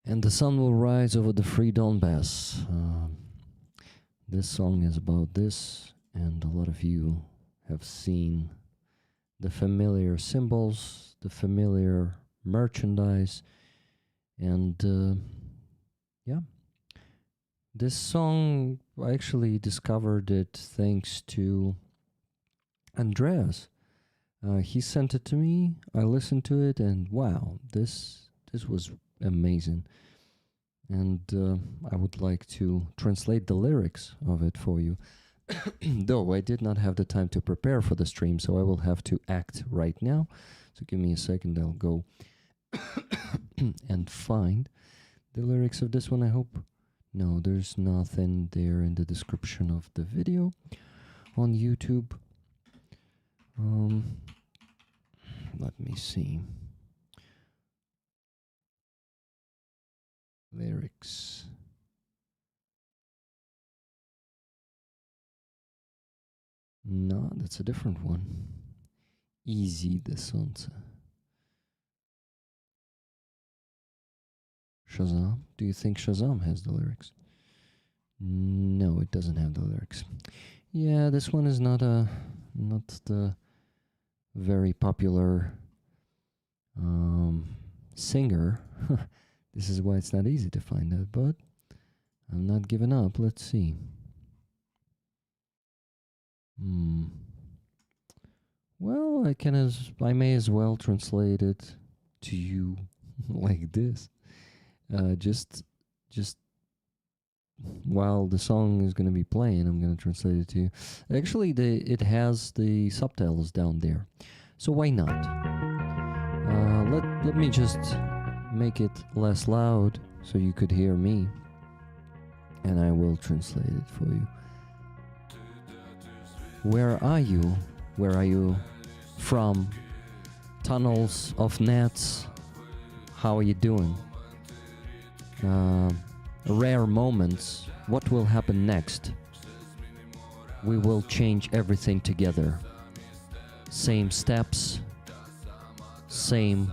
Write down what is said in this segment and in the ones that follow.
And the sun will rise over the free Donbass. This song is about this, and a lot of you have seen the familiar symbols, the familiar merchandise, and yeah. This song, I actually discovered it thanks to Andreas. He sent it to me, I listened to it, and wow, this was amazing. And I would like to translate the lyrics of it for you. Though I did not have the time to prepare for the stream, so I will have to act right now. So give me a second, I'll go and find the lyrics of this one, I hope. No, there's nothing there in the description of the video on YouTube. Let me see. Lyrics. No, that's a different one. Easy the Солнце. Shazam? Do you think Shazam has the lyrics? No, it doesn't have the lyrics. Yeah, this one is not the very popular singer. This is why it's not easy to find out, but I'm not giving up. Let's see. Well, I may as well translate it to you like this. Just while the song is going to be playing, I'm going to translate it to you. Actually, it has the subtitles down there, so why not? Let me just make it less loud so you could hear me, and I will translate it for you. Where are you? Where are you from? Tunnels of nets. How are you doing? Rare moments. What will happen next? We will change everything together. Same steps, same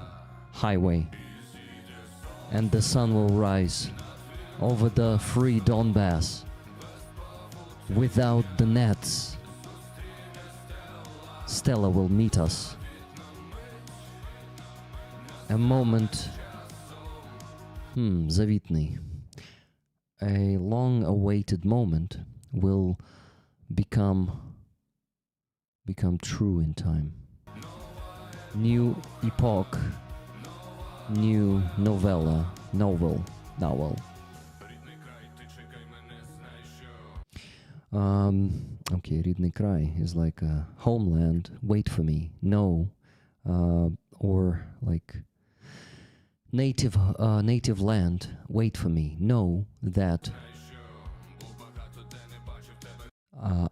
highway, and the sun will rise over the free Donbass. Without the nets, Stella will meet us. A moment, завитный. A long-awaited moment will become true in time. New epoch, new novel. Okay, Рідний край is like a homeland, wait for me, no, or like native land, wait for me, know that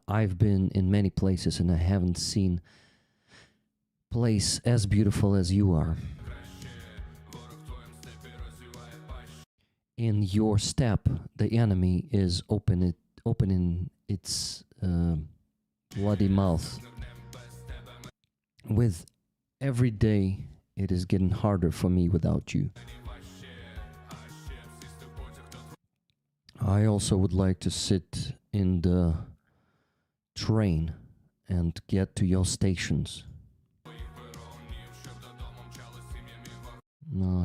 I've been in many places and I haven't seen place as beautiful as you are. In your step, the enemy is opening its bloody mouth. With every day, it is getting harder for me without you. I also would like to sit in the train and get to your stations.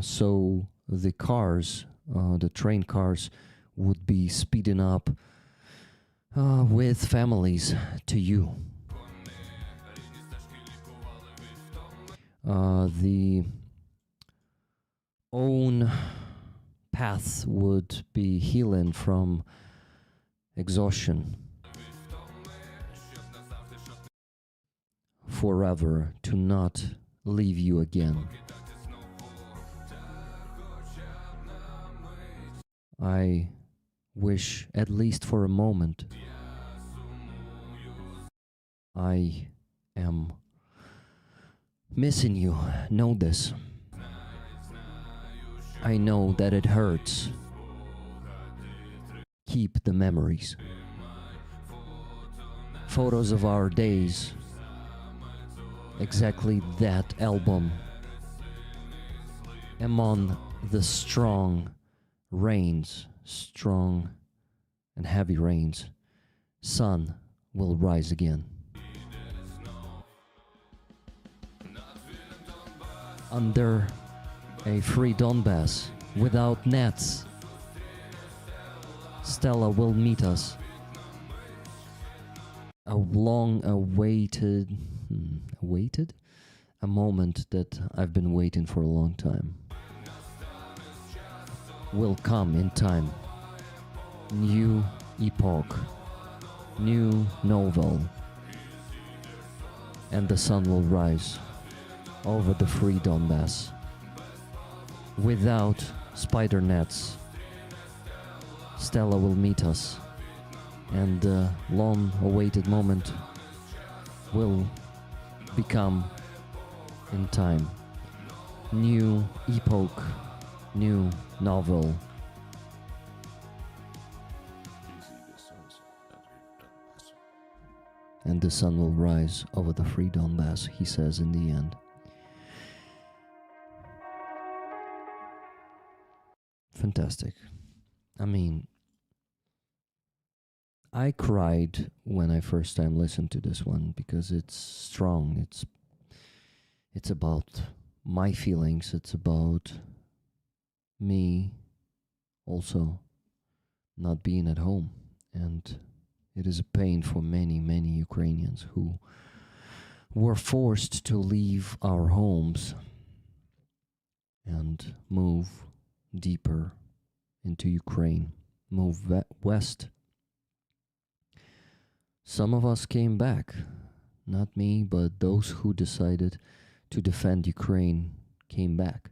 So the cars, the train cars, would be speeding up with families to you. The own path would be healing from exhaustion forever, to not leave you again. I wish, at least for a moment, I am missing you. Know this. I know that it hurts. Keep the memories. Photos of our days. Exactly that album. Among the strong rains, strong and heavy rains, sun will rise again. Under a free Donbass, without nets, Stella will meet us. A long-awaited, a moment that I've been waiting for a long time, will come in time. New epoch, new novel, and the sun will rise over the free Donbass. Without spider nets, Stella will meet us, and the long-awaited moment will become in time. New epoch, new novel. And the sun will rise over the free Donbass, he says in the end. Fantastic. I mean, I cried when I first time listened to this one because it's strong. It's about my feelings. It's about me also not being at home, and it is a pain for many, many Ukrainians who were forced to leave our homes and move deeper into Ukraine, move west. Some of us came back, not me, but those who decided to defend Ukraine came back.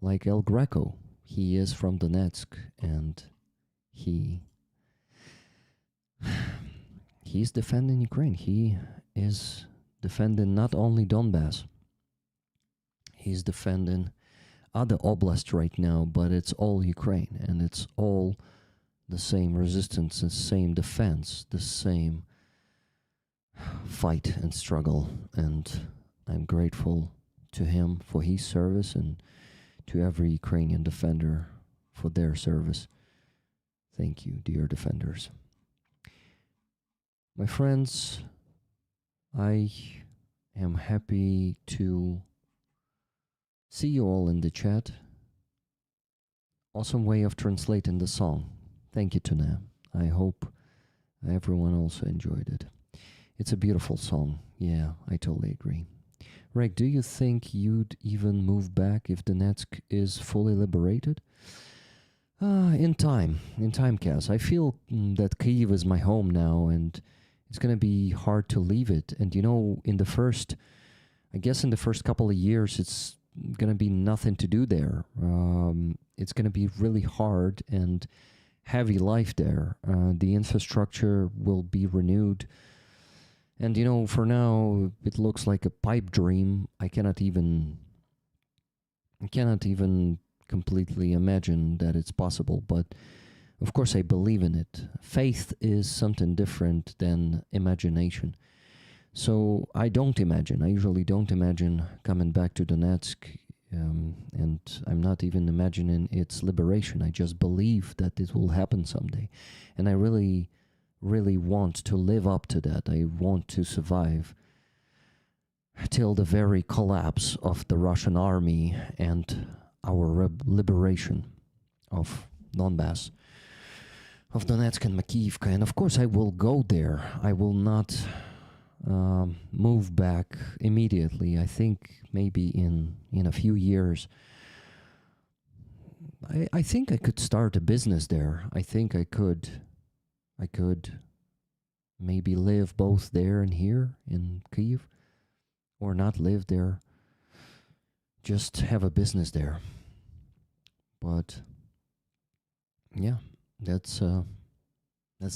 Like El Greco, he is from Donetsk, and he's defending Ukraine. He is defending not only Donbass, he's defending other oblasts right now, but it's all Ukraine, and it's all the same resistance, the same defense, the same fight and struggle. And I'm grateful to him for his service and to every Ukrainian defender for their service. Thank you, dear defenders. My friends, I am happy to see you all in the chat. Awesome way of translating the song. Thank you, Tuna. I hope everyone also enjoyed it. It's a beautiful song. Yeah, I totally agree. Reg, do you think you'd even move back if Donetsk is fully liberated? In time, Cass. I feel that Kyiv is my home now, and it's going to be hard to leave it. And in the first couple of years, it's going to be nothing to do there. It's going to be really hard and heavy life there. The infrastructure will be renewed. And, for now, it looks like a pipe dream. I cannot even completely imagine that it's possible, but of course I believe in it. Faith is something different than imagination. So I usually don't imagine coming back to Donetsk, and I'm not even imagining its liberation. I just believe that it will happen someday. And I really, really want to live up to that. I want to survive till the very collapse of the Russian army and our liberation of Donbass, of Donetsk and Makivka. And of course I will go there. I will not move back immediately. I think maybe in a few years. I think I could start a business there. I think I could maybe live both there and here in Kyiv, or not live there, just have a business there. But yeah, that's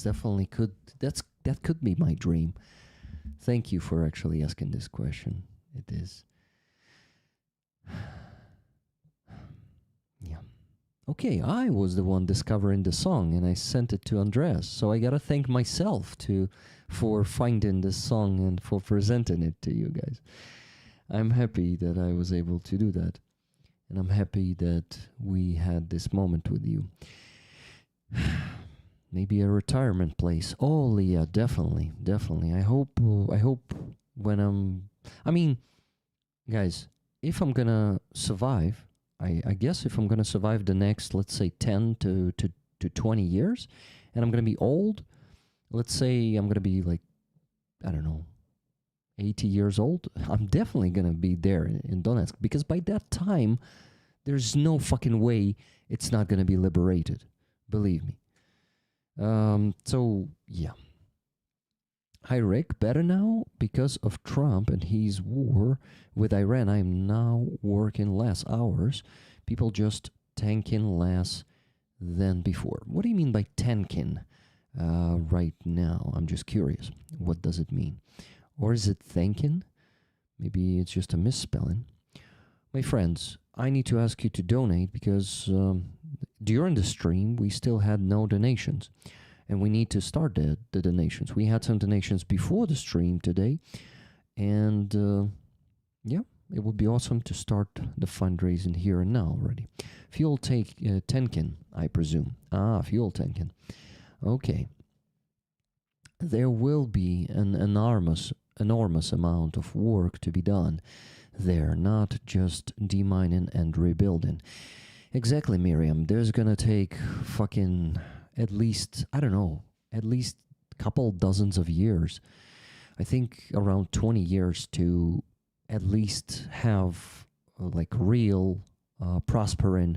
definitely that could be my dream. Thank you for actually asking this question. It is. Yeah. Okay, I was the one discovering the song and I sent it to Andreas. So I gotta thank myself for finding this song and for presenting it to you guys. I'm happy that I was able to do that. And I'm happy that we had this moment with you. Maybe a retirement place. Oh, Leah, definitely. I hope when guys, if I'm gonna survive, I guess if I'm gonna survive the next, let's say 10 to 20 years, and I'm gonna be old, let's say I'm gonna be like, I don't know, 80 years old, I'm definitely gonna be there in Donetsk, because by that time, there's no fucking way it's not gonna be liberated. Believe me. So, yeah. Hi, Rick. Better now? Because of Trump and his war with Iran, I'm now working less hours. People just tanking less than before. What do you mean by tanking right now? I'm just curious. What does it mean? Or is it thanking? Maybe it's just a misspelling. My friends, I need to ask you to donate because during the stream, we still had no donations. And we need to start the donations. We had some donations before the stream today. And yeah, it would be awesome to start the fundraising here and now already. Fuel Tenkin, I presume. Fuel Tenkin. Okay. There will be an enormous amount of work to be done there, not just demining and rebuilding. Exactly, Miriam. There's gonna take fucking at least a couple dozens of years. I think around 20 years to at least have like real prospering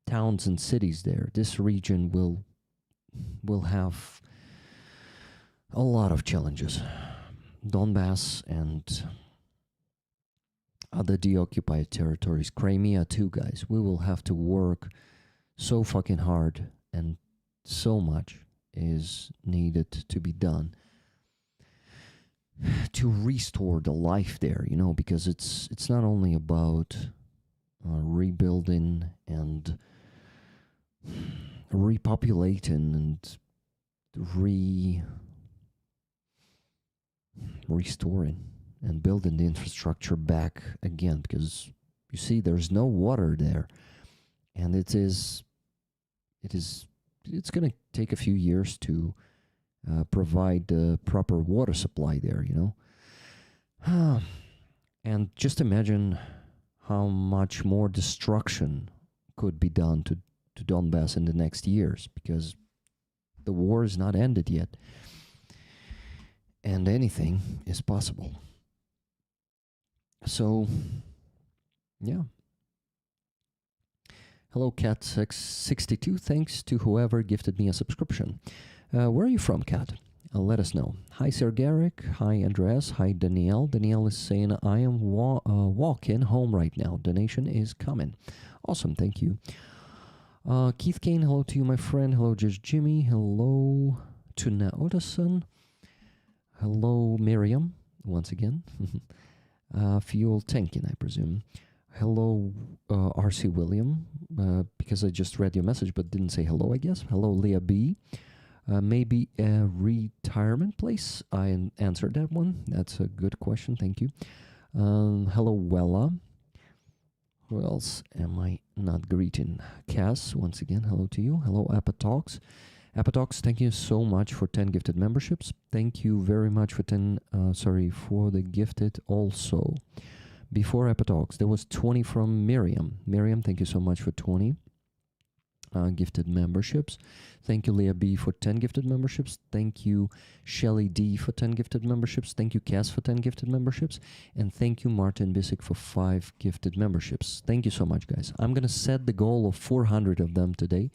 towns and cities there. This region will have a lot of challenges. Donbass and other deoccupied territories, Crimea too, guys. We will have to work so fucking hard, and so much is needed to be done to restore the life there, because it's not only about rebuilding and repopulating and restoring. and building the infrastructure back again, because you see there's no water there, and it's going to take a few years to provide the proper water supply there, and just imagine how much more destruction could be done to Donbass in the next years, because the war is not ended yet, and anything is possible. So, yeah. Hello, Cat62. Thanks to whoever gifted me a subscription. Where are you from, Cat? Let us know. Hi, Sir Garrick. Hi, Andreas. Hi, Danielle. Danielle is saying, I am walking home right now. Donation is coming. Awesome. Thank you. Keith Kane, hello to you, my friend. Hello, Judge Jimmy. Hello to Naodason. Hello, Miriam, once again. Fuel tanking, I presume. Hello, R.C. William, because I just read your message but didn't say hello, I guess. Hello, Leah B. Maybe a retirement place? I answered that one. That's a good question. Thank you. Hello, Wella. Who else am I not greeting? Cass, once again, hello to you. Hello, Apatox. Apatox, thank you so much for 10 gifted memberships. Thank you very much for for the gifted also. Before Apatox, there was 20 from Miriam. Miriam, thank you so much for 20 gifted memberships. Thank you, Leah B, for 10 gifted memberships. Thank you, Shelly D, for 10 gifted memberships. Thank you, Cass, for 10 gifted memberships. And thank you, Martin Bisick, for 5 gifted memberships. Thank you so much, guys. I'm going to set the goal of 400 of them today.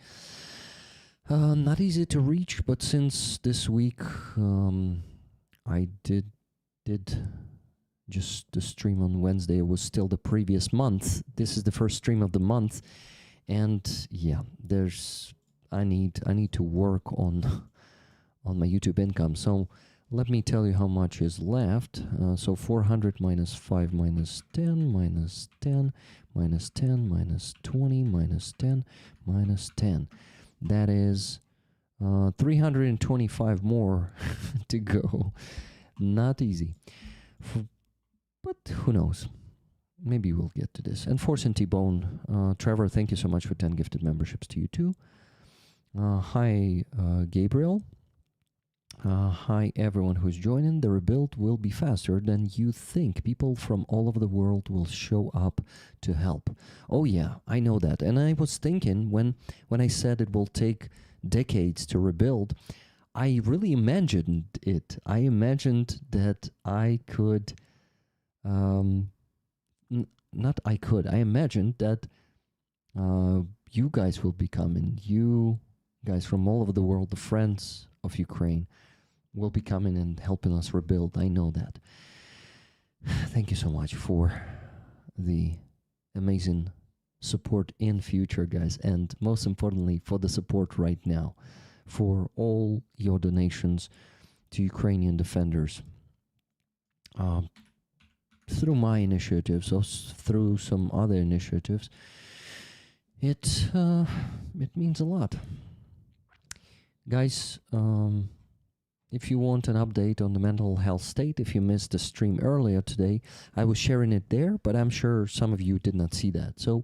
Not easy to reach, but since this week I did just the stream on Wednesday, it was still the previous month. This is the first stream of the month, and yeah, I need to work on my YouTube income. So let me tell you how much is left. So 400 minus 5 minus 10 minus 10 minus 10 minus 20 minus 10 minus 10. That is 325 more to go. Not easy. But who knows? Maybe we'll get to this. And Force and T-Bone. Trevor, thank you so much for 10 gifted memberships to you too. Hi, Gabriel. Hi, everyone who's joining. The rebuild will be faster than you think. People from all over the world will show up to help. Oh yeah, I know that. And I was thinking when I said it will take decades to rebuild, I really imagined it. I imagined that I could, I imagined that you guys will be coming. You guys from all over the world, the friends of Ukraine, will be coming and helping us rebuild. I know that. Thank you so much for the amazing support in future, guys, and most importantly, for the support right now, for all your donations to Ukrainian defenders. Through my initiatives, or through some other initiatives, it means a lot. Guys, if you want an update on the mental health state, if you missed the stream earlier today, I was sharing it there, but I'm sure some of you did not see that. So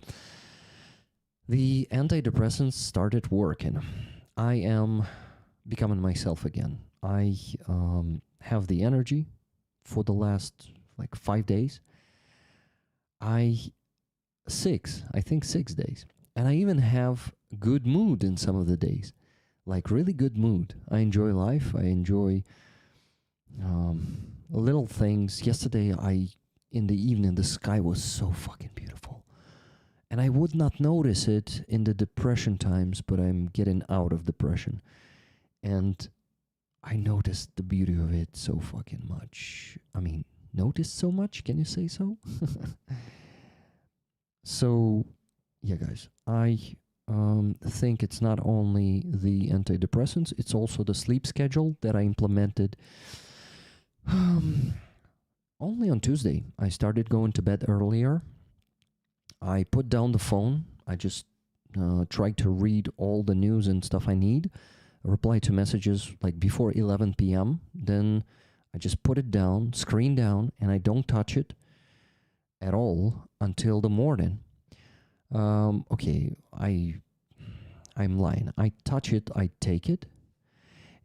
the antidepressants started working. I am becoming myself again. I have the energy for the last 5 days. I think 6 days. And I even have good mood in some of the days. Really good mood. I enjoy life. I enjoy little things. Yesterday, in the evening, the sky was so fucking beautiful. And I would not notice it in the depression times, but I'm getting out of depression. And I noticed the beauty of it so fucking much. I mean, noticed so much? Can you say so? So, yeah, guys, I think it's not only the antidepressants, it's also the sleep schedule that I implemented only on Tuesday. I started going to bed earlier. I put down the phone. I just tried to read all the news and stuff I need, reply to messages before 11 p.m. Then I just put it down, screen down, and I don't touch it at all until the morning. Okay, I'm lying. I touch it, I take it,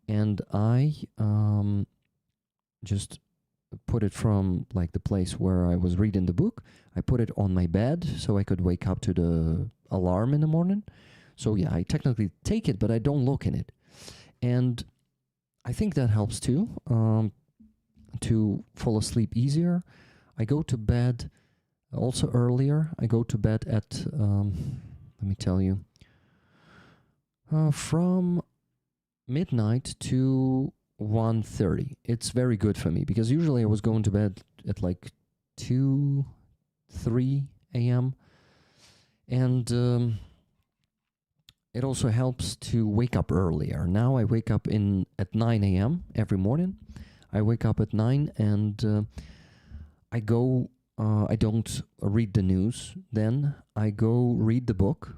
and I just put it from like the place where I was reading the book. I put it on my bed so I could wake up to the alarm in the morning. So yeah, I technically take it, but I don't look in it. And I think that helps too, to fall asleep easier. I go to bed also earlier. I go to bed at, let me tell you, from midnight to 1:30. It's very good for me because usually I was going to bed at like 2, 3 a.m. And it also helps to wake up earlier. Now I wake up at 9 a.m. every morning. I wake up at 9 and I go, I don't read the news then. I go read the book.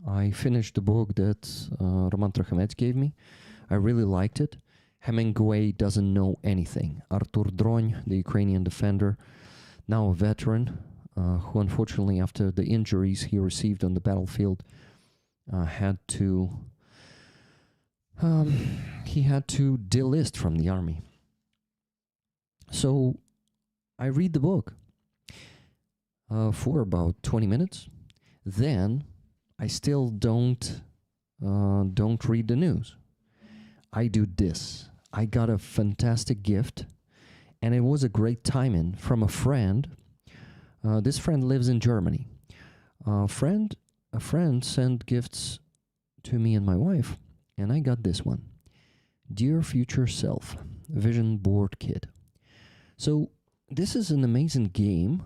I finished the book that Roman Trochanec gave me. I really liked it. Hemingway doesn't know anything. Artur Droň, the Ukrainian defender, now a veteran, who unfortunately after the injuries he received on the battlefield had to delist from the army. So I read the book for about 20 minutes. Then I still don't read the news. I do this. I got a fantastic gift, and it was a great timing from a friend. This friend lives in Germany. A friend sent gifts to me and my wife, and I got this one. Dear Future Self, Vision Board Kit. So this is an amazing game.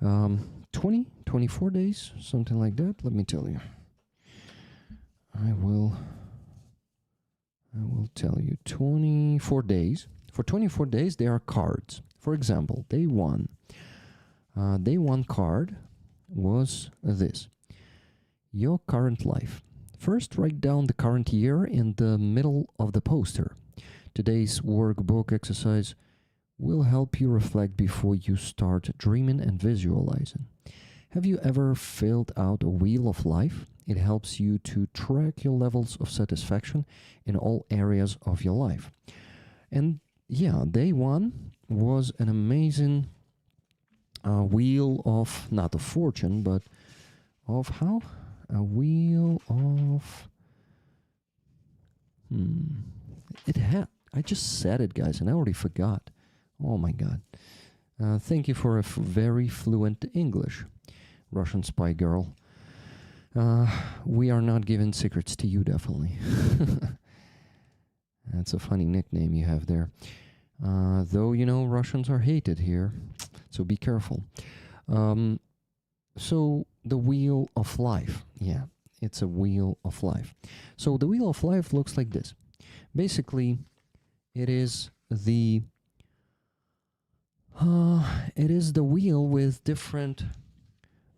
24 days, something like that. Let me tell you. I will tell you. 24 days. For 24 days, there are cards. For example, day one card was this. Your current life. First, write down the current year in the middle of the poster. Today's workbook exercise will help you reflect before you start dreaming and visualizing. Have you ever filled out a wheel of life? It helps you to track your levels of satisfaction in all areas of your life. And yeah, day one was an amazing wheel of, not of fortune, but of how? A wheel of... It had... I just said it, guys, and I already forgot. Oh my God. Thank you for a very fluent English, Russian spy girl. We are not giving secrets to you, definitely. That's a funny nickname you have there. Though, you know, Russians are hated here, so be careful. So, the Wheel of Life. Yeah, it's a Wheel of Life. So, the Wheel of Life looks like this. Basically, it is the wheel with different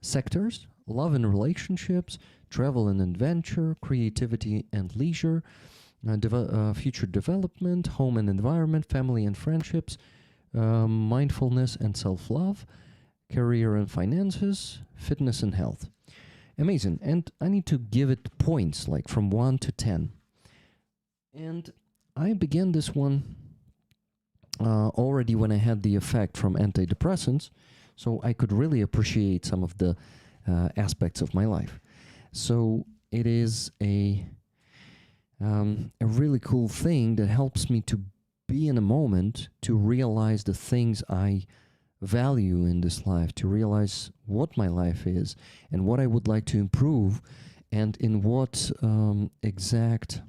sectors: love and relationships, travel and adventure, creativity and leisure, future development, home and environment, family and friendships, mindfulness and self-love, career and finances, fitness and health. Amazing. And I need to give it points, like from 1 to 10. And I began this one already when I had the effect from antidepressants, so I could really appreciate some of the aspects of my life. So it is a really cool thing that helps me to be in a moment, to realize the things I value in this life, to realize what my life is and what I would like to improve, and in what exact,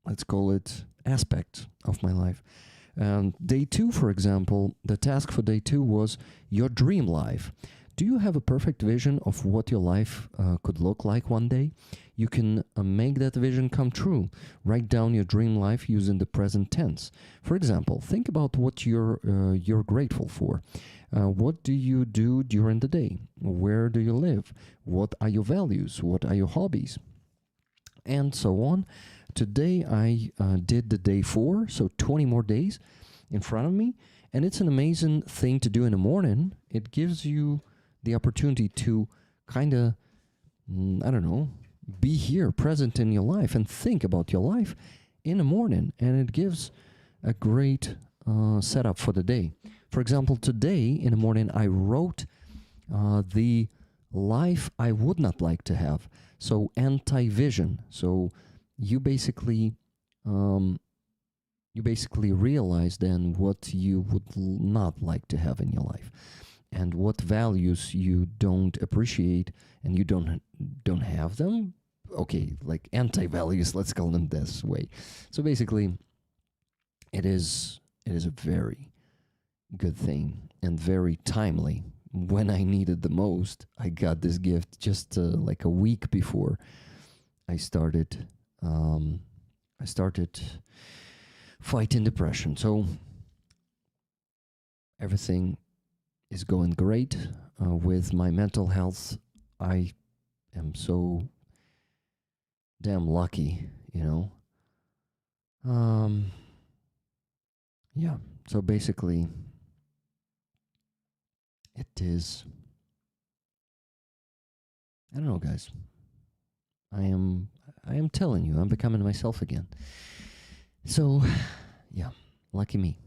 let's call it, aspect of my life. Day 2, for example, the task for day 2 was your dream life. Do you have a perfect vision of what your life could look like one day? You can make that vision come true. Write down your dream life using the present tense. For example, think about what you're grateful for. What do you do during the day? Where do you live? What are your values? What are your hobbies? And so on. Today I did the day 4, so 20 more days. in front of me, and it's an amazing thing to do in the morning. It gives you the opportunity to kind of, I don't know, be here, present in your life, and think about your life in the morning, and it gives a great setup for the day. For example, today in the morning, I wrote the life I would not like to have. So anti-vision. So you basically realize then what you would not like to have in your life, and what values you don't appreciate, and you don't have them. Okay, like anti-values, let's call them this way. So basically, it is a very good thing and very timely. When I needed the most, I got this gift just like a week before I started fighting depression. So everything is going great with my mental health. I am so damn lucky, you know. Yeah, so basically it is, I don't know, guys. I am telling you, I'm becoming myself again. So, yeah, lucky me.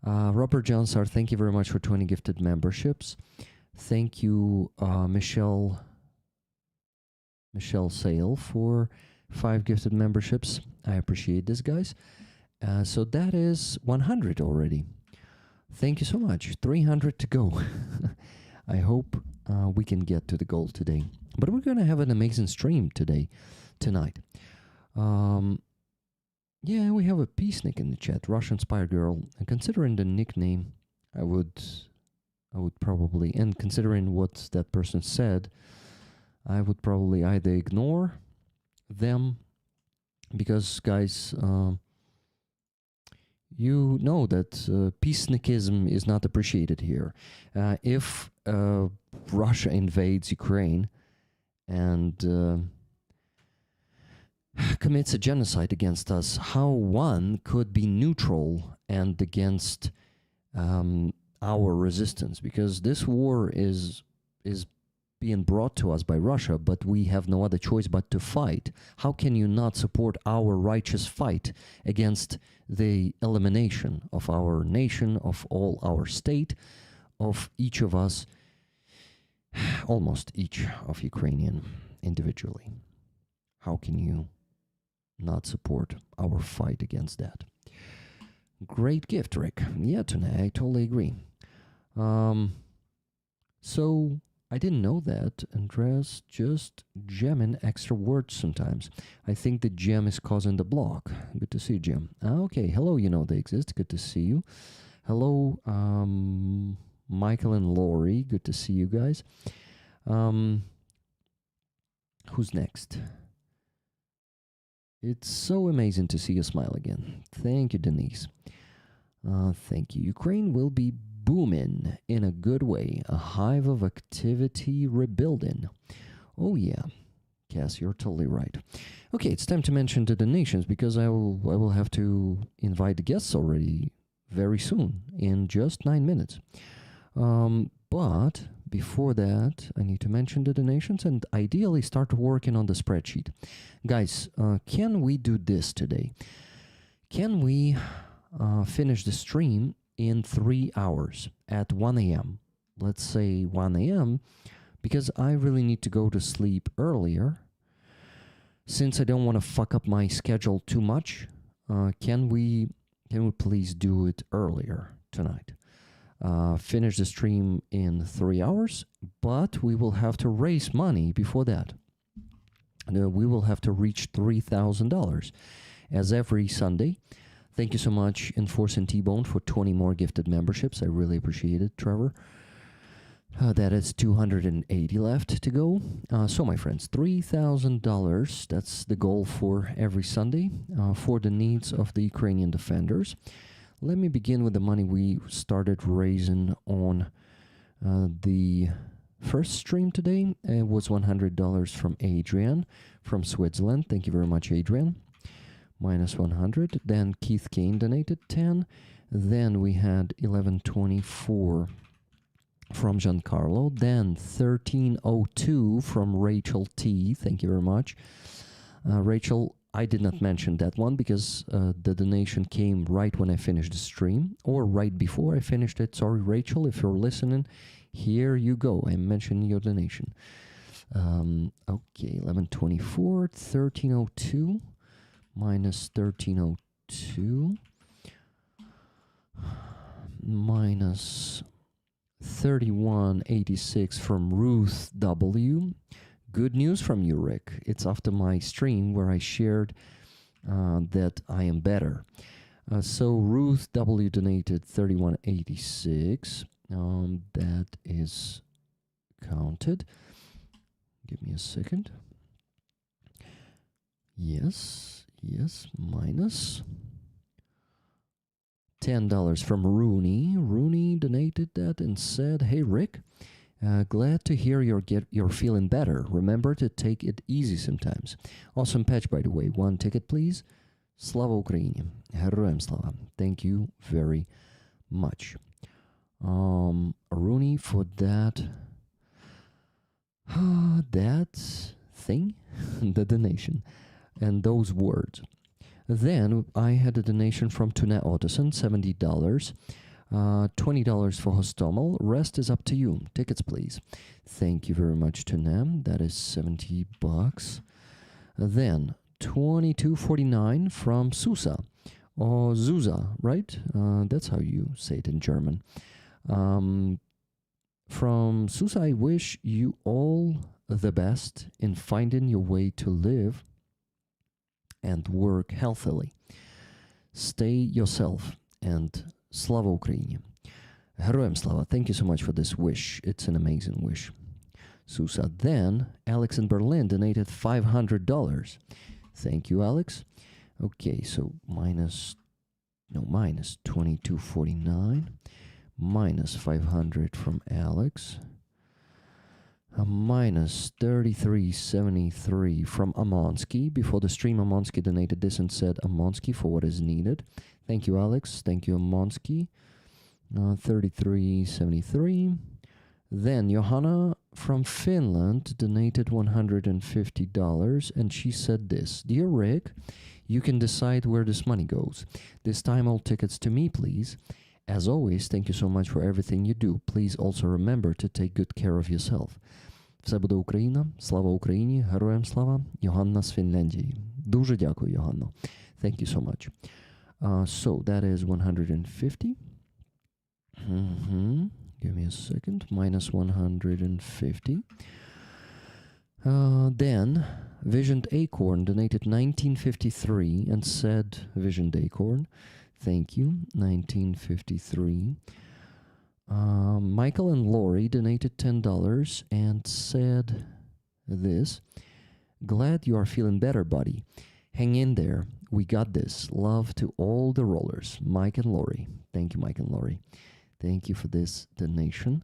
Robert Johnsar, thank you very much for 20 gifted memberships. Thank you, Michelle Sale, for 5 gifted memberships. I appreciate this, guys. So that is 100 already. Thank you so much. 300 to go. I hope we can get to the goal today. But we're going to have an amazing stream tonight. Yeah, we have a peacenik in the chat, Russian Spy Girl. And considering the nickname, I would probably, and considering what that person said, I would probably either ignore them, because, guys, you know that peacenikism is not appreciated here. If Russia invades Ukraine and commits a genocide against us, how one could be neutral and against our resistance? Because this war is being brought to us by Russia, but we have no other choice but to fight. How can you not support our righteous fight against the elimination of our nation, of all our state, of each of us, almost each of Ukrainian individually? How can you not support our fight against that? Great gift, Rick. Yeah, tonight, I totally agree. So I didn't know that Andreas just jamming extra words sometimes. I think the gem is causing the block. Good to see you, Jim. Okay, hello, you know they exist. Good to see you. Hello, Michael and Lori. Good to see you guys. Who's next? It's so amazing to see you smile again. Thank you, Denise. Thank you. Ukraine will be booming in a good way. A hive of activity rebuilding. Oh yeah, Cass, you're totally right. Okay, it's time to mention the donations, because I will have to invite the guests already very soon, in just 9 minutes. But before that, I need to mention the donations and ideally start working on the spreadsheet. Guys, can we do this today? Can we finish the stream in 3 hours at 1 a.m.? Let's say 1 a.m. because I really need to go to sleep earlier. Since I don't want to fuck up my schedule too much, can we please do it earlier tonight? Finish the stream in 3 hours, but we will have to raise money before that. We will have to reach $3,000 as every Sunday. Thank you so much, Enforce and T-Bone, for 20 more gifted memberships. I really appreciate it, Trevor. That is 280 left to go. So, my friends, $3,000, that's the goal for every Sunday for the needs of the Ukrainian defenders. Let me begin with the money we started raising on the first stream today. It was $100 from Adrian from Switzerland. Thank you very much, Adrian. Minus 100. Then Keith Kane donated 10. Then we had 1124 from Giancarlo. Then 1302 from Rachel T. Thank you very much. Rachel, I did not mention that one because the donation came right when I finished the stream or right before I finished it. Sorry, Rachel, if you're listening, here you go. I mentioned your donation. Okay, 1124, 1302 minus 1302 minus 3186 from Ruth W. Good news from you, Rick. It's after my stream where I shared that I am better. So Ruth W donated 3186. That is counted. Give me a second. Yes, minus $10 from Rooney. Rooney donated that and said, "Hey Rick, glad to hear you're feeling better. Remember to take it easy sometimes." Awesome patch, by the way. One ticket, please. Slava Ukraini. Героям слава. Thank you very much. Rooney, for that thing, the donation, and those words. Then I had a donation from Tune Ottoson, $70. $20 for Hostomel. Rest is up to you. Tickets, please. Thank you very much, Tune. That is $70. Then $22.49 from Susa, or Zusa, right? That's how you say it in German. From Susa, I wish you all the best in finding your way to live and work healthily. Stay yourself, and Slava Ukraini. Героям слава. Thank you so much for this wish. It's an amazing wish. Susa. Then Alex in Berlin donated $500. Thank you, Alex. Okay, so minus 22.49 minus 500 from Alex. Minus 33.73 from Amonsky. Before the stream, Amonsky donated this and said, "Amonsky for what is needed." Thank you, Alex. Thank you, Amonsky. 33.73. Then Johanna from Finland donated $150, and she said this: "Dear Rick, you can decide where this money goes. This time all tickets to me, please. As always, thank you so much for everything you do. Please also remember to take good care of yourself." Все буде Україна, слава Україні, героям слава, Йоганна з Фінляндії. Дуже дякую, Йоганно. Thank you so much. So that is 150. Give me a second. Minus 150. Then Visioned Acorn donated 1953 and said, Visioned Acorn, thank you, 1953. Michael and Lori donated $10 and said this: "Glad you are feeling better, buddy. Hang in there. We got this. Love to all the rollers." Mike and Lori. Thank you, Mike and Lori. Thank you for this donation.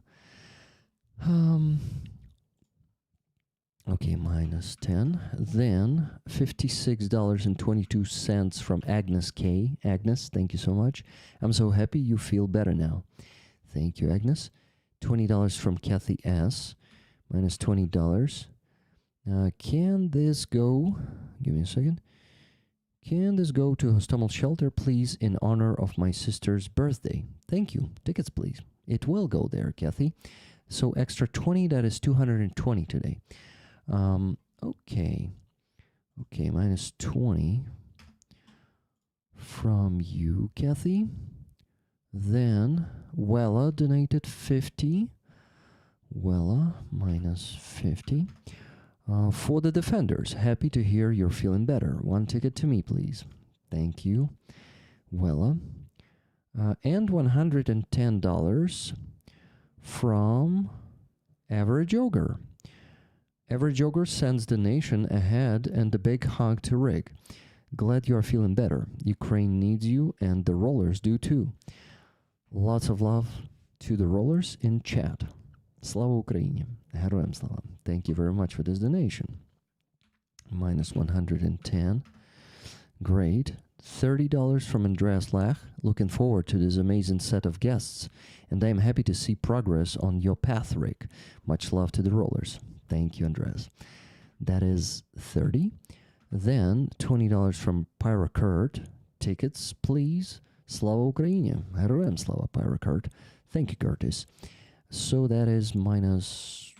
Okay, minus 10. Then $56.22 from Agnes K. Agnes, thank you so much. I'm so happy you feel better now. Thank you, Agnes. $20 from Kathy S. Minus $20. Can this go? Give me a second. Can this go to Hostomel Shelter, please, in honor of my sister's birthday? Thank you. Tickets, please. It will go there, Kathy. So extra 20, that is 220 today. Okay. Okay, minus 20 from you, Kathy. Then Wella donated 50. Wella, minus 50. For the Defenders, happy to hear you're feeling better. One ticket to me, please. Thank you, Wella. And $110 from Average Ogre. Average Ogre sends donation ahead and a big hug to Rick. Glad you are feeling better. Ukraine needs you and the rollers do too. Lots of love to the rollers in chat. Slava Ukraini. Героям слава. Thank you very much for this donation. Minus 110. Great. $30 from Andreas Lach. Looking forward to this amazing set of guests, and I am happy to see progress on your path, Rick. Much love to the rollers. Thank you, Andreas. That is 30. Then $20 from Pyra Kurt. Tickets, please. Slava Ukraine. Героям слава, Pyra Kurt. Thank you, Curtis. So that is minus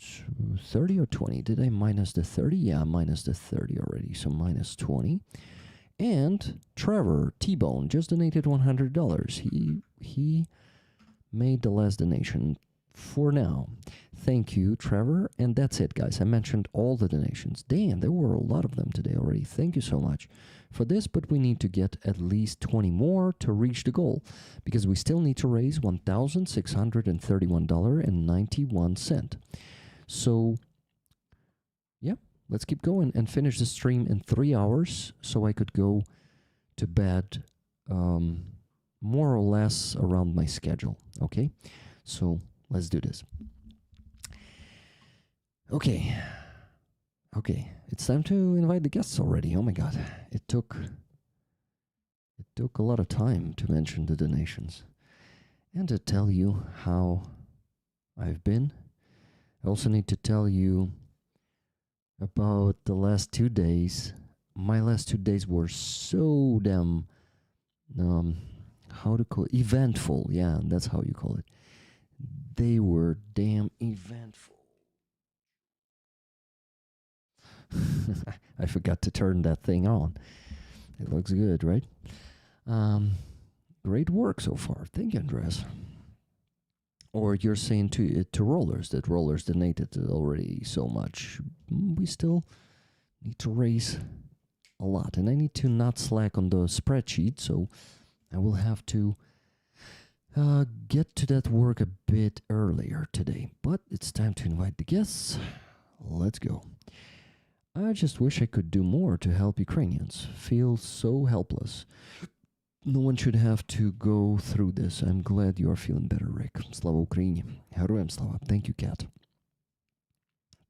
30 or 20. Did I minus the 30? Yeah, minus the 30 already. So minus 20. And Trevor T-Bone just donated $100. He made the last donation for now. Thank you, Trevor. And that's it, guys. I mentioned all the donations. Damn, there were a lot of them today already. Thank you so much for this, but we need to get at least 20 more to reach the goal, because we still need to raise $1,631.91. So, yeah, let's keep going and finish the stream in 3 hours so I could go to bed more or less around my schedule, okay? So, let's do this. Okay, it's time to invite the guests already. Oh my god, it took a lot of time to mention the donations and to tell you how I've been. I also need to tell you about the last 2 days. My last 2 days were so damn how to call it? Eventful. Yeah, that's how you call it. They were damn eventful. I forgot to turn that thing on. It looks good, right? Great work so far. Thank you, Andreas. Or you're saying to rollers that rollers donated already so much. We still need to raise a lot. And I need to not slack on the spreadsheet, so I will have to get to that work a bit earlier today. But it's time to invite the guests. Let's go. I just wish I could do more to help Ukrainians. Feel so helpless. No one should have to go through this. I'm glad you are feeling better, Rick. Slava Ukraini. Героям слава. Thank you, Kat.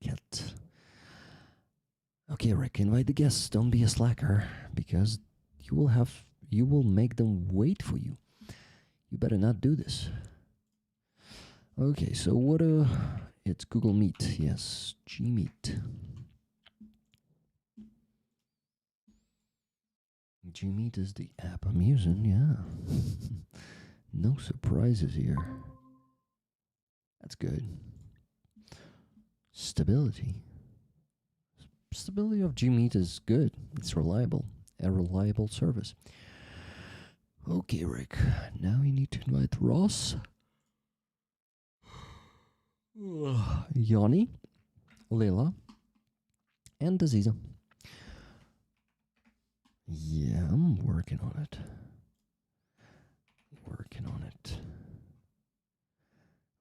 Kat. Okay, Rick, invite the guests. Don't be a slacker, because you will make them wait for you. You better not do this. Okay, so what it's Google Meet. Yes, Gmeet. Gmeet is the app I'm using, yeah. No surprises here. That's good. Stability. Stability of Gmeet is good. It's reliable. A reliable service. Okay, Rick. Now you need to invite Ross, Joni, Lila, and Aziza. Yeah, I'm working on it.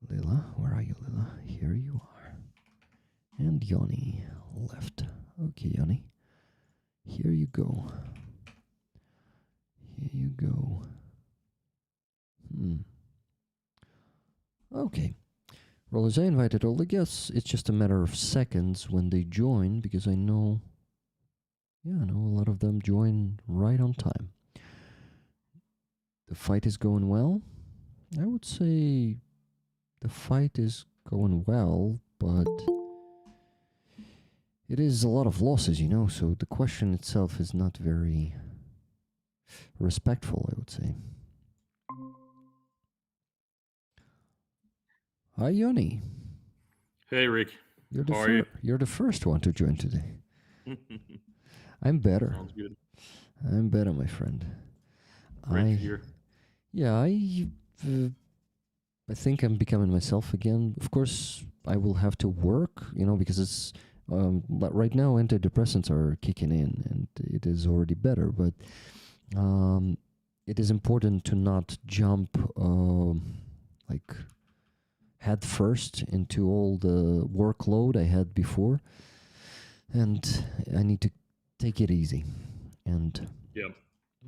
Lila, where are you, Lila? Here you are. And Joni left. Okay, Joni. Here you go. Okay. Rollers, I invited all the guests. It's just a matter of seconds when they join, because I know a lot of them join right on time. The fight is going well. I would say the fight is going well, but it is a lot of losses, so the question itself is not very respectful, I would say. Hi, Joni. Hey, Rick. You're the first one to join today. I'm better. Sounds good. I'm better, my friend. Great to hear. Yeah, I think I'm becoming myself again. Of course, I will have to work, because it's right now antidepressants are kicking in, and it is already better. But it is important to not jump head first into all the workload I had before, and I need to take it easy, and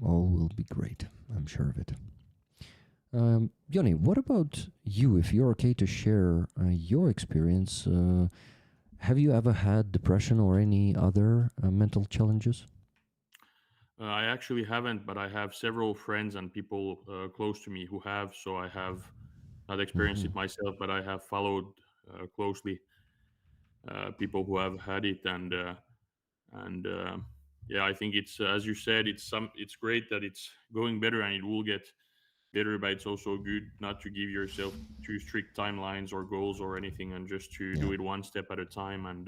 all will be great. I'm sure of it. Joni, what about you? If you're okay to share your experience, have you ever had depression or any other mental challenges? I actually haven't, but I have several friends and people close to me who have. So I have not experienced Hmm. it myself, but I have followed closely people who have had it, and yeah, I think it's as you said, it's great that it's going better and it will get better, but it's also good not to give yourself too strict timelines or goals or anything, and just to Yeah, do it one step at a time. And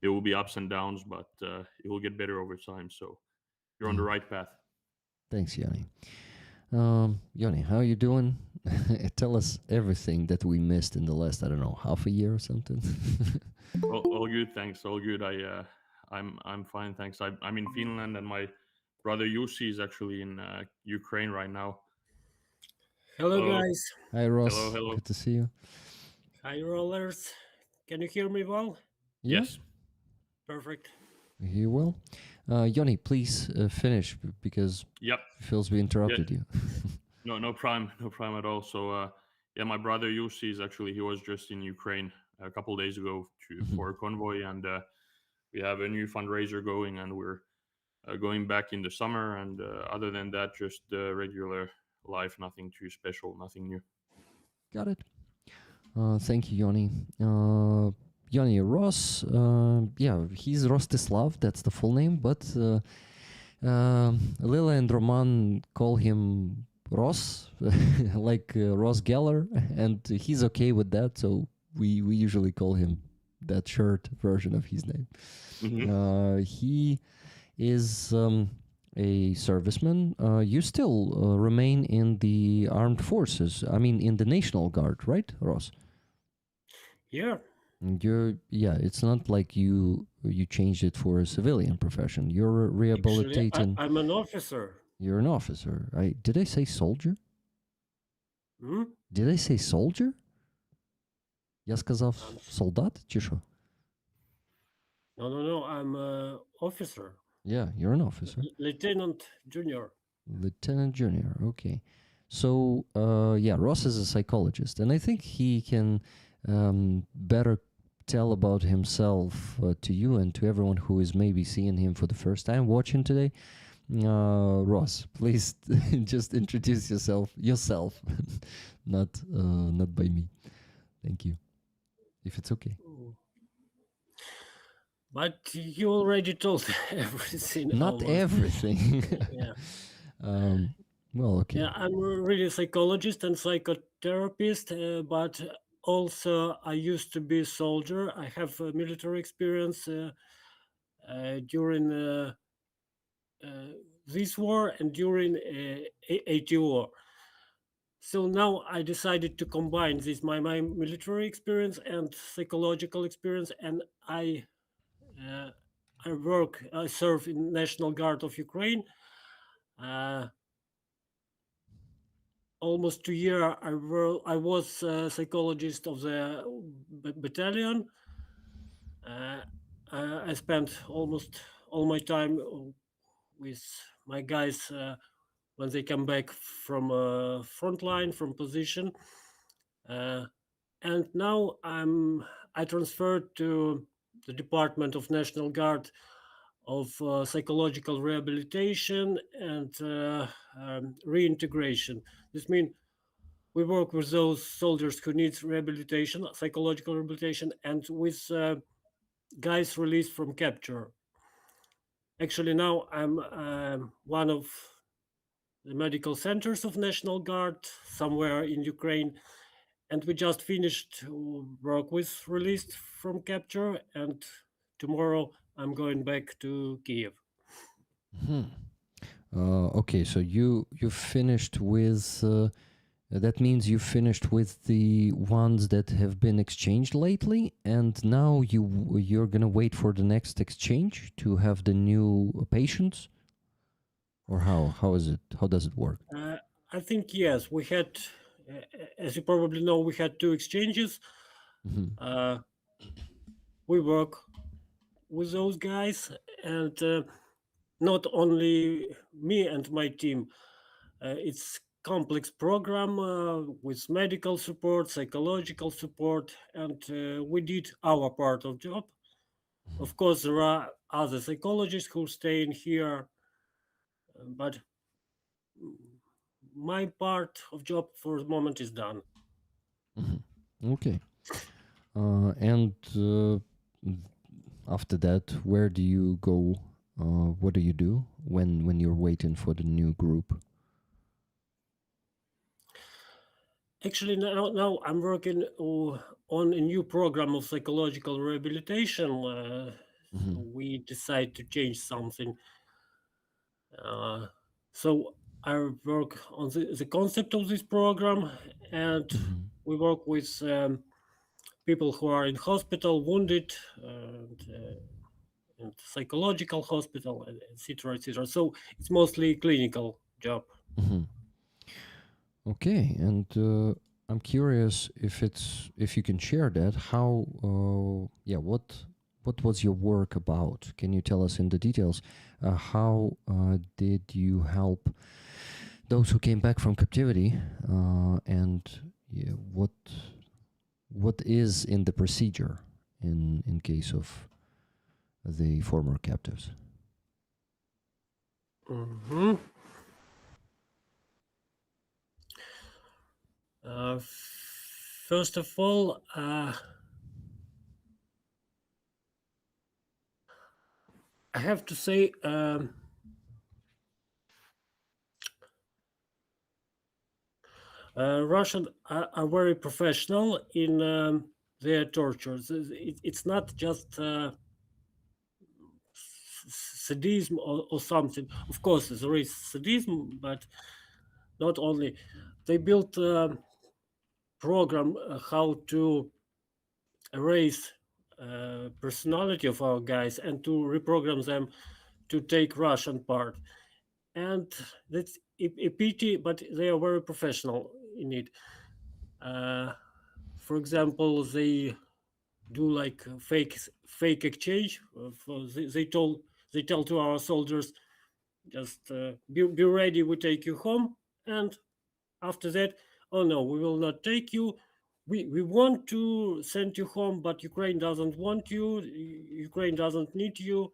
there will be ups and downs, but it will get better over time. So you're on yeah. the right path. Thanks, Yanni. Yoni, how you doing? Tell us everything that we missed in the last, I don't know, half a year or something. All good, thanks. All good. I'm fine, thanks. I'm in Finland, and my brother Jussi is actually in Ukraine right now. Hello, Hello, guys. Hi, hello, Ross. hello. Good to see you. Hi, rollers. Can you hear me well? Yeah, Yes. Perfect. you will. Yoni, please finish because Yep. it feels we Yeah. interrupted you. No, no problem at all. So, yeah, my brother Jussi is actually he was just in Ukraine a couple days ago for a convoy, and we have a new fundraiser going, and we're going back in the summer. And other than that, just regular life, nothing too special, nothing new. Got it. Thank you, Yoni. Yoni, Ross, yeah, he's Rostislav, that's the full name, but Lila and Roman call him Ross, like Ross Geller, and he's okay with that, so we usually call him that short version of his name. He is a serviceman. You still remain in the armed forces, I mean, in the National Guard, right, Ross? Yeah. Yeah, it's not like you changed it for a civilian profession. You're Actually, rehabilitating. I'm an officer. You're an officer. Did I say soldier? Hmm? Did I say soldier? Я сказав I'm, солдат, чи що? no. I'm an officer. Yeah, you're an officer. Lieutenant Junior. Lieutenant Junior, okay. So, yeah, Ross is a psychologist, and I think he can better tell about himself to you and to everyone who is maybe seeing him for the first time watching today. Ross, please just introduce yourself, not by me. Thank you, if it's okay. But you already told everything. Not almost. everything. Yeah. Well, okay. Yeah, I'm really a psychologist and psychotherapist, but also I used to be a soldier. I have military experience during this war and during 80 war. So now I decided to combine this my military experience and psychological experience, and uh, I serve in National Guard of Ukraine. Uh, almost 2 years I was a psychologist of the battalion. I spent almost all my time with my guys when they come back from front line, from position. And now I transferred to the Department of National Guard of psychological rehabilitation and reintegration. This means we work with those soldiers who need rehabilitation, psychological rehabilitation, and with guys released from capture. Actually, now I'm one of the medical centers of National Guard somewhere in Ukraine, and we just finished work with released from capture, and tomorrow I'm going back to Kiev. Hmm. Okay, so you finished with. That means you finished with the ones that have been exchanged lately, and now you're gonna wait for the next exchange to have the new patients, or how is it? How does it work? I think yes, we had, as you probably know, we had two exchanges. Mhm. We work with those guys, and not only me and my team. It's complex program with medical support, psychological support, and we did our part of job. Of course, there are other psychologists who stay in here but my part of job for the moment is done. Okay. And after that, where do you go? What do you do when you're waiting for the new group? Actually, now I'm working on a new program of psychological rehabilitation. We decide to change something. So I work on the concept of this program, and we work with people who are in hospital, wounded, and psychological hospital, etc., etc. So it's mostly clinical job. Okay, and I'm curious if you can share that. How what was your work about? Can you tell us in the details? How did you help those who came back from captivity? And yeah, what is in the procedure in case of the former captives? Mm-hmm. First of all, I have to say, Russian are very professional in their tortures. It's not just sadism or something. Of course, there is sadism, but not only. They built a program how to erase personality of our guys and to reprogram them to take Russian part. And that's a pity, but they are very professional in it. For example, they do like fake exchange. They tell to our soldiers, just be ready. We take you home, and after that, oh no, we will not take you. We want to send you home, but Ukraine doesn't want you. Ukraine doesn't need you.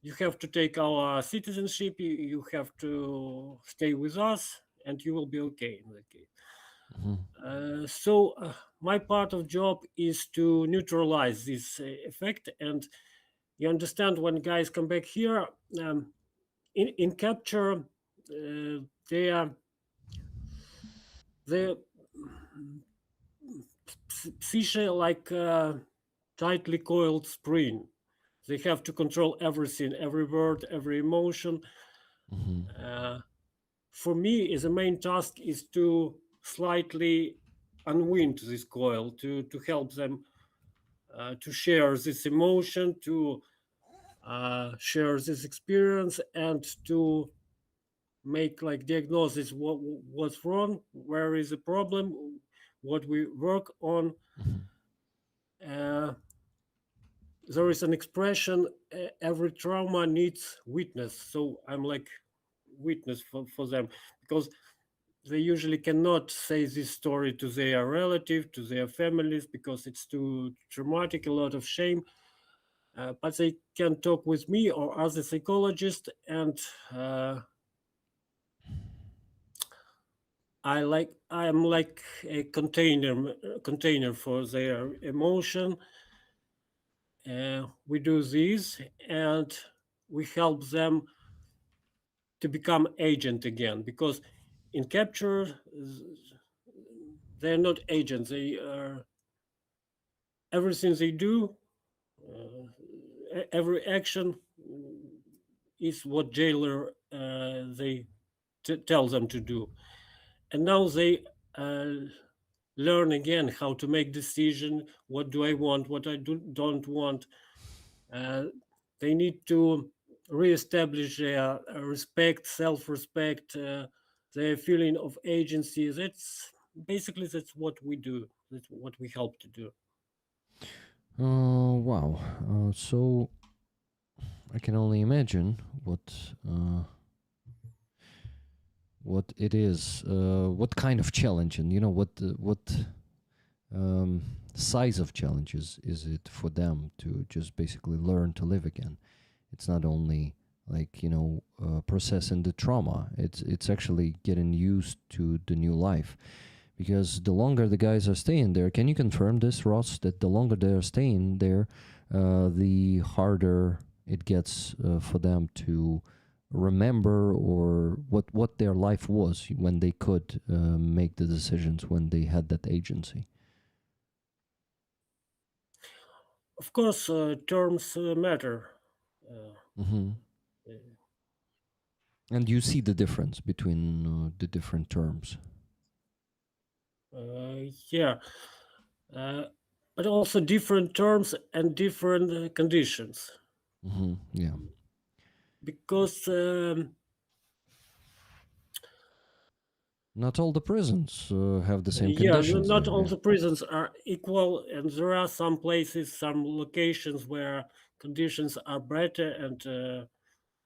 You have to take our citizenship. You have to stay with us, and you will be okay in that case. So my part of job is to neutralize this effect, and you understand when guys come back here in capture, they are they psyche like a tightly coiled spring. They have to control everything, every word, every emotion. For me, the main task is to slightly unwind this coil, to help them to share this emotion, to share this experience, and to make like diagnosis what's wrong, where is the problem, what we work on. There is an expression: every trauma needs witness. So I'm like witness for them, because they usually cannot say this story to their relative, to their families, because it's too traumatic, a lot of shame. But they can talk with me or other psychologist, and I am like a container for their emotion. We do this, and we help them to become agent again, because in capture they're not agents. They are everything they do, every action is what jailer they tell them to do, and now they learn again how to make decision. What do I want? What I don't want? They need to reestablish their respect, self-respect, their feeling of agency. That's basically that's what we do. That's what we help to do. Wow. So I can only imagine what it is, what kind of challenge, and what size of challenges is it for them to just basically learn to live again. It's not only like processing the trauma. It's actually getting used to the new life, because the longer the guys are staying there, can you confirm this, Ross, that the longer they're staying there, the harder it gets for them to remember or what their life was when they could make the decisions, when they had that agency? Of course, terms matter. Hmm. Uh, And you see the difference between the different terms. yeah, uh, but also different terms and different conditions. Yeah. Because Not all the prisons have the same yeah, conditions not there. all Yeah. the prisons are equal, and there are some places, some locations where conditions are better and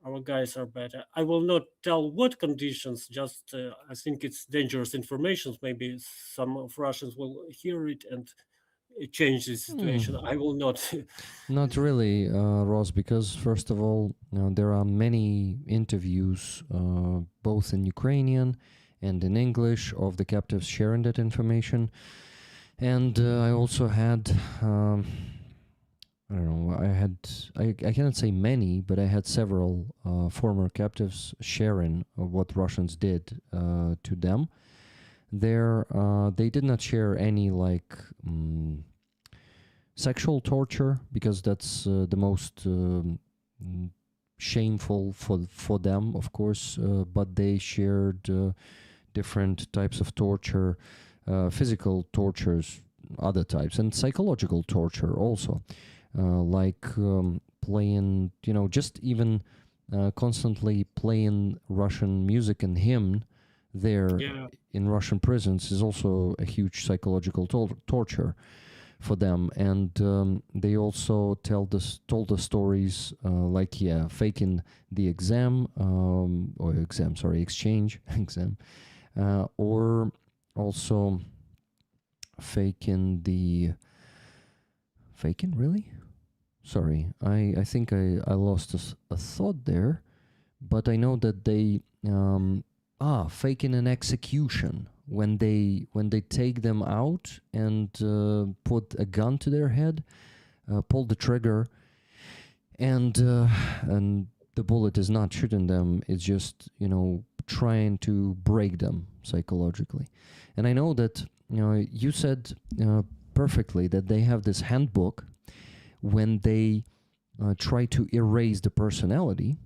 our guys are better. I will not tell what conditions. Just I think it's dangerous information. Maybe some of Russians will hear it and change the situation. Hmm. I will not. Not really, Ross, because first of all, there are many interviews, both in Ukrainian and in English, of the captives sharing that information. And I also had, I don't know, I cannot say many, but I had several former captives sharing what Russians did to them. There, they did not share any like sexual torture, because that's the most shameful for them, of course. But they shared different types of torture, physical tortures, other types, and psychological torture also, like playing, just even constantly playing Russian music and hymn there Yeah, in Russian prisons is also a huge psychological torture for them. And they also told the stories, like, yeah, faking the exam, or exam, sorry, exchange exam, or also faking really, sorry, I think I lost a thought there, but I know that they faking an execution, when they take them out and put a gun to their head, pull the trigger, and the bullet is not shooting them, it's just trying to break them psychologically. And I know that you said perfectly that they have this handbook when they try to erase the personality.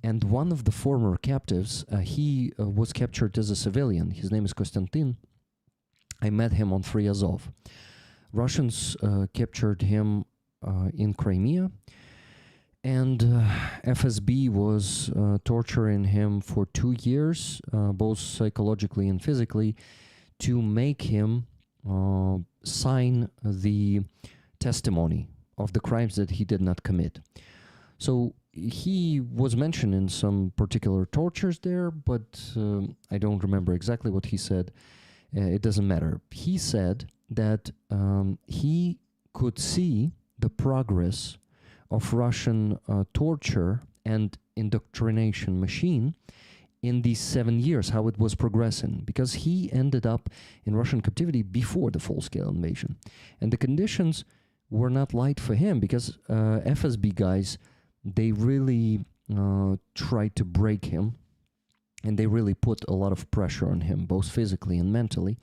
And one of the former captives, he was captured as a civilian. His name is Konstantin. I met him on Free Azov. Russians captured him in Crimea, and FSB was torturing him for 2 years, both psychologically and physically, to make him sign the testimony of the crimes that he did not commit. So he was mentioning some particular tortures there, but I don't remember exactly what he said. It doesn't matter. He said that he could see the progress of Russian torture and indoctrination machine in these 7 years, how it was progressing, because he ended up in Russian captivity before the full-scale invasion. And the conditions were not light for him, because FSB guys, they really tried to break him, and they really put a lot of pressure on him, both physically and mentally.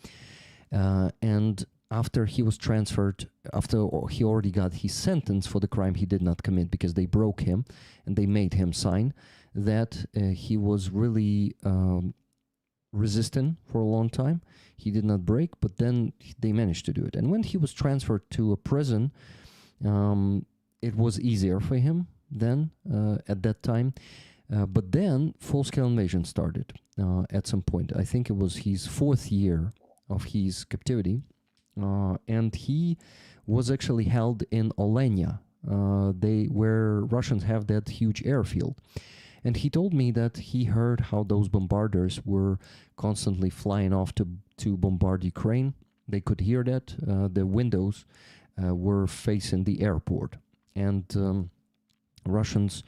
And after he was transferred, after he already got his sentence for the crime he did not commit, because they broke him and they made him sign, that he was really resistant for a long time. He did not break, but then they managed to do it. And when he was transferred to a prison, it was easier for him then, at that time. But then full-scale invasion started at some point. I think it was his 4th year of his captivity. And he was actually held in Olenia, where Russians have that huge airfield. And he told me that he heard how those bombarders were constantly flying off to bombard Ukraine. They could hear that. The windows were facing the airport. And Russians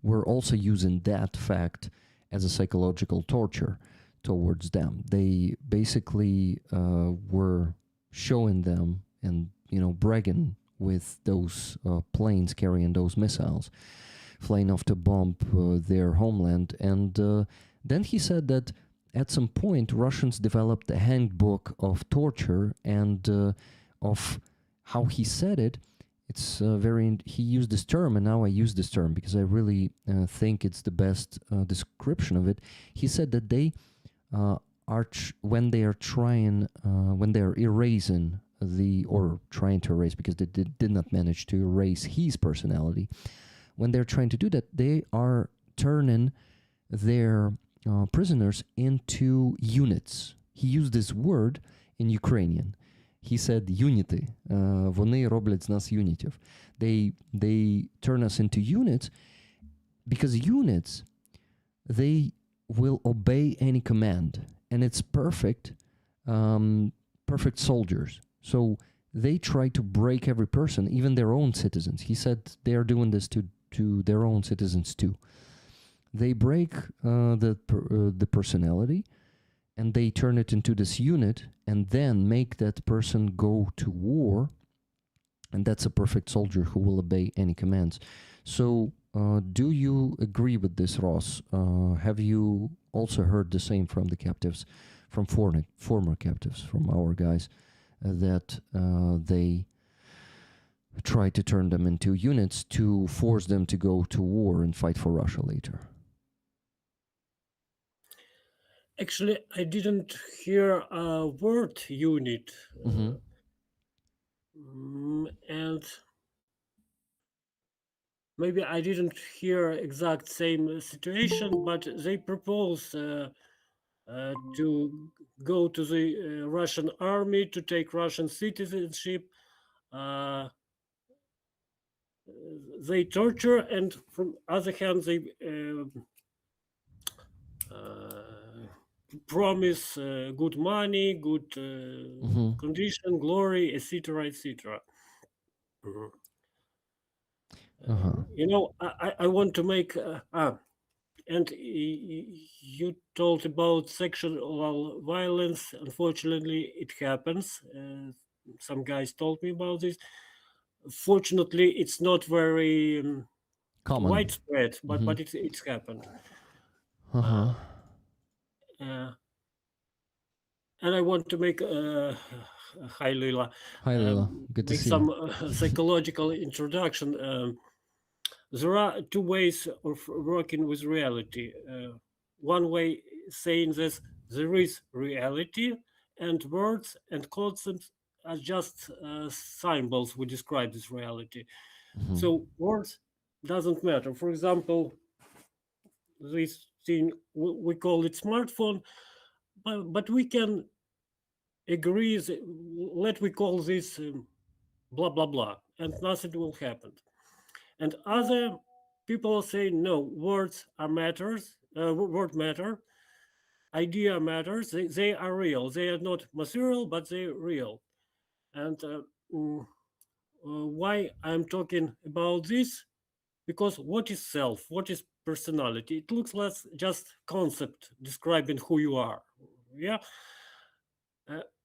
were also using that fact as a psychological torture towards them. They basically were showing them and, bragging with those planes carrying those missiles, flying off to bomb their homeland. And then he said that at some point Russians developed a handbook of torture and of how he said it. It's he used this term, and now I use this term because I really think it's the best description of it. He said that they when they are erasing or trying to erase, because they did not manage to erase his personality, when they're trying to do that, they are turning their prisoners into units. He used this word in Ukrainian. He said "юніти." Вони роблять з нас юнітів. They turn us into units, because units, they will obey any command, and it's perfect soldiers. So they try to break every person, even their own citizens. He said they are doing this to their own citizens too. They break the personality, and they turn it into this unit, and then make that person go to war, and that's a perfect soldier who will obey any commands. So do you agree with this, Ross? Have you also heard the same from the captives, from former captives, from our guys, that they try to turn them into units to force them to go to war and fight for Russia later? Actually, I didn't hear a word unit. And maybe I didn't hear exact same situation, but they propose to go to the Russian army, to take Russian citizenship. They torture, and from other hand, they promise good money, good condition, glory, etc., etc. I want to make and you told about sexual violence. Unfortunately, it happens. Some guys told me about this. Fortunately, it's not very common, widespread, but it's happened. And I want to make hi Lila. Hi Lila, good to see some you. Psychological introduction. There are two ways of working with reality. One way saying this: there is reality, and words and concepts are just symbols we describe this reality. So words doesn't matter. For example, this thing we call it smartphone, but we can agree that let we call this blah blah blah, and nothing will happen. And other people say no, words are matters, word matter, idea matters. They are real. They are not material, but they're real. And why I'm talking about this? Because what is self? What is personality? It looks like just concept describing who you are. Yeah.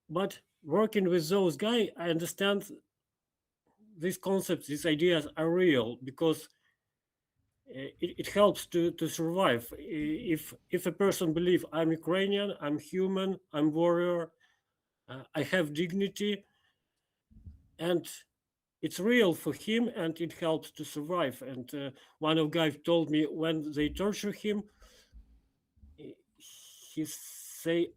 But working with those guys, I understand these concepts, these ideas are real, because it helps to survive. If a person believes I'm Ukrainian, I'm human, I'm warrior, I have dignity, and it's real for him, and it helps to survive. And one of guys told me when they torture him, he say,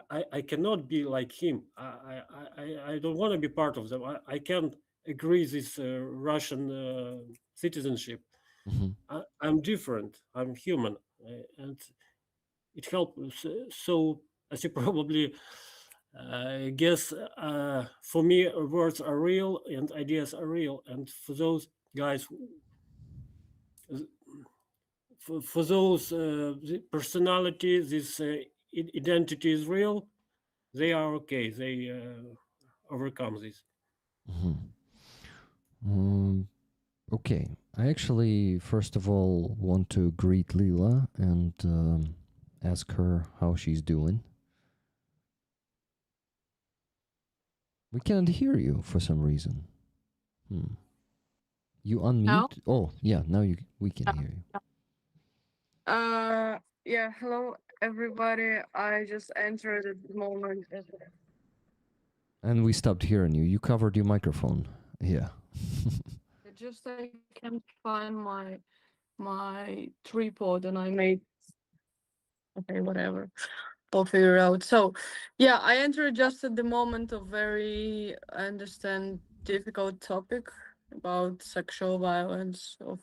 I cannot be like him. I don't want to be part of them. I can't agree this Russian citizenship. I'm different. I'm human, and it helps. So as you probably guess, for me, words are real and ideas are real, and for those guys, for those personality, this identity is real. They are okay. They overcome this. Okay, I actually first of all want to greet Lila and ask her how she's doing. We can't hear you for some reason. You unmute? Now? Oh, yeah, now we can hear you. Yeah, hello everybody. I just entered at the moment. And we stopped hearing you. You covered your microphone. Yeah. I can't find my tripod and I made okay, whatever. I'll figure it out. So yeah, I entered just at the moment of very I understand difficult topic about sexual violence of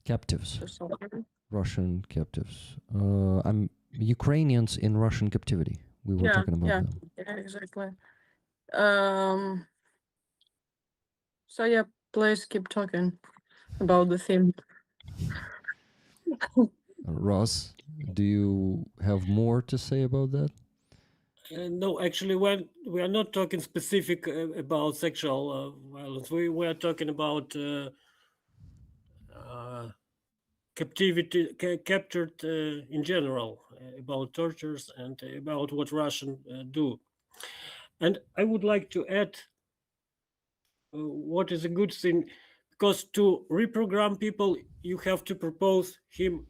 Captives. the soldier. Russian captives. I'm Ukrainians in Russian captivity. We were talking about them. Yeah, exactly. So yeah, please keep talking about the theme. Ross, do you have more to say about that? No, actually, we are not talking specific about sexual violence. We are talking about captivity, captured in general, about tortures and about what Russians do. And I would like to add what is a good thing, because to reprogram people, you have to propose him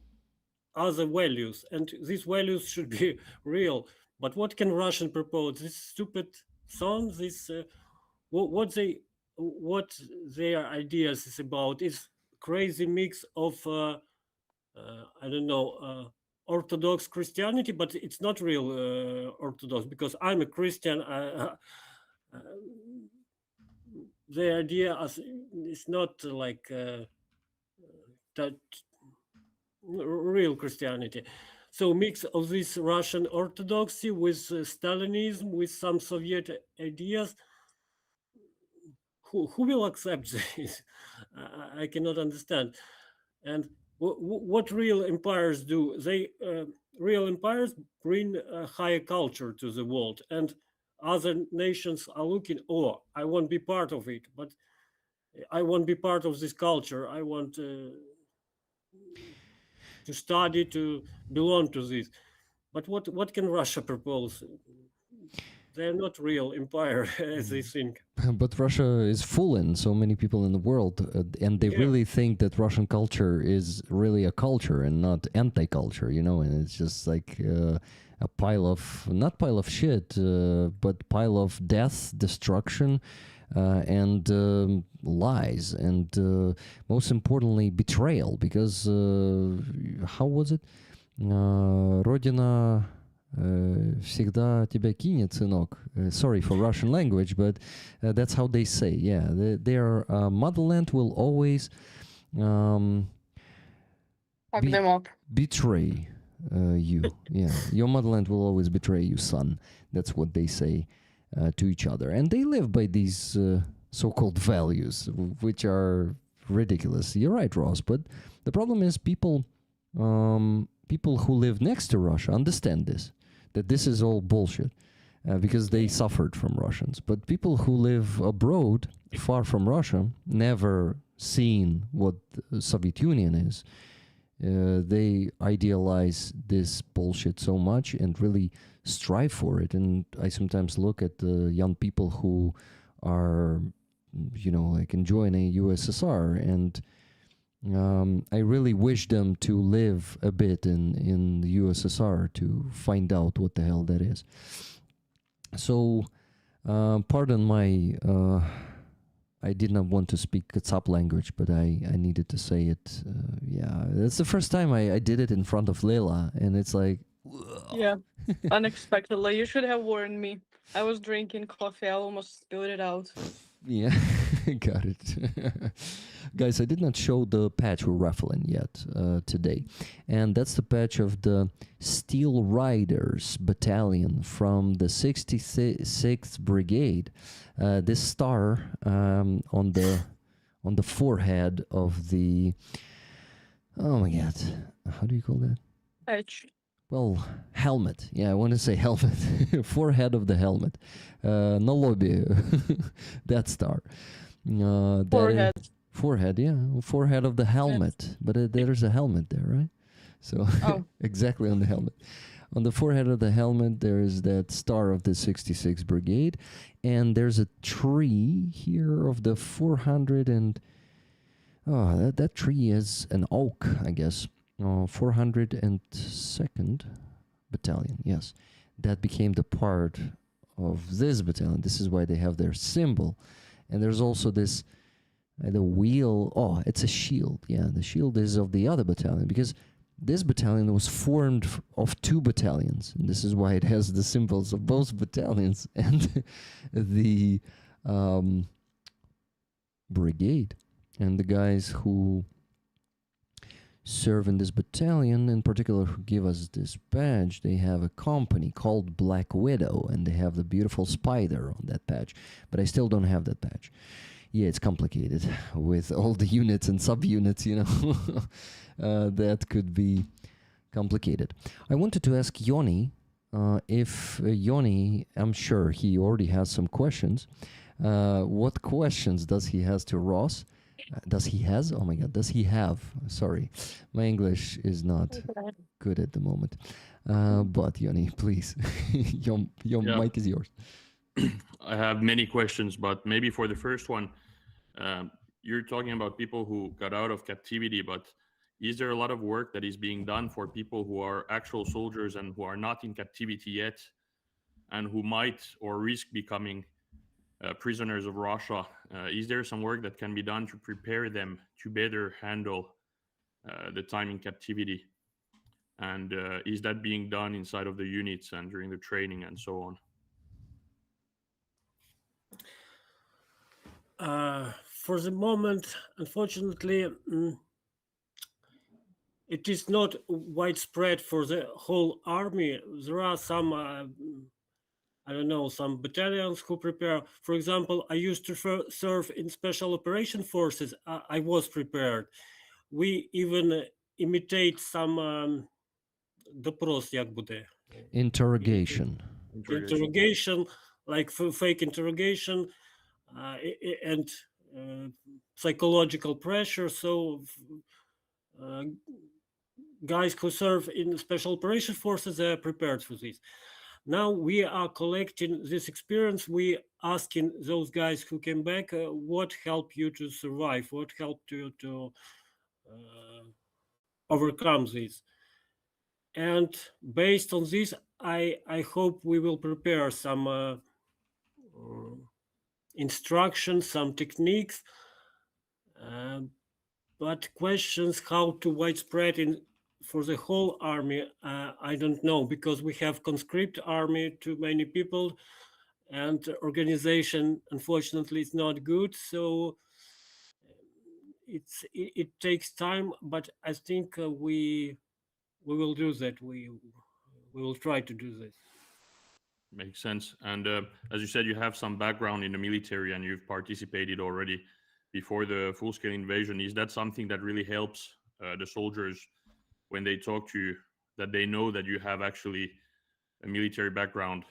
other values, and these values should be real. But what can Russian propose? This stupid song, this what their ideas is about is crazy mix of I don't know Orthodox Christianity, but it's not real Orthodox, because I'm a Christian. The idea is not like that real Christianity. So mix of this Russian Orthodoxy with Stalinism, with some Soviet ideas. Who will accept this? I cannot understand. And what real empires do? They real empires bring a higher culture to the world, and other nations are looking. Oh, I won't be part of it, but I won't be part of this culture. I want to study, to belong to this. But what can Russia propose? They're not real empire as they think. But Russia is fooling so many people in the world, and they really think that Russian culture is really a culture and not anti-culture, you know, and it's just like a pile of, not pile of shit, but pile of death, destruction, and lies, and most importantly, betrayal, because how was it? Родина всегда тебя кинет, сынок. Sorry for Russian language, but that's how they say. Yeah, their motherland will always Fuck them up. betray you. Yeah, your motherland will always betray you, son. That's what they say to each other, and they live by these so-called values, which are ridiculous. You're right, Ross, but the problem is people who live next to Russia understand this, that this is all bullshit, because they suffered from Russians. But people who live abroad, far from Russia, never seen what the Soviet Union is, they idealize this bullshit so much and really strive for it. And I sometimes look at the young people who are, you know, like enjoying a USSR, and I really wish them to live a bit in the USSR to find out what the hell that is. So, pardon my, I did not want to speak Kazakh language, but I needed to say it. Yeah, it's the first time I did it in front of Lila, and it's like... Yeah, unexpectedly. You should have warned me. I was drinking coffee. I almost spilled it out. Yeah, got it. Guys, I did not show the patch we're raffling yet today. And that's the patch of the Steel Riders Battalion from the 66th Brigade. This star on the forehead of the... Oh my god, how do you call that? Patch. Well, helmet. Yeah, I want to say helmet. Forehead of the helmet. На лобі. That star. Forehead. Forehead, yeah, forehead of the helmet, but there's a helmet there, right? So Oh. exactly on the helmet. On the forehead of the helmet, there's that star of the 66th Brigade, and there's a tree here of the 400 and that tree is an oak, I guess. 402nd Battalion, yes, that became the part of this battalion. This is why they have their symbol, and there's also this. The wheel, it's a shield. Yeah, the shield is of the other battalion because this battalion was formed of two battalions. And this is why it has the symbols of both battalions and the brigade. And the guys who serve in this battalion, in particular, who give us this badge, they have a company called Black Widow, and they have the beautiful spider on that badge. But I still don't have that badge. Yeah, it's complicated with all the units and subunits, that could be complicated. I wanted to ask Joni, if Joni, I'm sure he already has some questions. What questions does he has to Ross? Does he has? Oh my God, does he have? Sorry, my English is not good at the moment. But Joni, please, your mic is yours. I have many questions, but maybe for the first one, you're talking about people who got out of captivity, but is there a lot of work that is being done for people who are actual soldiers and who are not in captivity yet and who might or risk becoming prisoners of Russia? Is there some work that can be done to prepare them to better handle the time in captivity? And is that being done inside of the units and during the training and so on? For the moment, unfortunately, it is not widespread for the whole army. There are some, some battalions who prepare. For example, I used to serve in special operation forces. I was prepared. We even imitate some допрос, як буде? Interrogation, like fake interrogation, and psychological pressure. So guys who serve in special operation forces are prepared for this. Now we are collecting this experience. We asking those guys who came back, what helped you to survive? What helped you to overcome this? And based on this, I hope we will prepare some instructions, some techniques, but questions how to widespread for the whole army, I don't know, because we have conscript army, too many people, and organization, unfortunately, is not good. So it takes time, but I think we will do that. We will try to do this. Makes sense. And as you said, you have some background in the military and you've participated already before the full-scale invasion. Is that something that really helps the soldiers when they talk to you, that they know that you have actually a military background?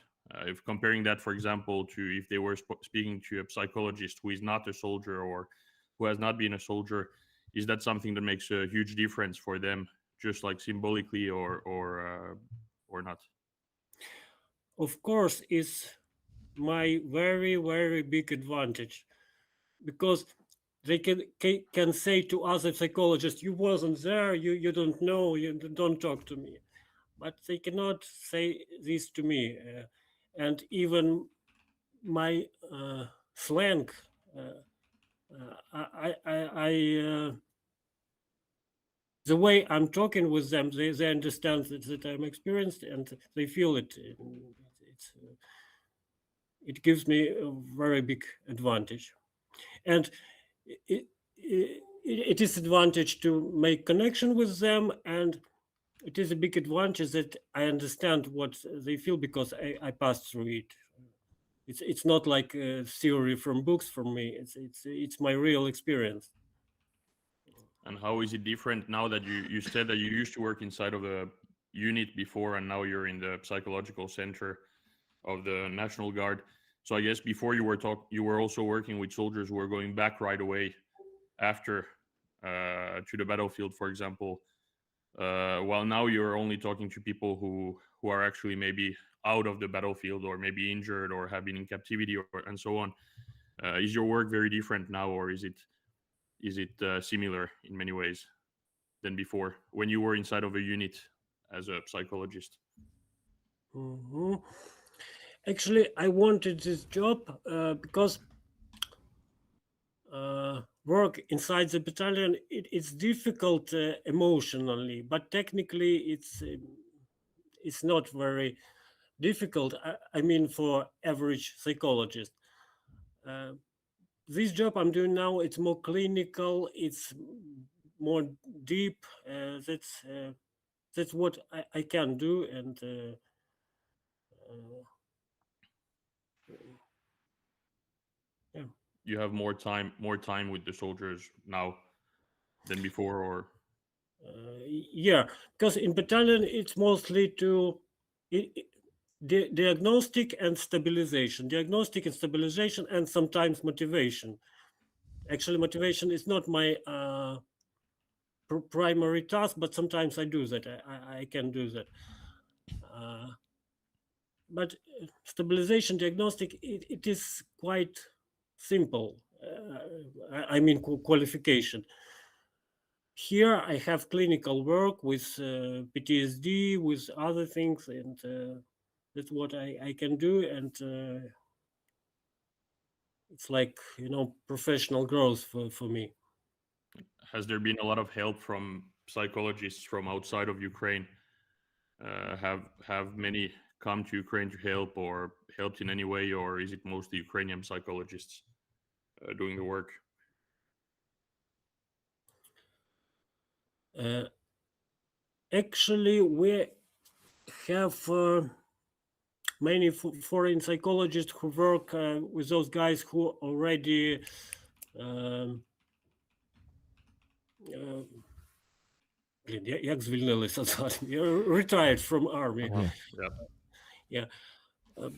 If comparing that, for example, to if they were speaking to a psychologist who is not a soldier or who has not been a soldier, is that something that makes a huge difference for them, just like symbolically or not? Of course, is my very, very big advantage, because they can say to other psychologists, you wasn't there, you don't know, you don't talk to me. But they cannot say this to me. And even my slang, the way I'm talking with them, they understand that I'm experienced and they feel it. It gives me a very big advantage. And it is advantage to make connection with them, and it is a big advantage that I understand what they feel because I passed through it. It's not like a theory from books for me. It's my real experience. And how is it different now that you said that you used to work inside of a unit before and now you're in the psychological center of the National Guard? So I guess before you were also working with soldiers who were going back right away. after to the battlefield, for example. While now you're only talking to people who are actually maybe out of the battlefield or maybe injured or have been in captivity or and so on. Is your work very different now, or is it similar in many ways than before when you were inside of a unit as a psychologist? Mhm. Actually, I wanted this job because work inside the battalion it's difficult emotionally, but technically it's not very difficult. I mean, for average psychologist. Uh, this job I'm doing now, it's more clinical. It's more deep. That's what I can do, and yeah. You have more time with the soldiers now than before, or Yeah, because in battalion it's mostly to diagnostic and stabilization, and sometimes motivation. Actually, motivation is not my primary task, but sometimes I do that. I can do that. But stabilization diagnostic, it is quite simple. I mean, qualification. Here I have clinical work with PTSD, with other things, and that's what I can do. And it's like, professional growth for me. has there been a lot of help from psychologists from outside of Ukraine? Have many come to Ukraine to help or helped in any way, or is it mostly Ukrainian psychologists doing the work? Uh, Actually, we have many foreign psychologists who work with those guys who already um, як звільнилися зараз? Retired from army. Uh-huh. Yeah. Yeah.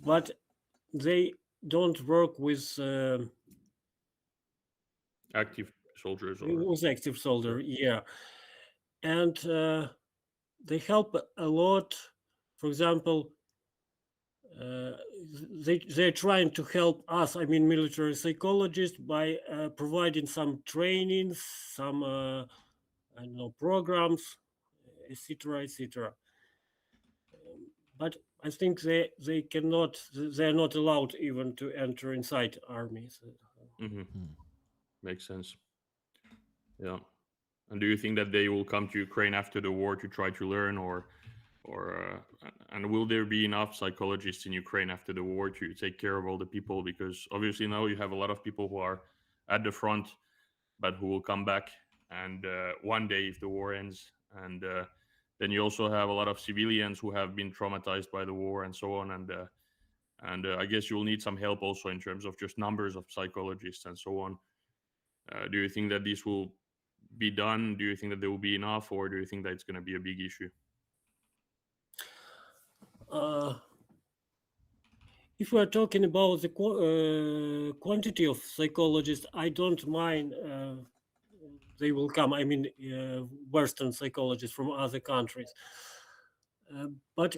But they don't work with Active soldiers or with active soldier. Yeah, and they help a lot. For example, they're trying to help us, I mean military psychologists, by providing some trainings, some I don't know, programs, etc., etc. But I think they're not allowed even to enter inside armies. Mhm. Mm. Makes sense. Yeah. And do you think that they will come to Ukraine after the war to try to learn, or and will there be enough psychologists in Ukraine after the war to take care of all the people? Because obviously now you have a lot of people who are at the front, but who will come back, and one day if the war ends, and then you also have a lot of civilians who have been traumatized by the war and so on, and I guess you'll need some help also in terms of just numbers of psychologists and so on. Do you think that this will be done? Do you think that there will be enough, or do you think that it's going to be a big issue? If we're talking about the quantity of psychologists, I don't mind. They will come. I mean, Western psychologists from other countries. But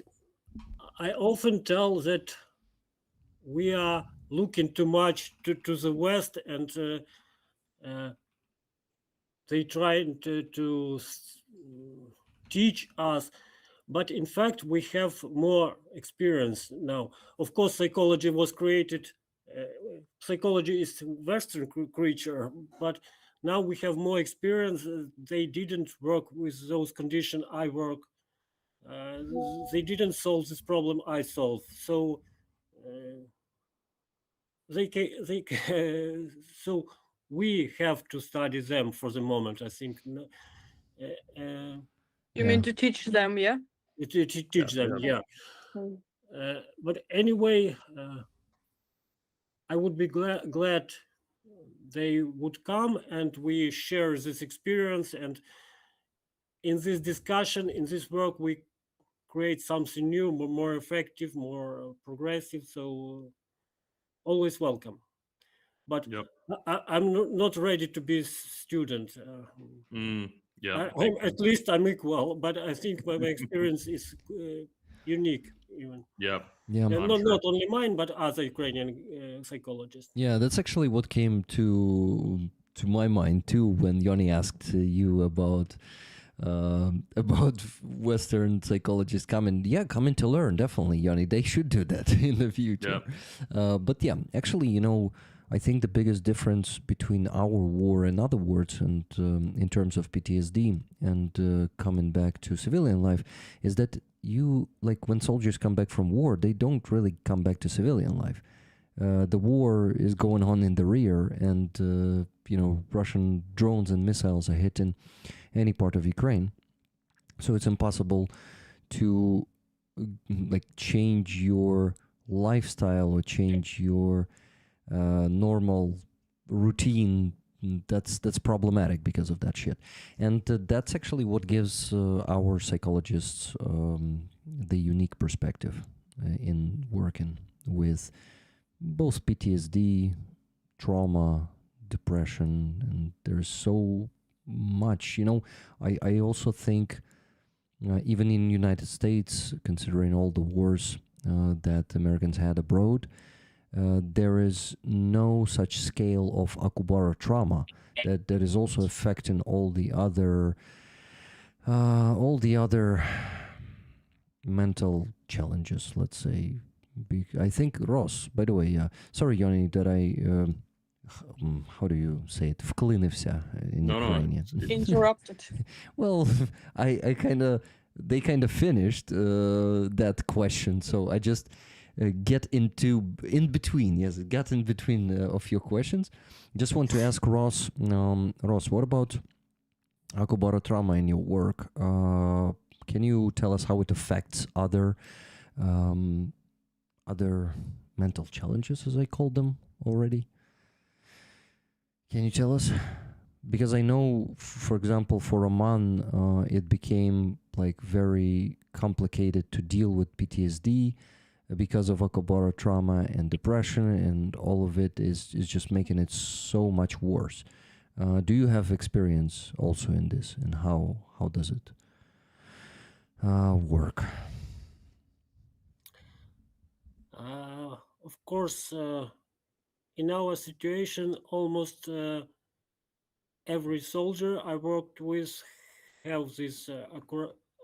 I often tell that we are looking too much to the West, and they try to teach us. But in fact, we have more experience now. Of course, psychology was created. Psychology is a Western creature, but now we have more experience. They didn't work with those conditions I work. They didn't solve this problem I solved. So so we have to study them for the moment. I think. You mean to teach them, yeah? To teach them, yeah. Mm. But anyway, I would be glad they would come and we share this experience. And in this discussion, in this work, we create something new, more effective, more progressive. So always welcome. but Yep. I'm not ready to be a student. Yeah. At least I'm equal, but I think my experience is unique even. Yeah. Yeah. And I'm not, sure. not only mine, but other Ukrainian psychologists. Yeah, that's actually what came to my mind too when Joni asked you about Western psychologists coming. Yeah, coming to learn, definitely, Joni. They should do that in the future. But yeah, actually, I think the biggest difference between our war and other wars, and in terms of PTSD and coming back to civilian life, is that like when soldiers come back from war, they don't really come back to civilian life. The war is going on in the rear, and Russian drones and missiles are hitting any part of Ukraine, so it's impossible to like change your lifestyle or change your normal routine. That's problematic because of that shit, and that's actually what gives our psychologists the unique perspective in working with both PTSD, trauma, depression, and there's so much. I also think even in United States, considering all the wars that Americans had abroad, there is no such scale of Akubara trauma that is also affecting all the other mental challenges, let's say. I think Ross, by the way, sorry, Joni, that how do you say it? Вклинився in No, Ukrainian. Interrupted. Well, they kind of finished that question, so I just get in between. Yes, got in between of your questions. Just want to ask Ross. Ross, what about Akubara trauma in your work? Can you tell us how it affects other mental challenges, as I called them already? Can you tell us? Because I know, for example, for Roman, it became like very complicated to deal with PTSD because of Akubara trauma and depression, and all of it is just making it so much worse. Do you have experience also in this, and how does it work? Of course, in our situation, almost every soldier I worked with have this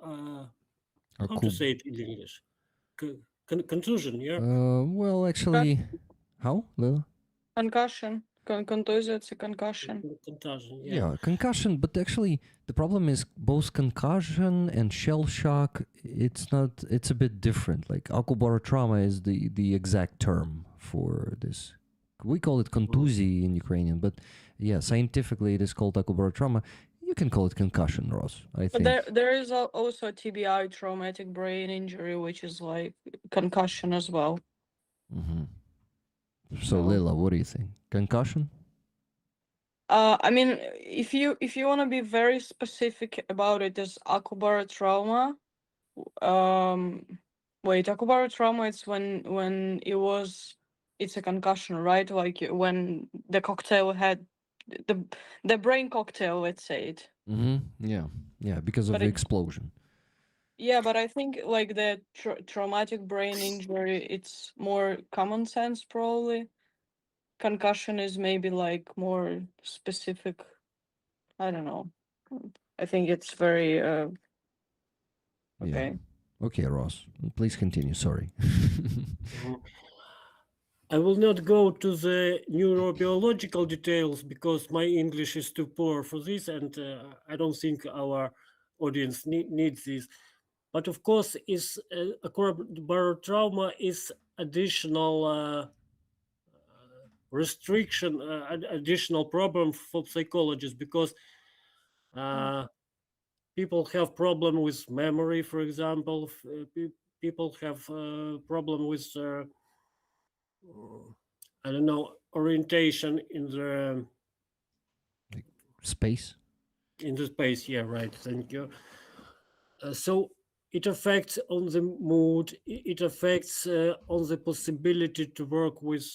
how to say it in English? Contusion, yeah. Well, actually, how, Lila? Concussion. Contusion, it's a concussion. Contusion, yeah. Yeah, concussion, but actually the problem is both concussion and shell shock, it's a bit different. Like Akubara trauma is the exact term for this. We call it contuzy in Ukrainian, but yeah, scientifically it is called Akubara trauma. You can call it concussion, Ross, I think. But there is also TBI, traumatic brain injury, which is like concussion as well. Mm-hmm. So Lila, what do you think? Concussion? I mean, if you want to be very specific about it, as Akubara trauma. Akubara trauma. It's when it's a concussion, right? Like when the cocktail had the brain cocktail. Let's say it. Mm-hmm. Yeah, because of But the explosion. Yeah, but I think like the traumatic brain injury, it's more common sense probably. Concussion is maybe like more specific. I don't know. I think it's very okay. Yeah. Okay, Ross, please continue. Sorry. I will not go to the neurobiological details because my English is too poor for this, and I don't think our audience needs this. But of course, is Akubara trauma is additional restriction, additional problem for psychologists because people have problem with memory, for example. People have problem with I don't know, orientation in the Space? in the space. Yeah, right. Thank you. So it affects on the mood. It affects on the possibility to work with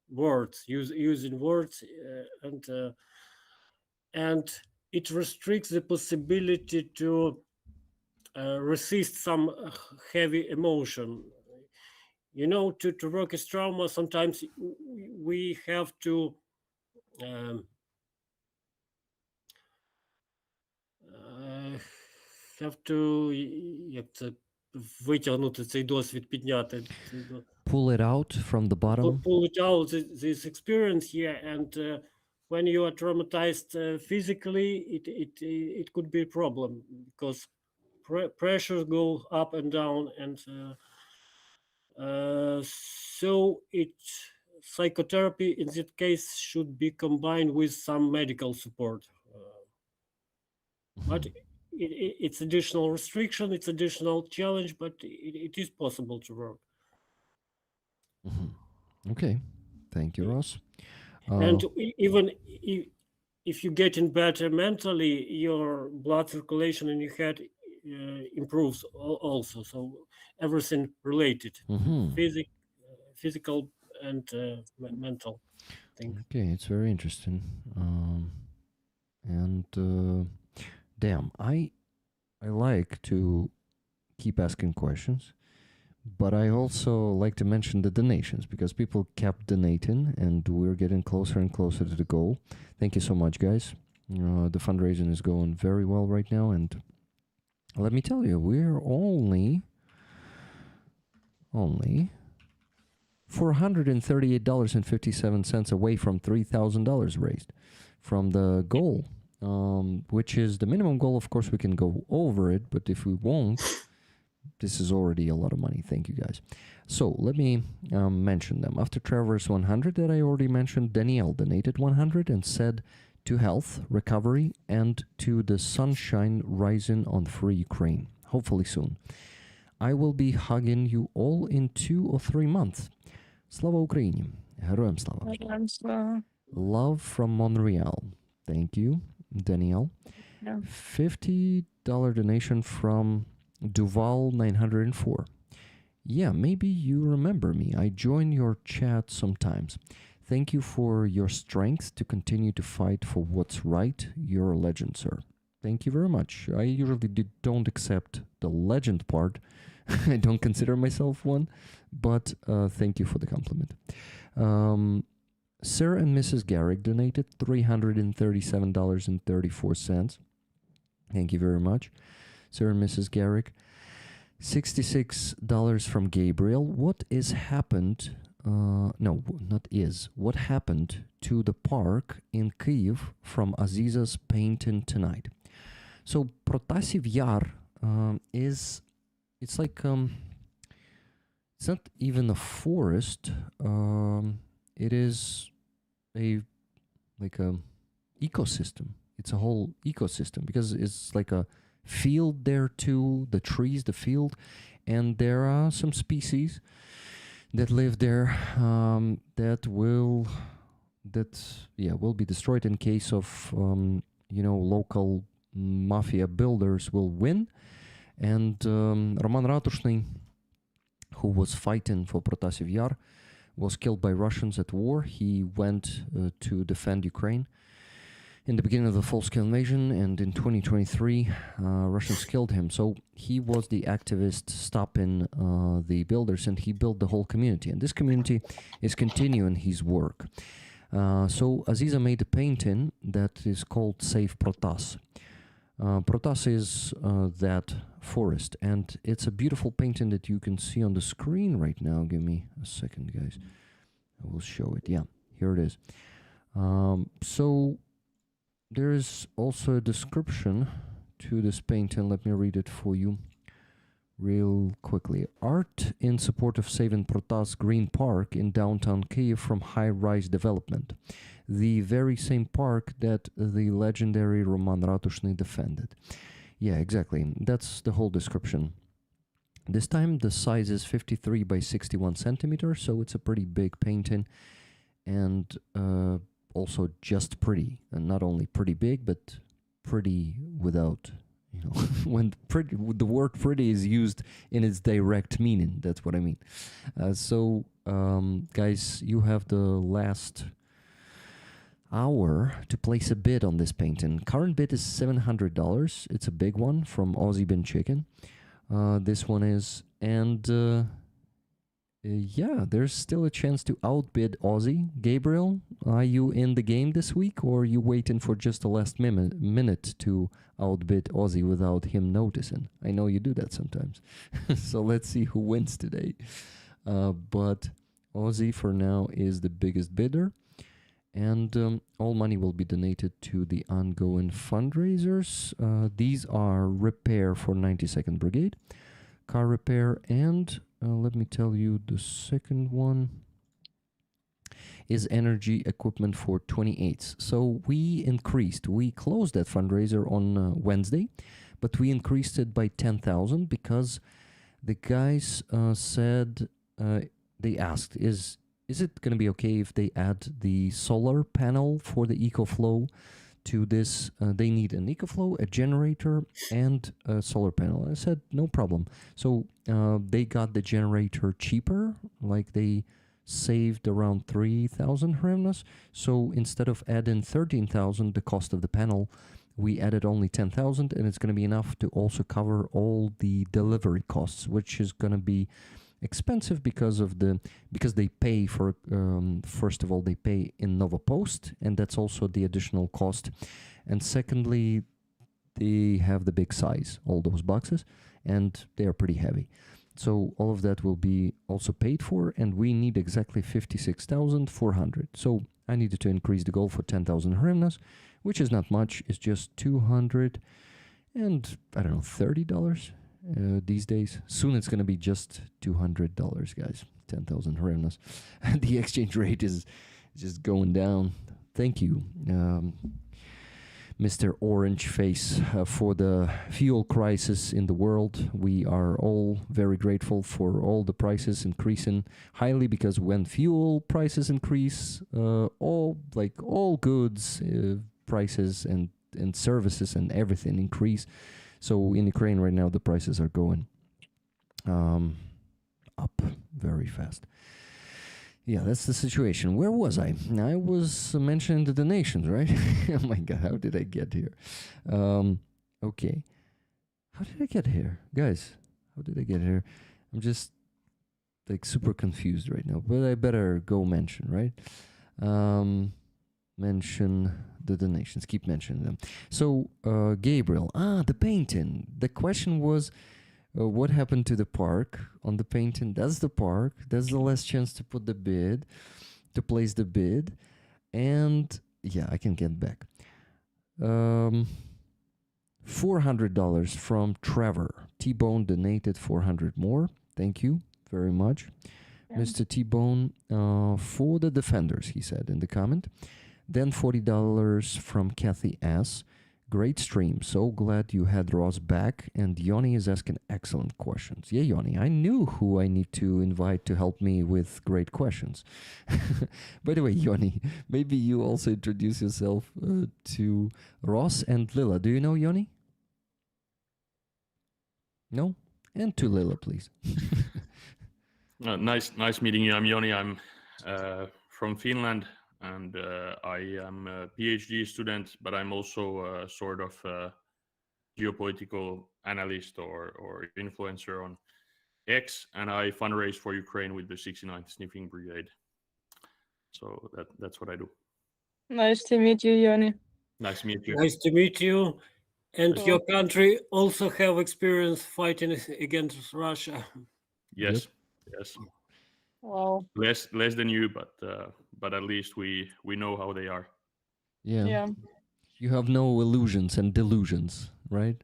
words, using words, and it restricts the possibility to resist some heavy emotion. To work with trauma, sometimes we have to um, have to як це, витягнути цей досвід, підняти цей Pull it out from the bottom. pull it out this experience here, and when you are traumatized physically, it could be a problem because pressures go up and down, and so psychotherapy in that case should be combined with some medical support, but it's additional restriction, it's additional challenge, but it is possible to work. Okay, thank you, Ross. And even if you getting better mentally, your blood circulation in your head improves also. So everything related, physical and mental things. Okay, it's very interesting. And damn, I like to keep asking questions, but I also like to mention the donations because people kept donating and we're getting closer and closer to the goal. Thank you so much, guys. The fundraising is going very well right now, and let me tell you, we're only $438.57 away from $3,000 raised from the goal, which is the minimum goal. Of course, we can go over it, but if we won't, this is already a lot of money. Thank you, guys. So let me mention them. After Traverse 100 that I already mentioned, Danielle donated 100 and said to health, recovery, and to the sunshine rising on free Ukraine. Hopefully soon. I will be hugging you all in 2 or 3 months. Slava Ukraini. Героям слава. Love from Montreal. Thank you, Danielle. Yeah. $50 donation from Duval 904. Yeah, maybe you remember me. I join your chat sometimes. Thank you for your strength to continue to fight for what's right. You're a legend, sir. Thank you very much. I usually don't accept the legend part. I don't consider myself one, but thank you for the compliment. Sir and Mrs. Garrick donated $337.34. Thank you very much, Sir and Mrs. Garrick. $66 from Gabriel. What happened? What happened to the park in Kyiv from Aziza's painting tonight? So Protasiv Yar it's like it's not even a forest. It is a ecosystem. It's a whole ecosystem because it's like a field there too, the trees, the field, and there are some species that live there that will be destroyed in case of local mafia builders will win. And Roman Ratushny, who was fighting for Protasiv Yar, was killed by Russians at war. He went to defend Ukraine in the beginning of the full-scale invasion, and in 2023, Russians killed him. So he was the activist stopping the builders, and he built the whole community. And this community is continuing his work. So Aziza made a painting that is called Save Protas. Protas is that forest, and it's a beautiful painting that you can see on the screen right now. Give me a second, guys. I will show it. Yeah, here it is. So there is also a description to this painting. Let me read it for you real quickly. Art in support of saving Protas Green Park in downtown Kyiv from high-rise development. The very same park that the legendary Roman Ratushny defended. Yeah, exactly. That's the whole description. This time the size is 53 by 61 centimeters, so it's a pretty big painting, and also just pretty. And not only pretty big, but pretty without, when the word pretty is used in its direct meaning, that's what I mean. So guys, you have the last hour to place a bid on this painting. Current bid is $700. It's a big one from Aussie Bin Chicken. This one is, and yeah, there's still a chance to outbid Aussie. Gabriel, are you in the game this week, or are you waiting for just the last minute to outbid Aussie without him noticing? I know you do that sometimes. So let's see who wins today. But Aussie for now is the biggest bidder. And all money will be donated to the ongoing fundraisers. These are repair for 92nd Brigade, car repair, and let me tell you, the second one is energy equipment for 28s. So we closed that fundraiser on Wednesday, but we increased it by 10,000 because the guys said, they asked, is it going to be okay if they add the solar panel for the EcoFlow to this? They need an EcoFlow, a generator, and a solar panel. I said, no problem. So they got the generator cheaper, like they saved around 3,000 hryvnias. So instead of adding 13,000, the cost of the panel, we added only 10,000, and it's going to be enough to also cover all the delivery costs, which is going to be expensive because they pay for first of all, they pay in Nova Post, and that's also the additional cost, and secondly, they have the big size, all those boxes, and they are pretty heavy, so all of that will be also paid for, and we need exactly 56,400. So I needed to increase the goal for 10,000 hryvnias, which is not much. It's just $200 and I don't know, $30 these days. Soon it's going to be just $200, guys. 10,000 hryvnias. The exchange rate is just going down. Thank you, Mr. Orange Face, for the fuel crisis in the world. We are all very grateful for all the prices increasing highly, because when fuel prices increase, all goods prices and services and everything increase. So in Ukraine right now, the prices are going up very fast. Yeah, that's the situation. Where was I? I was mentioning the donations, right? Oh my God, how did I get here? Okay. How did I get here? Guys, how did I get here? I'm just like super confused right now, but I better go mention, right? Mention the donations, keep mentioning them. So, Gabriel, the painting. The question was, what happened to the park on the painting? That's the park. That's the last chance to put the bid, to place the bid. And yeah, I can get back. $400 from Trevor. T-Bone donated 400 more. Thank you very much, yeah. Mr. T-Bone, for the defenders, he said in the comment. Then $40 from Kathy S. Great stream. So glad you had Ross back. And Joni is asking excellent questions. Yeah, Joni, I knew who I need to invite to help me with great questions. By the way, Joni, maybe you also introduce yourself to Ross and Lila. Do you know Joni? No? And to Lila, please. Nice meeting you. I'm Joni. I'm from Finland. And I am a PhD student, but I'm also sort of a geopolitical analyst or influencer on X, and I fundraise for Ukraine with the 69th Sniffing Brigade. So that's what I do. Nice to meet you, Joni. Nice to meet you. Nice to meet you. And Cool. Your country also have experience fighting against Russia. Yes, yes. Wow. Less than you, but at least we know how they are. Yeah. You have no illusions and delusions, right?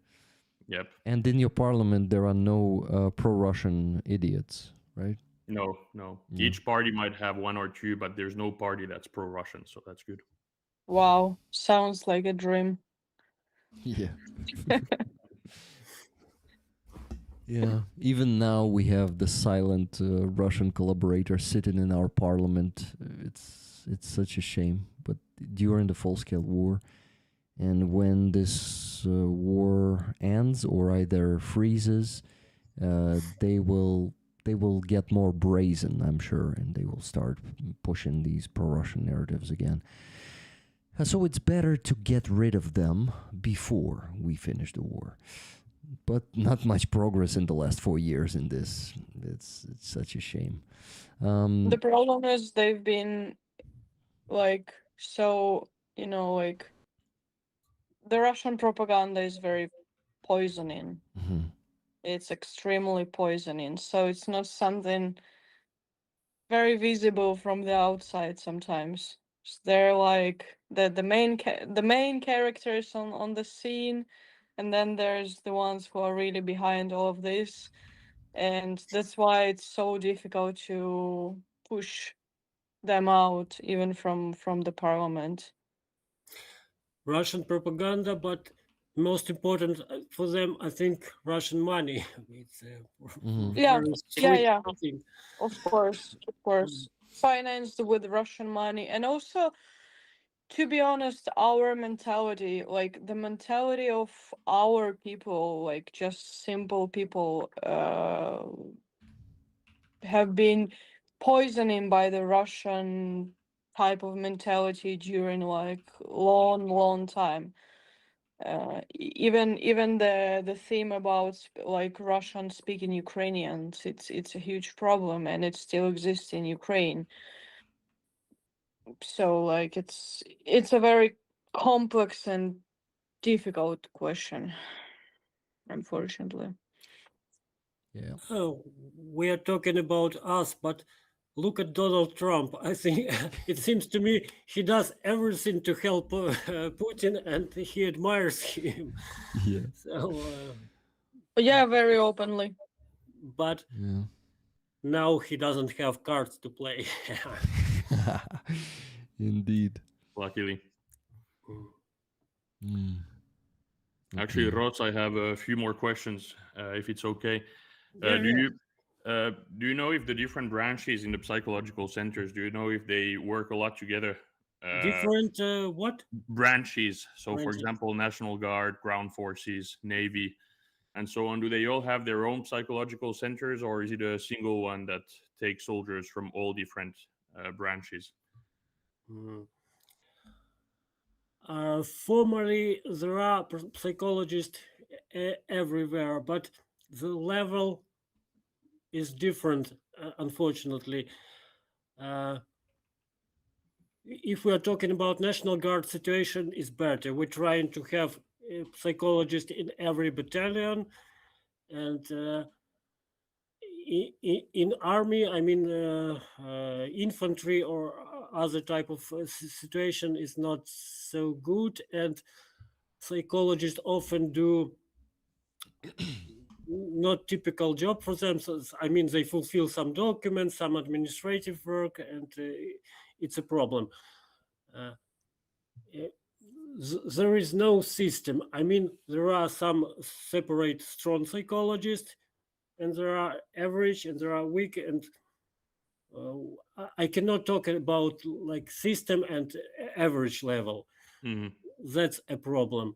Yep. And in your parliament, there are no pro-Russian idiots, right? No. Yeah. Each party might have one or two, but there's no party that's pro-Russian, so that's good. Wow. Sounds like a dream. Yeah. Yeah. Even now we have the silent Russian collaborator sitting in our parliament. It's such a shame. But during the full-scale war, and when this war ends or either freezes, they will they will get more brazen, I'm sure, and they will start pushing these pro-Russian narratives again. So it's better to get rid of them before we finish the war. But not much progress in the last 4 years in this. It's such a shame. The problem is they've been like so, like the Russian propaganda is very poisoning. mhm. It's extremely poisoning. So it's not something very visible from the outside sometimes. They're like the main characters on the scene, and then there's the ones who are really behind all of this, and that's why it's so difficult to push them out even from the parliament. Russian propaganda, but most important for them, I think, Russian money. It's Mhm. Yeah, very yeah, strict yeah. thing. Of course, of course. Financed with Russian money. And also, to be honest, our mentality, like the mentality of our people, like just simple people, have been poisoning by the Russian type of mentality during like long time. Even the theme about like Russian speaking Ukrainians, it's a huge problem and it still exists in Ukraine. So like it's a very complex and difficult question, unfortunately. Yeah. Oh, we are talking about us, but look at Donald Trump. I think it seems to me he does everything to help Putin, and he admires him. Yeah. So, But yeah, very openly. but Yeah. now he doesn't have cards to play. Indeed. Luckily. Mm. Actually, Okay. Ross, I have a few more questions, if it's okay. Yeah, Do yeah. you do you know if the different branches in the psychological centers, do you know if they work a lot together? Different what? Branches. So, for Branches. example, National Guard, Ground Forces, Navy, and so on. Do they all have their own psychological centers, or is it a single one that takes soldiers from all different branches? Mm. Formally, there are psychologists everywhere, but the level is different, unfortunately. Uh, if we are talking about National Guard situation, is better. We're trying to have a psychologist in every battalion, and in army, I mean, infantry or other type of situation is not so good, and psychologists often do not typical job for them. So I mean, they fulfill some documents, some administrative work, and it's a problem. Uh, there is no system. I mean, there are some separate strong psychologists, and there are average, and there are weak, and I cannot talk about like system and average level. Hmm. That's a problem.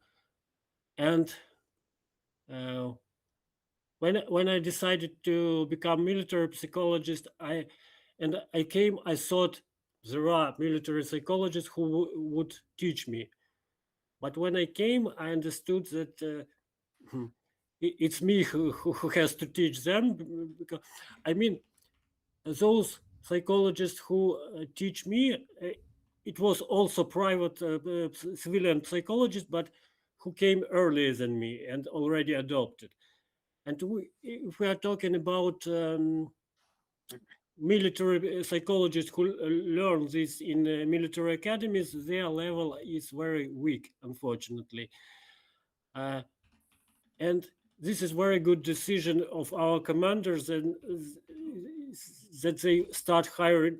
And uh, when I decided to become military psychologist, I thought there are military psychologists who would teach me. But when I came, I understood that it's me who has to teach them. Because I mean, those psychologists who teach me, it was also private civilian psychologists, but who came earlier than me and already adopted. And if we are talking about military psychologists who learn this in military academies, their level is very weak, unfortunately. And this is very good decision of our commanders, and that they start hiring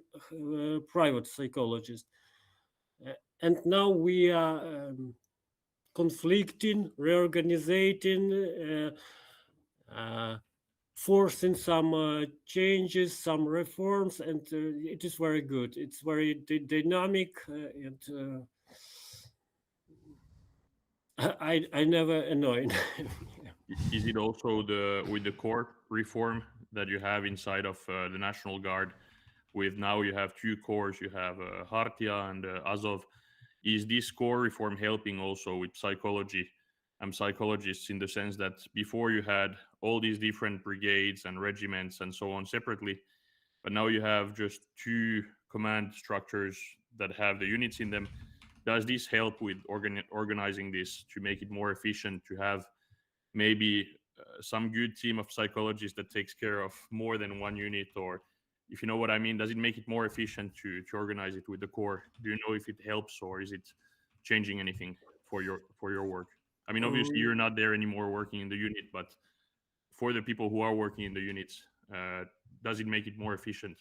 private psychologists. And now we are conflicting, reorganizing, forcing some changes, some reforms, and it is very good. It's very dynamic, and I never annoy. Is it also the with the court reform that you have inside of the National Guard. With now you have two corps, you have Hartia and Azov. Is this core reform helping also with psychology and psychologists, in the sense that before you had all these different brigades and regiments and so on separately, but now you have just two command structures that have the units in them? Does this help with organizing this to make it more efficient, to have maybe some good team of psychologists that takes care of more than one unit? Or, if you know what I mean, does it make it more efficient to organize it with the core? Do you know if it helps, or is it changing anything for your work? I mean, obviously you're not there anymore working in the unit, but for the people who are working in the units, does it make it more efficient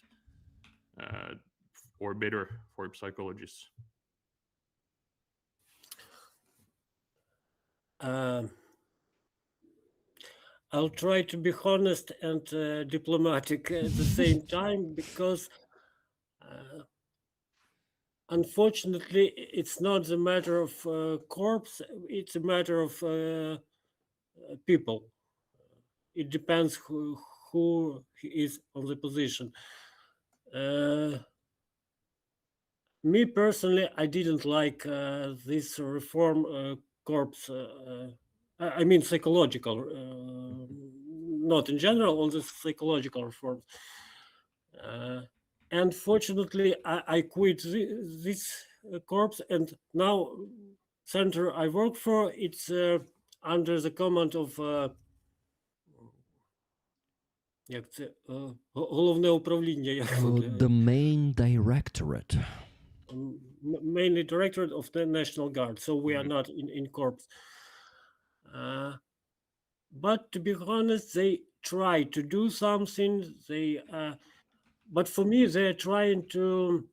or better for psychologists? I'll try to be honest and diplomatic at the same time, because unfortunately it's not a matter of corps, it's a matter of people. It depends who is on the position. Me personally, I didn't like this reform corps. I mean psychological, not in general, all the psychological reforms. And fortunately, I quit this corps, and now center I work for, it's under the command of як це, головне управління, як The main directorate. Mainly directorate of the National Guard, so we are not in corps. But to be honest, they try to do something. But for me, they're trying to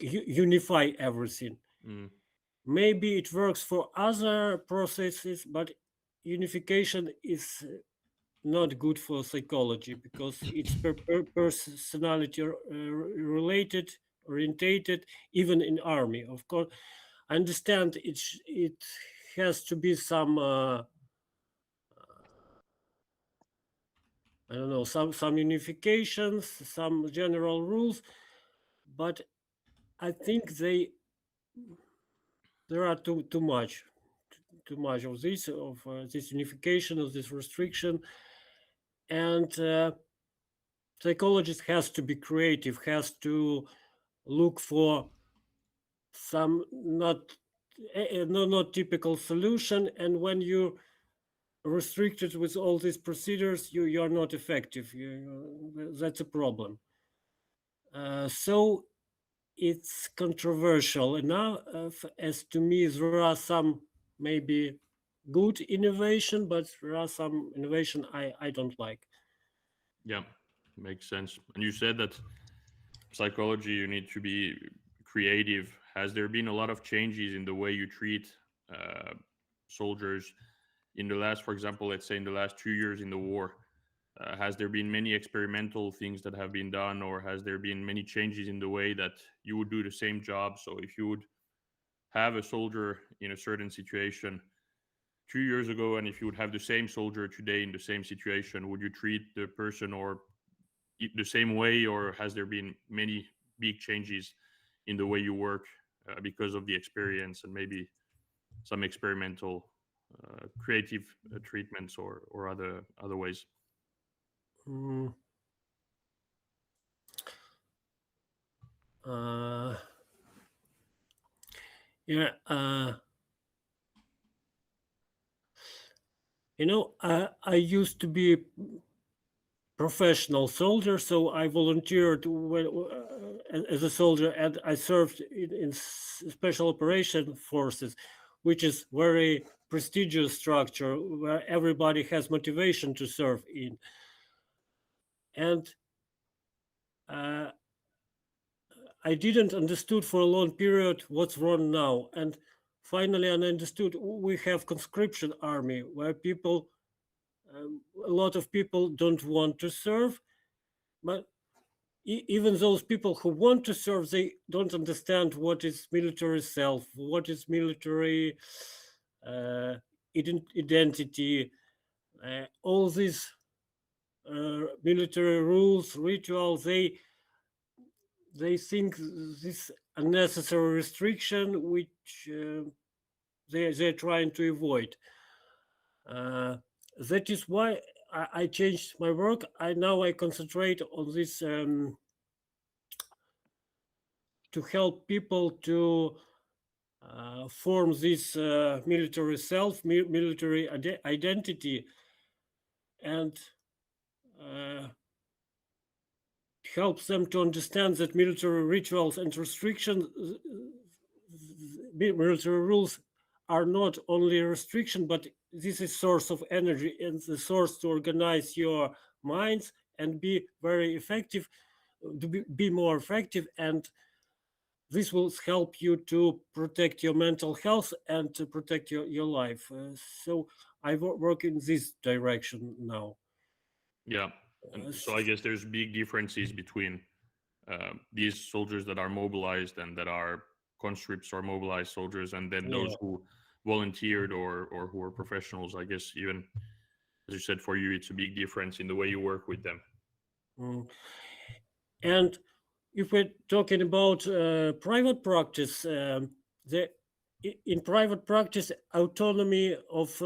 unify everything. Maybe it works for other processes, but unification is not good for psychology, because it's personality related, orientated, even in army. Of course, I understand it has to be some I don't know, some unifications, some general rules, but I think there are too much of this unification, of this restriction. And psychologist has to be creative, has to look for some not typical solution. And when you restricted with all these procedures, you're not effective. That's a problem. So it's controversial enough. As to me, there are some maybe good innovation, but there are some innovation I don't like. Yeah, makes sense. And you said that psychology, you need to be creative. Has there been a lot of changes in the way you treat soldiers in the last, for example, let's say in the last 2 years in the war? Has there been many experimental things that have been done, or has there been many changes in the way that you would do the same job? So if you would have a soldier in a certain situation 2 years ago, and if you would have the same soldier today in the same situation, would you treat the person or the same way, or has there been many big changes in the way you work because of the experience and maybe some experimental creative treatments or other ways? I used to be professional soldier, so I volunteered as a soldier, and I served in special operation forces, which is very prestigious structure where everybody has motivation to serve in. And I didn't understood for a long period what's wrong now. And finally, I understood we have conscription army where people, a lot of people don't want to serve, but even those people who want to serve, they don't understand what is military self, what is military identity, all these military rules, rituals. They think this unnecessary restriction, which they're trying to avoid. That is why I changed my work. I concentrate on this to help people to form this military self, military identity, and helps them to understand that military rituals and restrictions, military rules are not only a restriction, but this is source of energy and the source to organize your minds and be very effective, to be more effective, and this will help you to protect your mental health and to protect your life. So I work in this direction now. Yeah, and so I guess there's big differences between these soldiers that are mobilized and that are conscripts or mobilized soldiers, and then those who volunteered or who are professionals. I guess even as you said, for you, it's a big difference in the way you work with them. And if we're talking about private practice, in private practice, autonomy of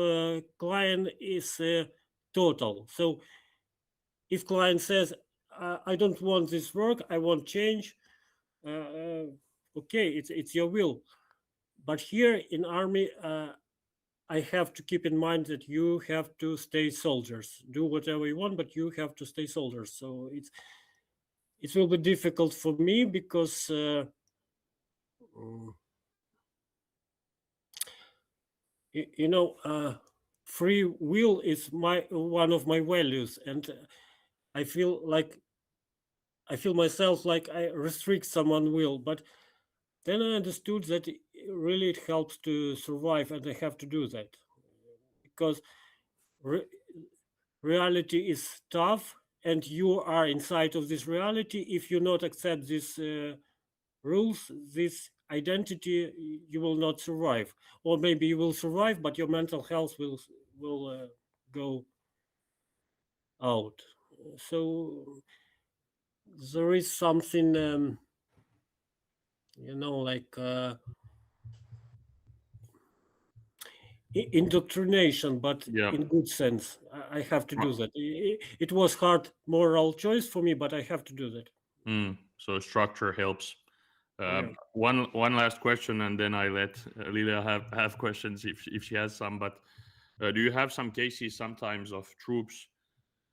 client is total. So if client says, I don't want this work, I want change, okay, it's your will. But here in army, I have to keep in mind that you have to stay soldiers. Do whatever you want, but you have to stay soldiers. So it will be difficult for me because free will is one of my values, and I feel myself like I restrict someone's will. But then I understood that really it helps to survive, and I have to do that because reality is tough, and you are inside of this reality. If you not accept these rules, this identity, you will not survive, or maybe you will survive, but your mental health will go out. So there is something, like indoctrination, but in good sense. I have to do that. It was hard moral choice for me, but I have to do that. So structure helps. One last question, and then I let Lila have questions if she has some. But do you have some cases sometimes of troops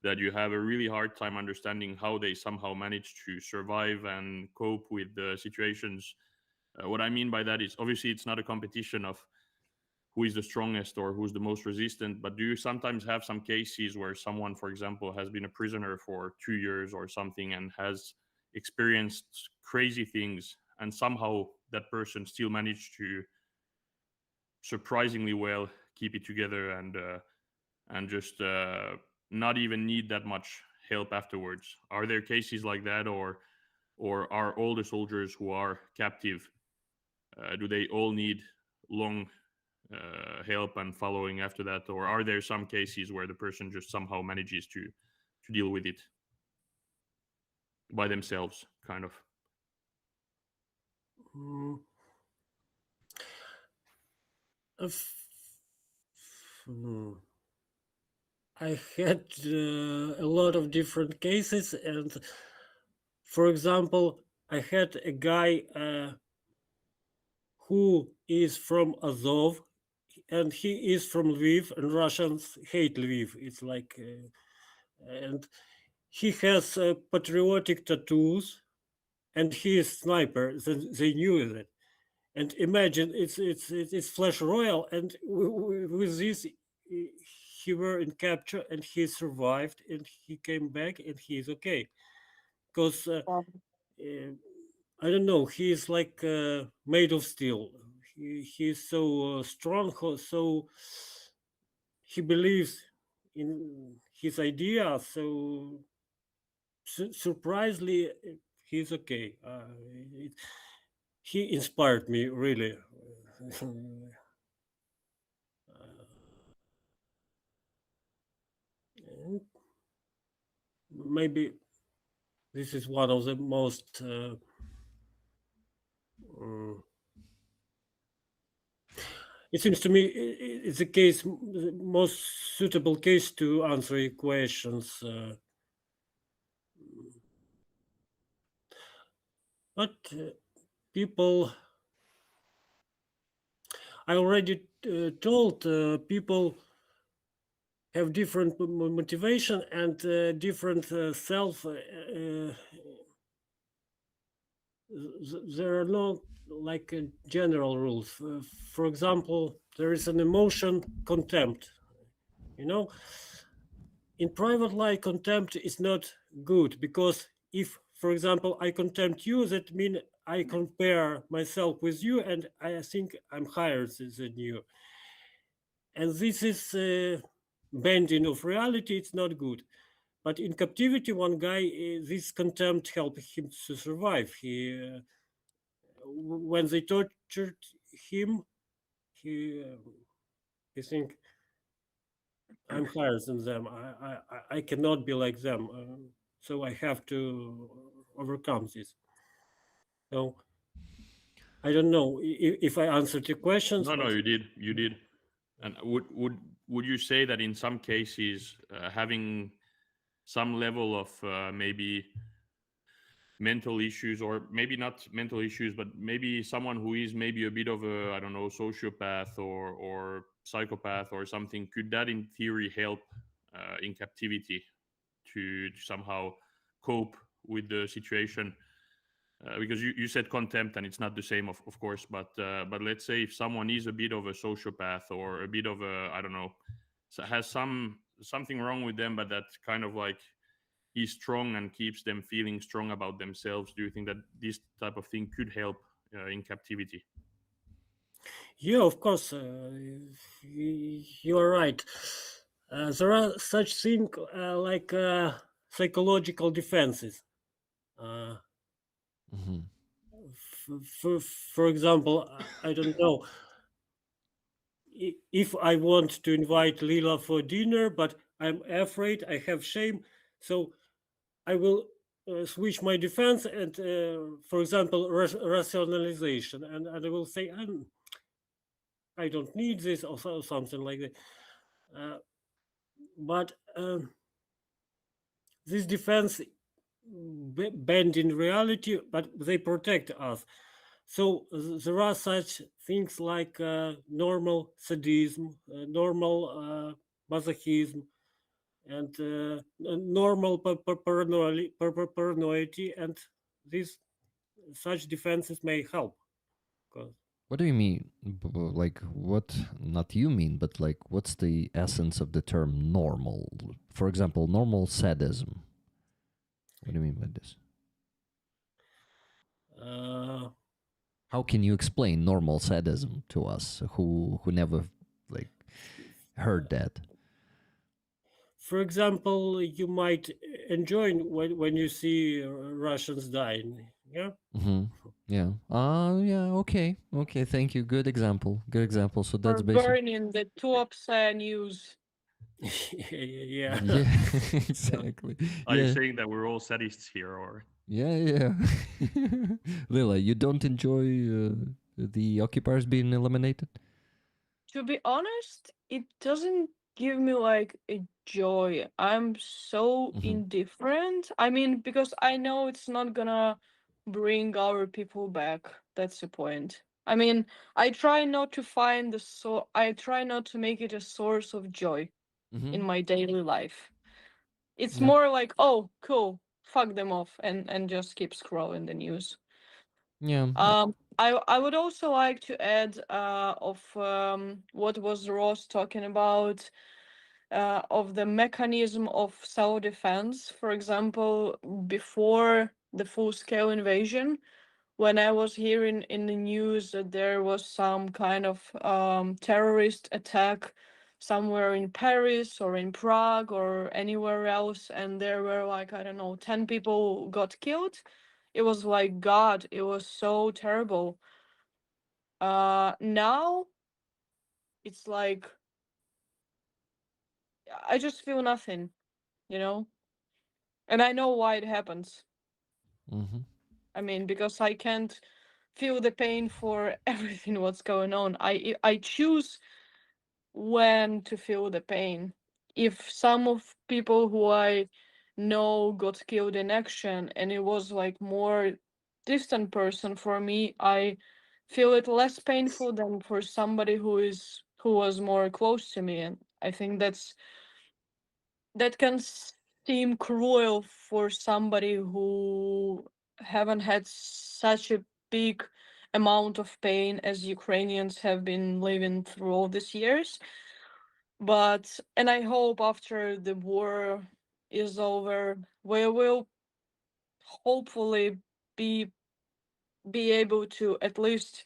that you have a really hard time understanding how they somehow manage to survive and cope with the situations? What I mean by that is obviously it's not a competition of who is the strongest or who's the most resistant, but do you sometimes have some cases where someone, for example, has been a prisoner for 2 years or something and has experienced crazy things, and somehow that person still managed to surprisingly well keep it together and just not even need that much help afterwards? Are there cases like that, or are all the soldiers who are captive, do they all need long help and following after that, or are there some cases where the person just somehow manages to deal with it by themselves, kind of? I had a lot of different cases, and for example, I had a guy who is from Azov, and he is from Lviv, and Russians hate Lviv. It's like, and he has patriotic tattoos, and he is sniper. They knew that, and imagine it's Flash Royale, and with this he were in capture, and he survived, and he came back, and he is okay, because I don't know, he is like made of steel. He is so strong, so he believes in his idea, so surprisingly he's okay. He inspired me really. maybe this is one of the most it seems to me it's a case, the most suitable case to answer your questions. But people, I already told people have different motivation and different self. There are no like general rules. For example, there is an emotion contempt. You know, in private life, contempt is not good because if, for example, I contempt you, that means I compare myself with you and I think I'm higher than you. And this is bending of reality. It's not good. But in captivity, one guy, this contempt helped him to survive. When they tortured him, he think I'm higher than them. I cannot be like them. So I have to overcome this. So I don't know if I answered your questions. No, But you did. And would you say that in some cases, having some level of maybe mental issues, or maybe not mental issues, but maybe someone who is maybe a bit of a, I don't know, sociopath or psychopath or something, could that in theory help in captivity to somehow cope with the situation? Because you said contempt and it's not the same, of course, but let's say if someone is a bit of a sociopath or a bit of a, I don't know, has something wrong with them, but that kind of like he's strong and keeps them feeling strong about themselves, do you think that this type of thing could help in captivity? yeah, of course, you are right. There are such things like psychological defenses. Mm-hmm. For example, I don't know if I want to invite Lila for dinner, but I'm afraid, I have shame, so I will switch my defense and, for example, rationalization, and I will say I don't need this or something like that. But this defense bend in reality, but they protect us. So there are such things like normal sadism, normal masochism, and normal paranoia, and these such defenses may help. 'Cause What do you mean? Like, what? Not you mean, but like, what's the essence of the term normal? For example, normal sadism. What do you mean by this? uh, How can you explain normal sadism to us who never like heard that? for example, you might enjoy when you see Russians dying. Yeah. Mm-hmm. Yeah. Yeah. Okay. Okay. Thank you. Good example. Good example. So Or that's basic. burning the top news. Yeah. Yeah. Exactly. Are you Yeah. saying that we're all sadists here, or Yeah. Yeah. Lila, you don't enjoy the occupiers being eliminated? To be honest, it doesn't give me like a joy. I'm so Mm-hmm. indifferent. I mean, because I know it's not gonna bring our people back. That's the point. I mean, I try not to find I try not to make it a source of joy Mm-hmm. in my daily life. It's Yeah. more like, oh, cool, fuck them off, and just keep scrolling the news. Yeah. I would also like to add of what was Ross talking about of the mechanism of self-defense. For example, before the full-scale invasion, when I was hearing in the news that there was some kind of terrorist attack somewhere in Paris or in Prague or anywhere else, and there were like, I don't know, 10 people got killed. It was like, God, it was so terrible. Now it's like, I just feel nothing, you know? And I know why it happens. Mm-hmm. I mean, because I can't feel the pain for everything what's going on. I choose when to feel the pain. If some of people who I know got killed in action and it was like more distant person, for me, I feel it less painful than for somebody who was more close to me. And I think that can seem cruel for somebody who haven't had such a big amount of pain as Ukrainians have been living through all these years. But and I hope after the war is over, we will hopefully be be able to at least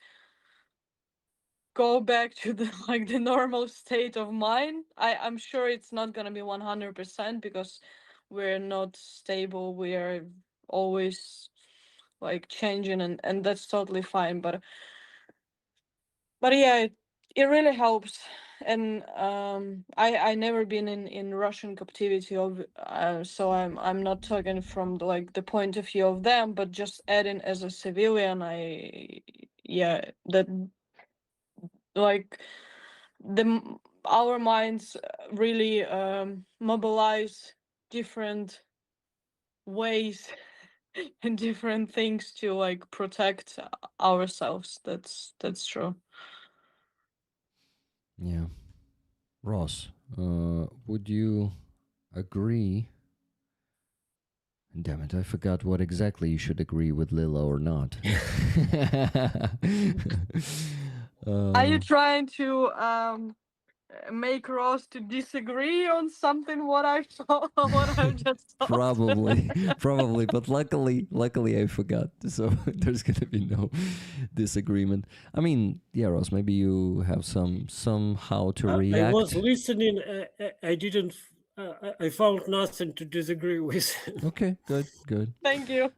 go back to the like the normal state of mind. I'm sure it's not gonna be 100% because we're not stable. We are always like changing, and that's totally fine. But yeah, it really helps. And I never been in Russian captivity of so I'm not talking from the point of view of them, but just adding as a civilian, yeah, that like our minds really mobilize different ways and different things to like protect ourselves. That's true. Yeah. Ross, would you agree? Damn it, I forgot what exactly you should agree with Lila or not. Are you uh, trying to make Ross to disagree on something what I saw, what I just thought? probably, probably, but luckily I forgot, so there's gonna be no disagreement. I mean, yeah, Ross, maybe you have somehow to I react. was listening. I didn't. I found nothing to disagree with. Okay, good. Thank you.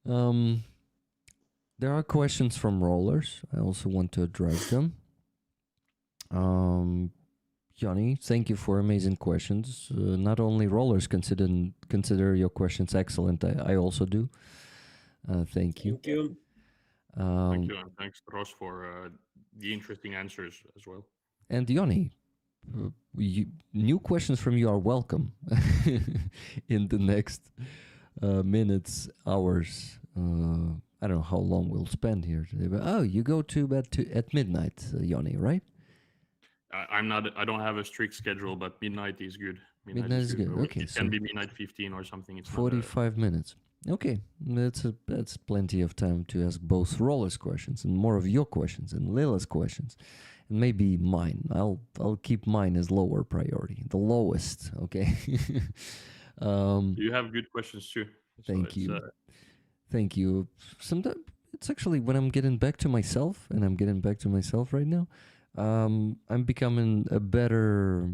um, there are questions from rollers. I also want to address them. Joni, thank you for amazing questions. Not only rollers consider your questions excellent. I also do. Thank you. Thank you. Thank you, and thanks Ross for the interesting answers as well. And Joni, new questions from you are welcome in the next minutes, hours. I don't know how long we'll spend here today, but you go to bed at midnight, Joni, right? I don't have a strict schedule, but midnight is good. Midnight is good. Or Okay, it so can be midnight 15 or something. It's 45 minutes. Okay, that's plenty of time to ask both Roller's questions and more of your questions and Lila's questions, and maybe mine. I'll keep mine as lower priority, the lowest. Okay. You have good questions too. Thank you. Thank you. Sometimes it's actually when I'm getting back to myself, and I'm getting back to myself right now. I'm becoming a better,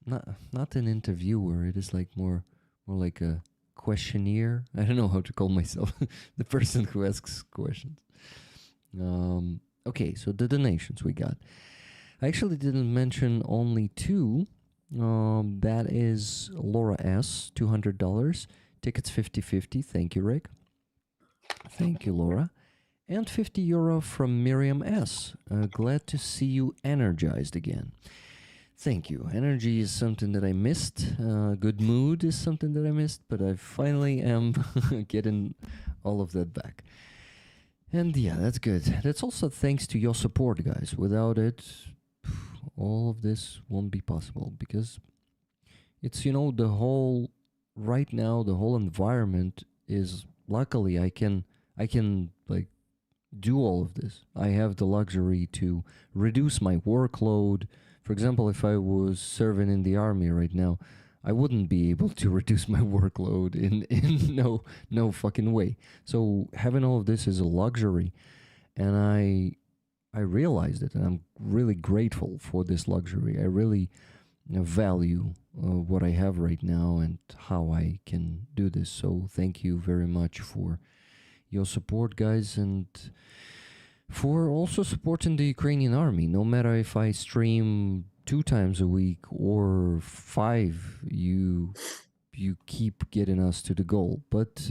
not an interviewer. It is like more like a questionnaire. I don't know how to call myself, the person who asks questions. Okay, so the donations we got. I actually didn't mention only two. That is Laura S, $200. Tickets 50-50. Thank you, Rick. Thank you, Laura. And €50 from Miriam S. Glad to see you energized again. Thank you. Energy is something that I missed. Good mood is something that I missed, but I finally am getting all of that back. And yeah, that's good. That's also thanks to your support, guys. Without it, all of this won't be possible because it's, right now the whole environment is, luckily I can like do all of this. I have the luxury to reduce my workload. For example, if I was serving in the army right now, I wouldn't be able to reduce my workload in no fucking way. So having all of this is a luxury, and I realized it, and I'm really grateful for this luxury. I really value what I have right now and how I can do this. So thank you very much for your support, guys, and for also supporting the Ukrainian army. No matter if I stream 2 times a week or 5, you keep getting us to the goal. But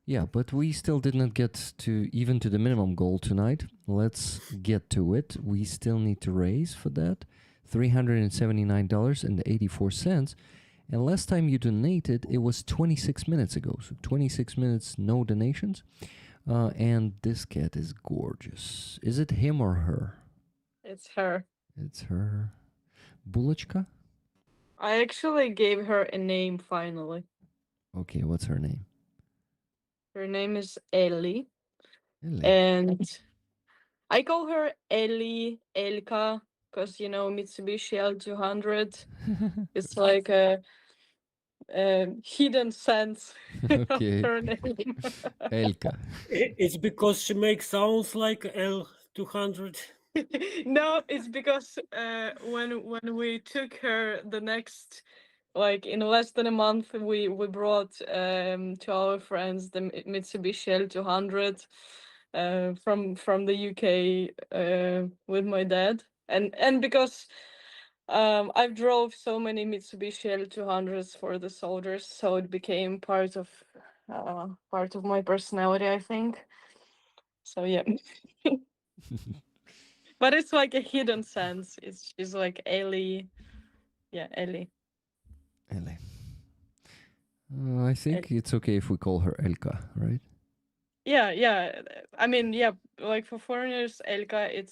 yeah, but we still did not get to even to the minimum goal tonight. Let's get to it. We still need to raise for that $379.84. And last time you donated, it was 26 minutes ago. So 26 minutes, no donations. And this cat is gorgeous. Is it him or her? It's her. It's her. Булочка? I actually gave her a name finally. Okay, what's her name? Her name is Ellie. Ellie. And I call her Ellie, Elka, because, you know, Mitsubishi L200. It's like a hidden sense Okay. of her name. Elka. It's because she makes sounds like L200. No, it's because when we took her the next, like in less than a month, we brought to our friends the Mitsubishi L200 from the UK with my dad, and because I've drove so many Mitsubishi L200s for the soldiers, so it became part of my personality, I think. So yeah. But it's like a hidden sense. She's like Ellie. Yeah, Ellie. Ellie. I think it's okay if we call her Elka, right? Yeah. I mean, yeah, like for foreigners, Elka, it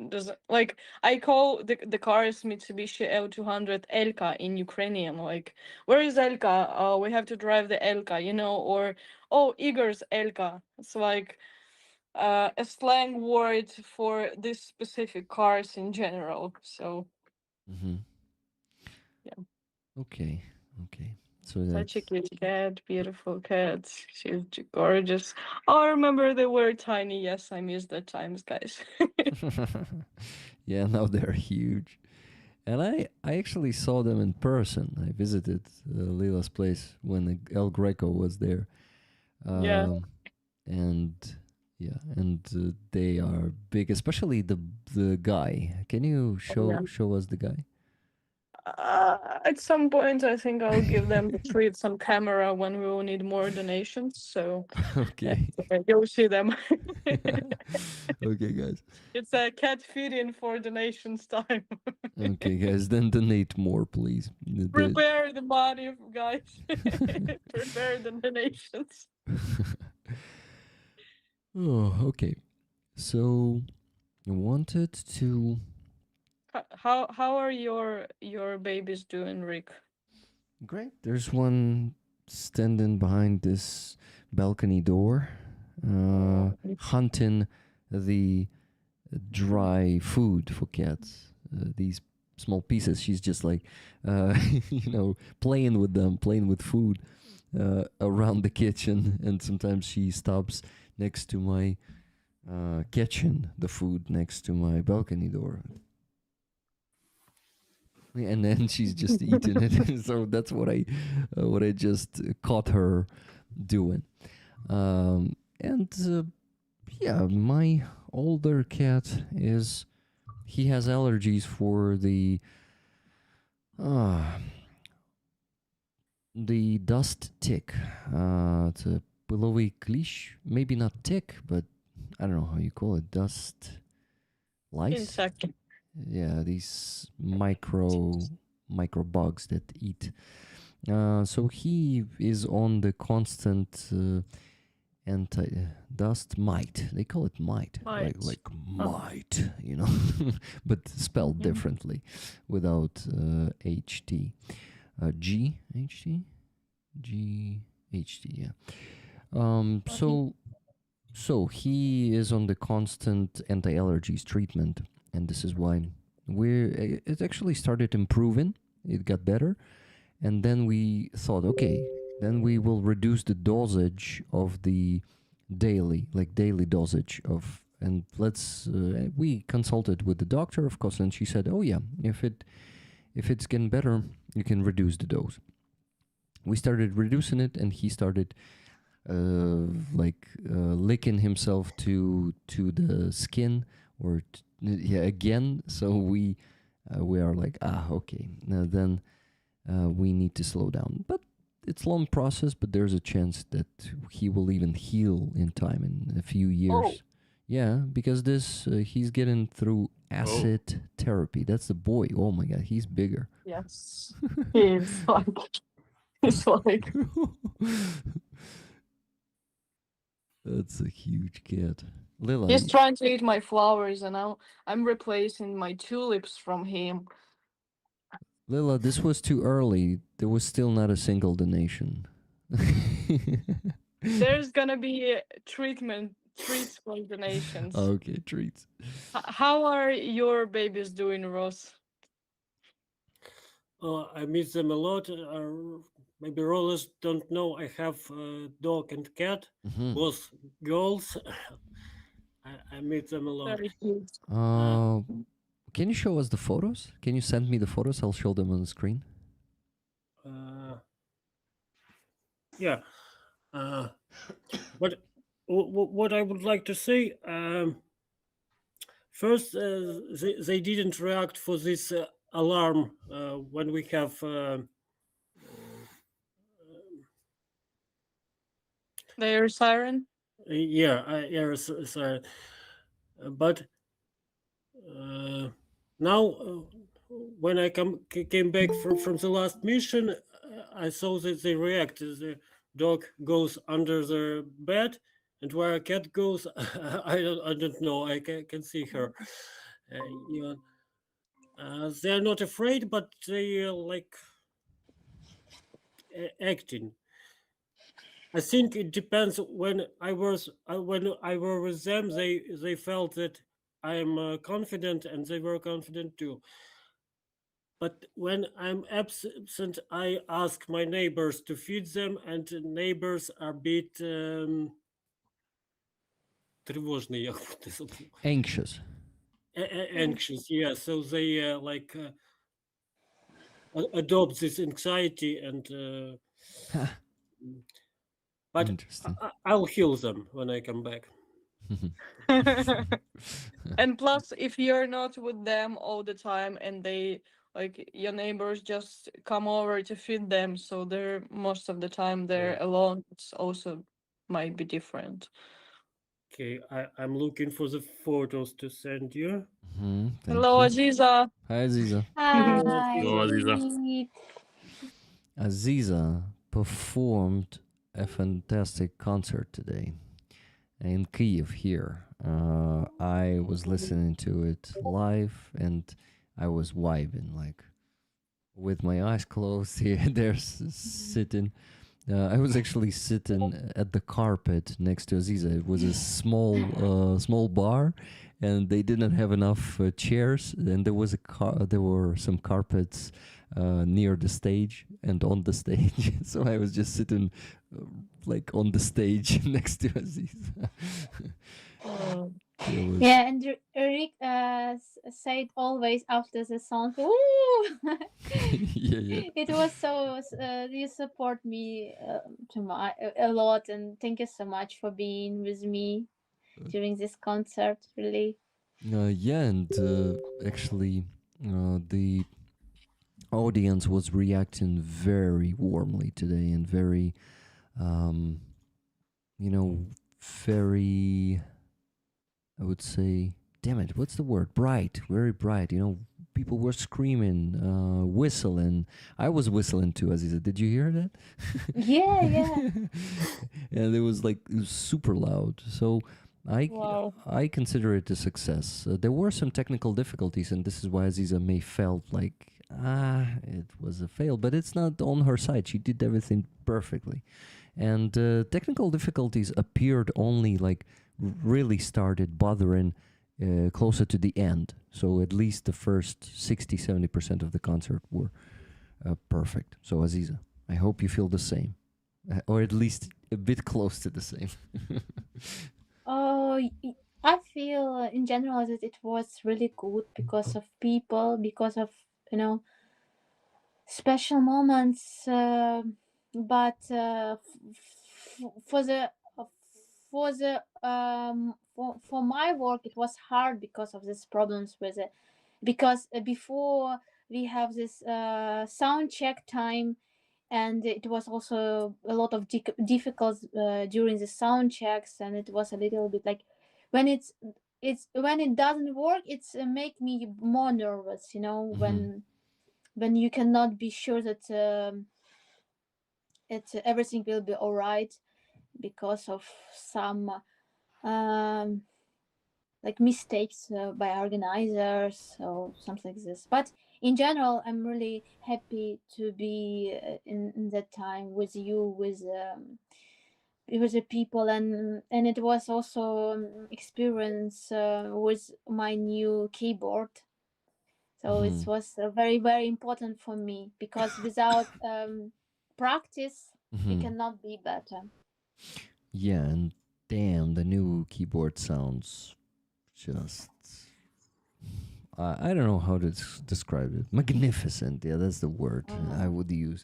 doesn't like I call the cars Mitsubishi L200 Elka in Ukrainian. Like, where is Elka? Oh, we have to drive the Elka, you know, or oh, Igor's Elka. It's like a slang word for this specific cars in general. So Mm-hmm. yeah. Okay. So that's... Such a cute cat, beautiful cat. She's gorgeous. Oh, I remember they were tiny. Yes, I miss the times, guys. Yeah, now they're huge. And I actually saw them in person. I visited Lila's place when El Greco was there. Yeah. And yeah, and they are big, especially the guy. Can you Yeah. show us the guy? At some point, I think I'll give them the treats on camera when we will need more donations. So Okay. you'll see them. Okay, guys. It's a cat feeding for donations time. Okay, guys, then donate more, please. Prepare the money, guys. Prepare the donations. Oh, okay. So I wanted to... How are your babies doing, Rick? Great. There's one standing behind this balcony door, hunting the dry food for cats. These small pieces. She's just like, playing with them, playing with food around the kitchen. And sometimes she stops next to my catching the food next to my balcony door. And then she's just eating it. So that's what I just caught her doing. Yeah, my older cat he has allergies for the dust tick. It's a pylori клещ, maybe not tick, but I don't know how you call it. Dust lice. Insect. Yeah, these micro bugs that eat. So he is on the constant anti-dust mite. They call it mite. Like mite, but spelled differently without HT. GHT? GHT, yeah. So he is on the constant anti-allergies treatment, and this is why it actually started improving. It got better, and then we thought, okay, then we will reduce the dosage of the daily dosage of, and we consulted with the doctor, of course, and she said, oh yeah, if it's getting better, you can reduce the dose. We started reducing it, and he started licking himself to the skin, or again. So we we are like, okay, then we need to slow down. But it's a long process, but there's a chance that he will even heal in time in a few years. Oh. Yeah, because this he's getting through acid therapy. That's the boy. Oh my god, he's bigger. Yes. He's like, he's like, That's a huge cat. Lila, he's trying to eat my flowers, and I'm replacing my tulips from him. Lila, this was too early. There was still not a single donation. There's gonna be treats for donations. Okay, treats. How are your babies doing, Ross? I miss them a lot. Maybe rollers don't know I have a dog and cat, Mhm. both girls. I miss them a lot. Very cute. Can you show us the photos? Can you send me the photos? I'll show them on the screen. Yeah. But what I would like to say, first, they didn't react for this alarm when we have Their siren? sorry. But now, when I came back from the last mission, I saw that they react. The dog goes under the bed, and where a cat goes, I don't know. I can see her. They're not afraid, but they like acting. I think it depends. When I were with them, they felt that I am confident, and they were confident too. But when I'm absent, I ask my neighbors to feed them, and neighbors are a bit тревожные, я это забыл. Anxious. Anxious, yeah. So they adopt this anxiety, and but Interesting. I'll heal them when I come back. And plus, if you're not with them all the time, and they like your neighbors just come over to feed them, so they're most of the time they're alone, it's also might be different. Okay, I'm looking for the photos to send you. Thank Hello, you. Aziza. Hi, Aziza. Hi, Hello, Aziza. sweet. Aziza performed a fantastic concert today in Kyiv here. I was listening to it live and I was vibing like with my eyes closed here there sitting. I was actually sitting at the carpet next to Aziza. It was a small bar, and they didn't have enough chairs. And there was there were some carpets near the stage and on the stage. So I was just sitting like on the stage next to Aziza. Yeah, and Eric said always after the song, "Ooh!" yeah. It was so. You support me a lot, and thank you so much for being with me during this concert. Really. Yeah, and actually, the audience was reacting very warmly today and very, very, I would say, damn it, what's the word? Bright, very bright. People were screaming, whistling. I was whistling too, Aziza. Did you hear that? Yeah. And it was super loud. So Wow. I consider it a success. There were some technical difficulties, and this is why Aziza may felt like it was a fail, but it's not on her side. She did everything perfectly, and technical difficulties appeared only really started bothering closer to the end. So at least the first 60-70% of the concert were perfect. So Aziza, I hope you feel the same, or at least a bit close to the same. Oh, I feel in general that it was really good because of people, because of special moments. But for the for my work, it was hard because of these problems with because before we have this sound check time, and it was also a lot of difficult during the sound checks, and it was a little bit like when when it doesn't work, it's make me more nervous, you know, when you cannot be sure that everything will be all right because of some like mistakes by organizers or something like this. But in general, I'm really happy to be in that time with you, with the people, and it was also experience with my new keyboard. So it was very, very important for me, because without practice, you cannot be better. Yeah, and damn, the new keyboard sounds just. I don't know how to describe it. Magnificent. Yeah, that's the word I would use.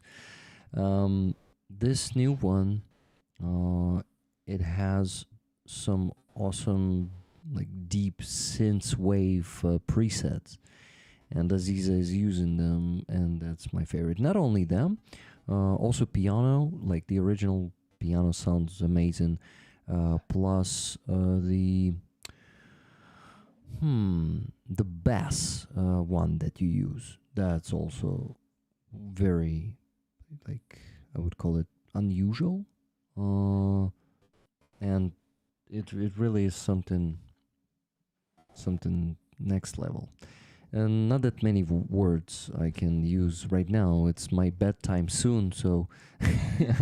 This new one, it has some awesome, like deep synth wave presets, and Aziza is using them, and that's my favorite. Not only them, also piano, like the original piano sounds amazing. Plus the bass one that you use, that's also very, like, I would call it unusual, and it really is something next level. And not that many words I can use right now. It's my bedtime soon, so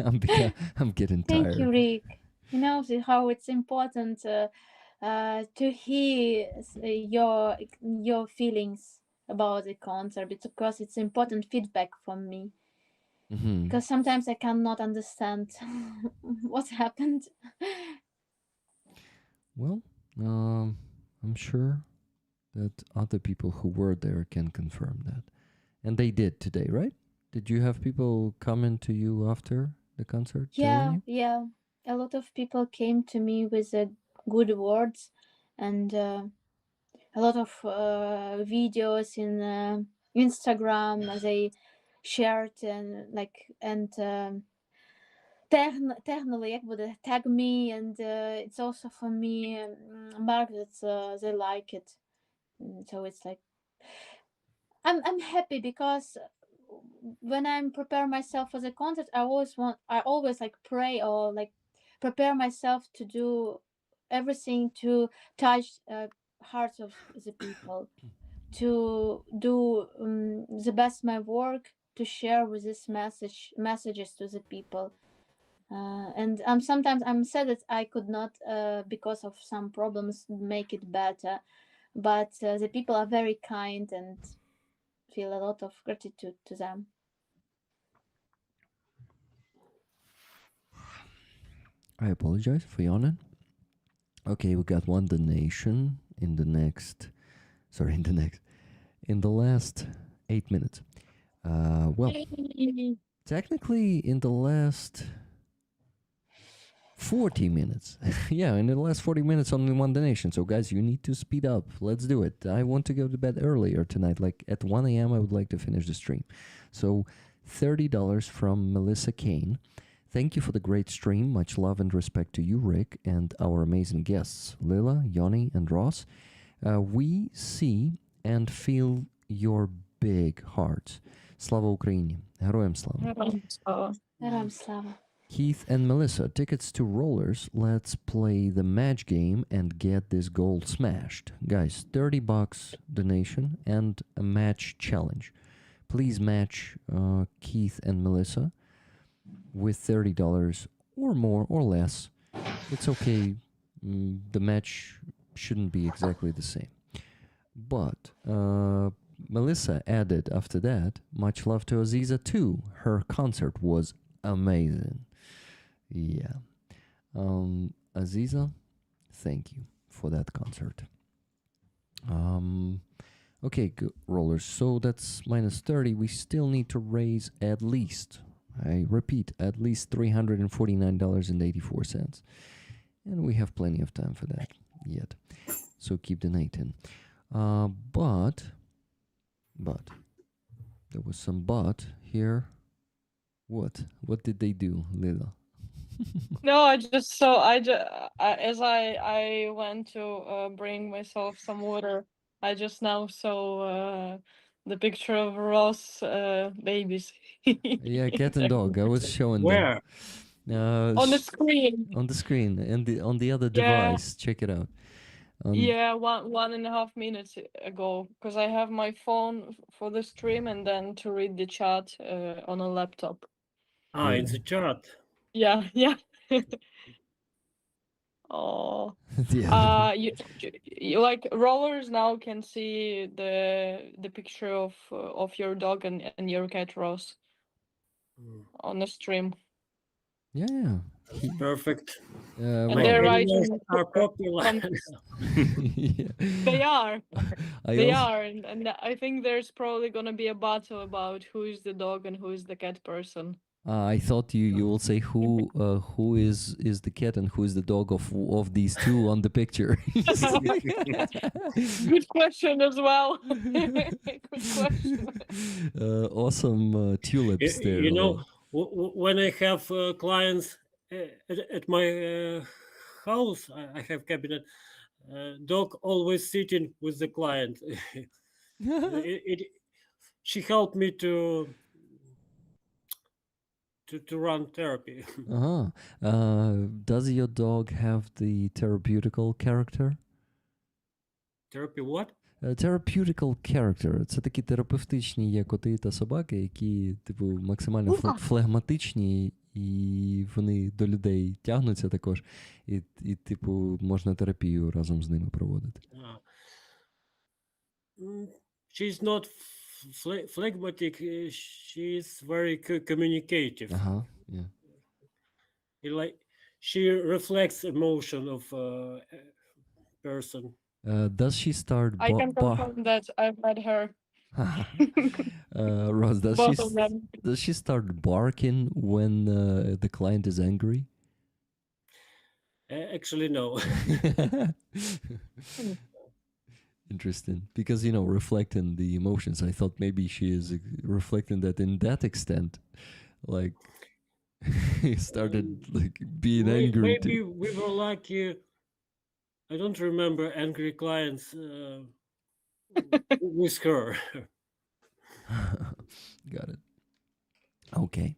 I'm getting tired. Thank you, Rick. You know how it's important to hear your feelings about the concert, because it's important feedback from me. Because sometimes I cannot understand what happened. Well, I'm sure that other people who were there can confirm that. And they did today, right? Did you have people comment to you after the concert? Yeah. A lot of people came to me with good words, and a lot of videos in Instagram they shared, and technically would tag me, and it's also for me mark that they like it. So it's like I'm happy, because when I'm prepare myself for the concert, I always like pray, or like prepare myself to do everything to touch hearts of the people, to do the best my work, to share with this messages to the people. And sometimes I'm sad that I could not, because of some problems, make it better. But the people are very kind, and feel a lot of gratitude to them. I apologize for yawning. Okay, we got one donation in the last 8 minutes. Well, technically in the last 40 minutes. Yeah, in the last 40 minutes, only one donation. So, guys, you need to speed up. Let's do it. I want to go to bed earlier tonight. Like at 1 a.m., I would like to finish the stream. So, $30 from Melissa Kane. Thank you for the great stream. Much love and respect to you, Rick, and our amazing guests, Lila, Joni, and Ross. We see and feel your big hearts. Slava Ukraini. Героям слава. Героям слава. Keith and Melissa, tickets to Rollers. Let's play the match game and get this goal smashed. Guys, $30 donation and a match challenge. Please match Keith and Melissa with $30 or more or less. It's okay. The match shouldn't be exactly the same. But Melissa added after that, much love to Aziza too. Her concert was amazing. Yeah. Aziza, thank you for that concert. Okay, Rollers. So that's minus 30. We still need to raise at least, I repeat, at least $349.84. And we have plenty of time for that yet. So keep donating. But But there was some but here. What? What did they do, Lila? No, I just so as I went to bring myself some water, I just now saw the picture of Ross babies. Yeah, cat and dog. I was showing Where? them. On the screen. On the screen and on the other Yeah. device. Check it out. Yeah, 1.5 minutes ago, because I have my phone for the stream and then to read the chat on a laptop. In the chat. Yeah, yeah. Oh, Yeah. you like rollers now can see the picture of your dog and your cat Ross on the stream, Yeah. Perfect. and Well, they're Animals writing are popular. comments. yeah. They are. I They also, are, and I think there's probably gonna be a battle about who is the dog and who is the cat person. I thought you will say who is the cat and who is the dog of these two on the picture. Good question as well. Good question. Awesome tulips there. You know, though. when I have clients at my house, I have cabinet. Dog always sitting with the client. She helped me to run therapy. Does your dog have the therapeutical character? Therapy what? Therapeutical character. Це такі терапевтичні є коти та собаки, які, типу, максимально флегматичні, і вони до людей тягнуться також. І типу, можна терапію разом з ними проводити. She's not phlegmatic. She's very communicative. Yeah. Like she reflects emotion of person. Does she start? I can confirm that I've met her. Ross, Both of them. does she start barking when the client is angry? Actually, no. Interesting, because reflecting the emotions. I thought maybe she is reflecting that in that extent, like started like being angry. Maybe we were lucky. I don't remember angry clients with her. Got it. Okay.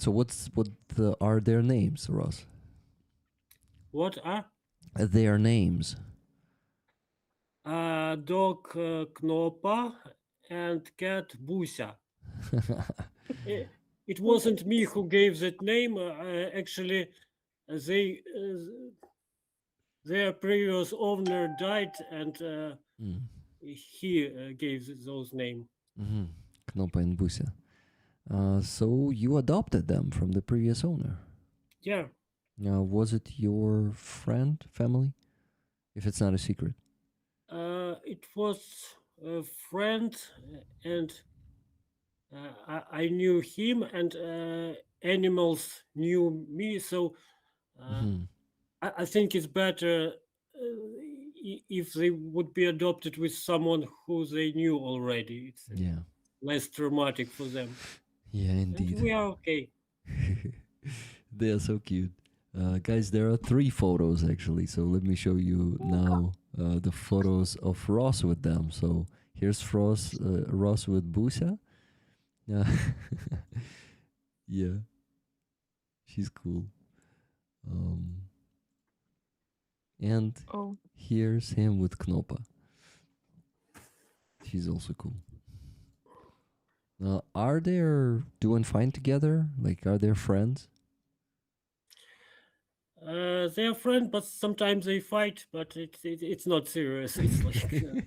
So what are their names, Ross? What are? Their names. Dog Knopa and cat Busa. It wasn't me who gave that name. Actually, their previous owner died, and he gave those names. Knopa and Busa. So you adopted them from the previous owner? Yeah. Was it your friend, family? If it's not a secret. It was a friend, and I knew him, and animals knew me. So I think it's better if they would be adopted with someone who they knew already. It's less traumatic for them. Yeah, indeed. And we are okay. They are so cute. Guys, there are 3 photos actually, so let me show you now the photos of Ross with them. So here's Ross with Busa. Yeah, she's cool. And here's him with Knopa. She's also cool. Are they doing fine together? Like, are they friends? They are friends, but sometimes they fight. But it's not serious. It's like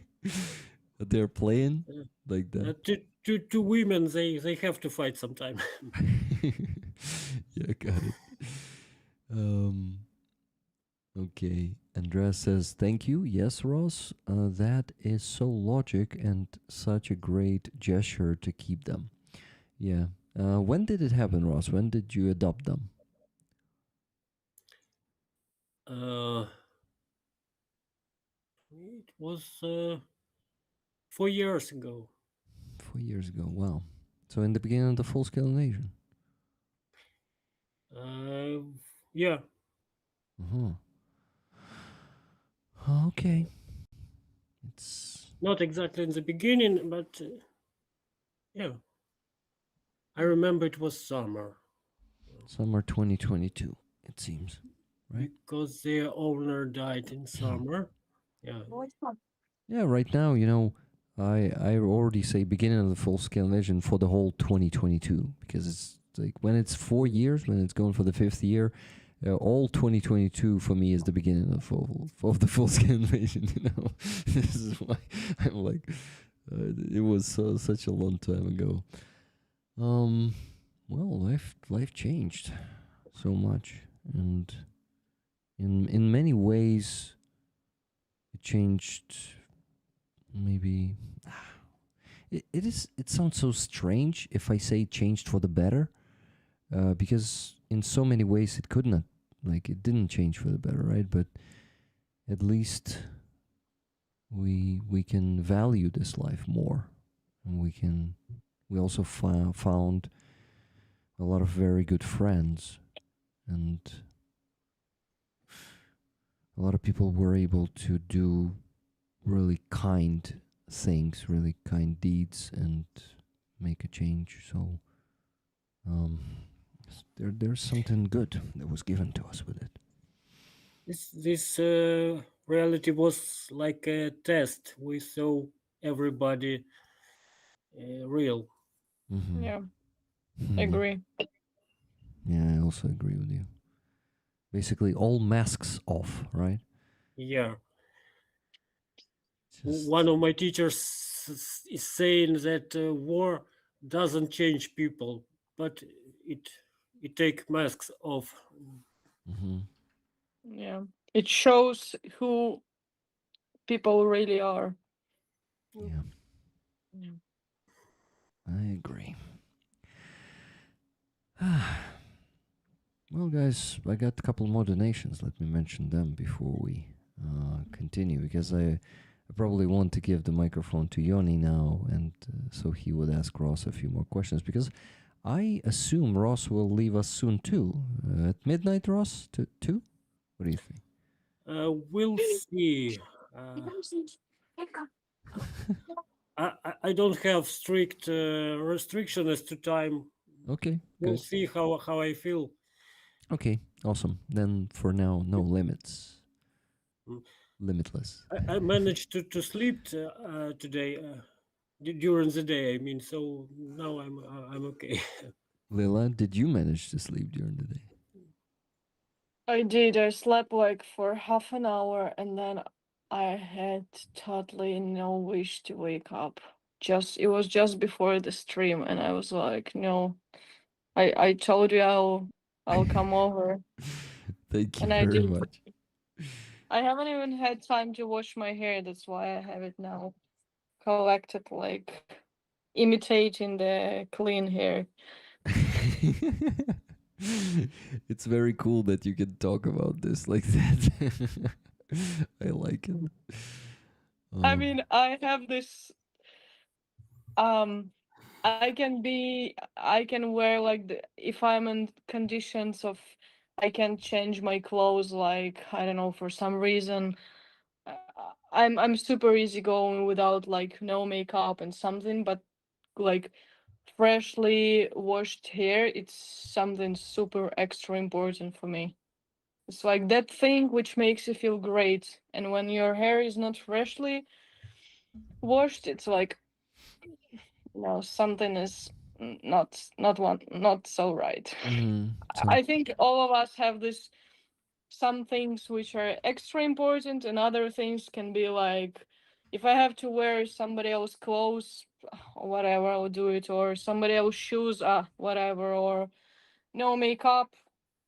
they're playing like that. Two women, they have to fight sometime. Yeah, got it. Okay, Andrea says thank you. Yes, Ross, that is so logic and such a great gesture to keep them. Yeah. When did it happen, Ross? When did you adopt them? It was 4 years ago. 4 years ago. Wow. So in the beginning of the full-scale invasion. Yeah. Uh-huh. Okay. It's Not exactly in the beginning, but yeah. I remember it was summer summer 2022, it seems. Right? because the owner died in summer. Yeah. Yeah, right now, I already say beginning of the full-scale invasion for the whole 2022 because it's like when it's 4 years, when it's going for the fifth year, all 2022 for me is the beginning of the full-scale invasion. This is why I'm like, it was such a long time ago. Well, life changed so much, and in many ways, it changed. Maybe it sounds so strange if I say changed for the better, because in so many ways it could not, like it didn't change for the better, right? But at least we can value this life more, and we also found a lot of very good friends, and a lot of people were able to do really kind things, really kind deeds, and make a change. So there's something good that was given to us with it. This reality was like a test. We saw everybody real. Mm-hmm. Yeah, Mm-hmm. agree. Yeah, I also agree with you. Basically, all masks off, right? Yeah. Just One of my teachers is saying that war doesn't change people, but it it take masks off. mm-hmm. Yeah, it shows who people really are. Yeah, Yeah. I agree. Well, guys, I got a couple more donations. Let me mention them before we continue, because I probably want to give the microphone to Joni now, and so he would ask Ross a few more questions, because I assume Ross will leave us soon too. At midnight, Ross? Two? What do you think? We'll see. I don't have strict restriction as to time. Okay, We'll good. see how I feel. Okay, awesome. Then for now, no limits. Mm. Limitless. I managed to sleep today during the day. I mean, so now I'm okay. Lila, did you manage to sleep during the day? I did. I slept like for half an hour and then I had totally no wish to wake up. Just it was just before the stream and I was like, no. I told you I'll come over Thank you and I very did. much. I haven't even had time to wash my hair. That's why I have it now collected, like imitating the clean hair. It's very cool that you can talk about this like that. I like it. I mean, I have this I can wear like if I'm in conditions of I can change my clothes like I don't know for some reason uh, I'm super easygoing without like no makeup and something, but like freshly washed hair, it's something super extra important for me. It's like that thing which makes you feel great, and when your hair is not freshly washed, it's like something is not so right. mm-hmm. I think all of us have this some things which are extra important and other things can be like if I have to wear somebody else's clothes or whatever I'll do it, or somebody else's shoes whatever, or no makeup,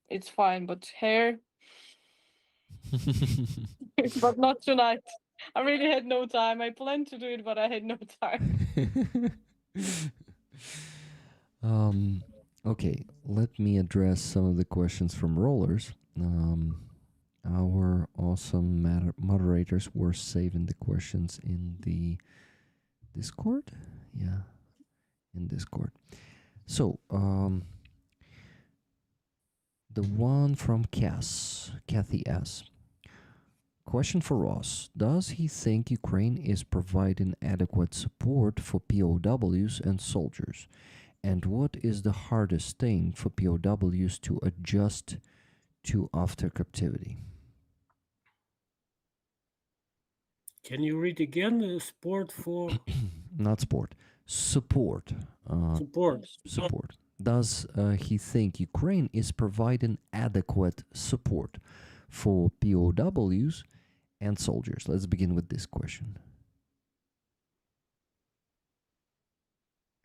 it's fine, but hair but not tonight. I really had no time. I planned to do it but I had no time. Okay, let me address some of the questions from rollers. Our awesome moderators were saving the questions in the Discord? Yeah, in Discord. So, the one from Kathy S. Question for Ross. Does he think Ukraine is providing adequate support for POWs and soldiers? And what is the hardest thing for POWs to adjust to after captivity? Can you read again? Sport for Not sport. Support. support. Support. Does he think Ukraine is providing adequate support for POWs and soldiers? Let's begin with this question.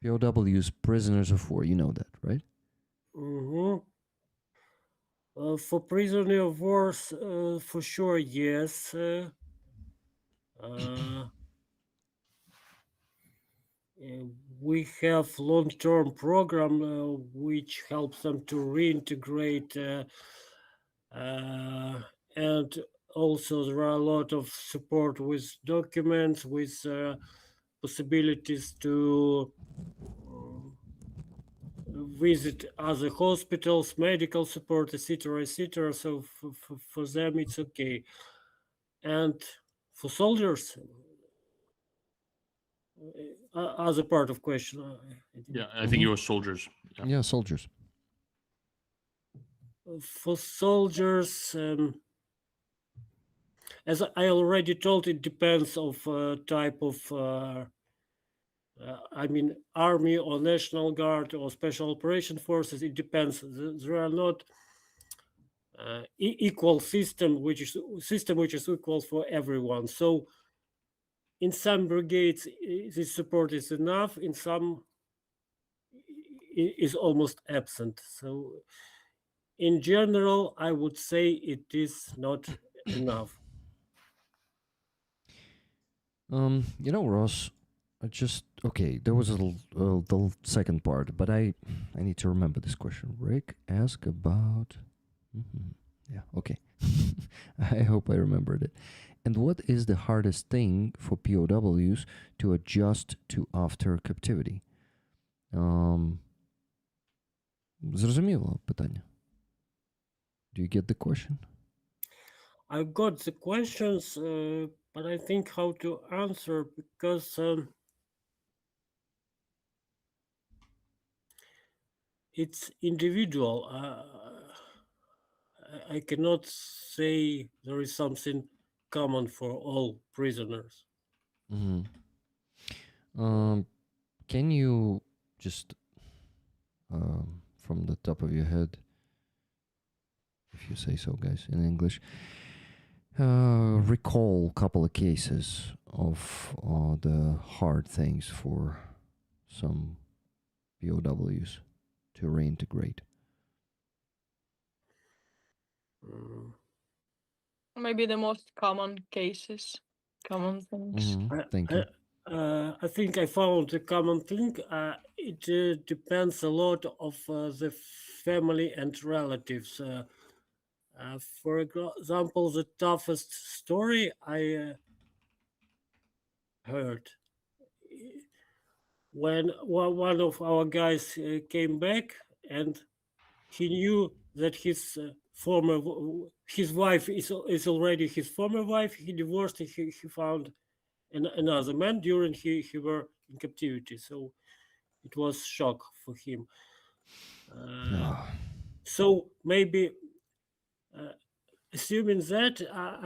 POWs, prisoners of war, you know that, right? Mhm. For prisoner of wars, for sure, yes. We have long-term program which helps them to reintegrate, and also there are a lot of support with documents, with possibilities to visit other hospitals, medical support, etc., etc. So for them it's okay. And for soldiers, other part of question. Yeah, I think it was soldiers. Yeah. Yeah, soldiers. For soldiers, as I already told, it depends of type of. I mean, army or national guard or special operation forces. It depends. There are not equal system which is equal for everyone. So in some brigades, this support is enough. In some, is almost absent. So in general, I would say it is not enough. Ross, I just okay. There was the second part, but I need to remember this question. Rick asked about. Yeah, okay. I hope I remembered it. And what is the hardest thing for POWs to adjust to after captivity? Зрозуміло питання. Do you get the question? I got the questions, but I think how to answer because it's individual. I cannot say there is something common for all prisoners. Mm-hmm. Can you just, from the top of your head, if you say so, guys, in English, recall a couple of cases of the hard things for some POWs to reintegrate? Maybe the most common cases, common things. Thank you. I think I found a common thing. It depends a lot of the family and relatives. For example, the toughest story I heard when one of our guys came back and he knew that his wife is already his former wife. He divorced. He found another man during he were in captivity. So it was shock for him. So maybe assuming that,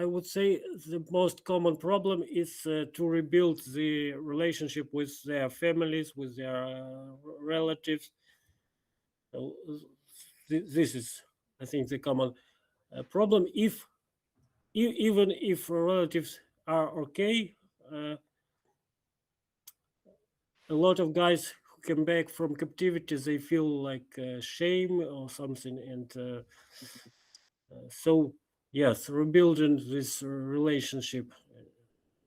I would say the most common problem is to rebuild the relationship with their families, with their relatives. So this is, I think, the common problem. If even if relatives are okay, a lot of guys who come back from captivity, they feel like shame or something, and so yes, rebuilding this relationship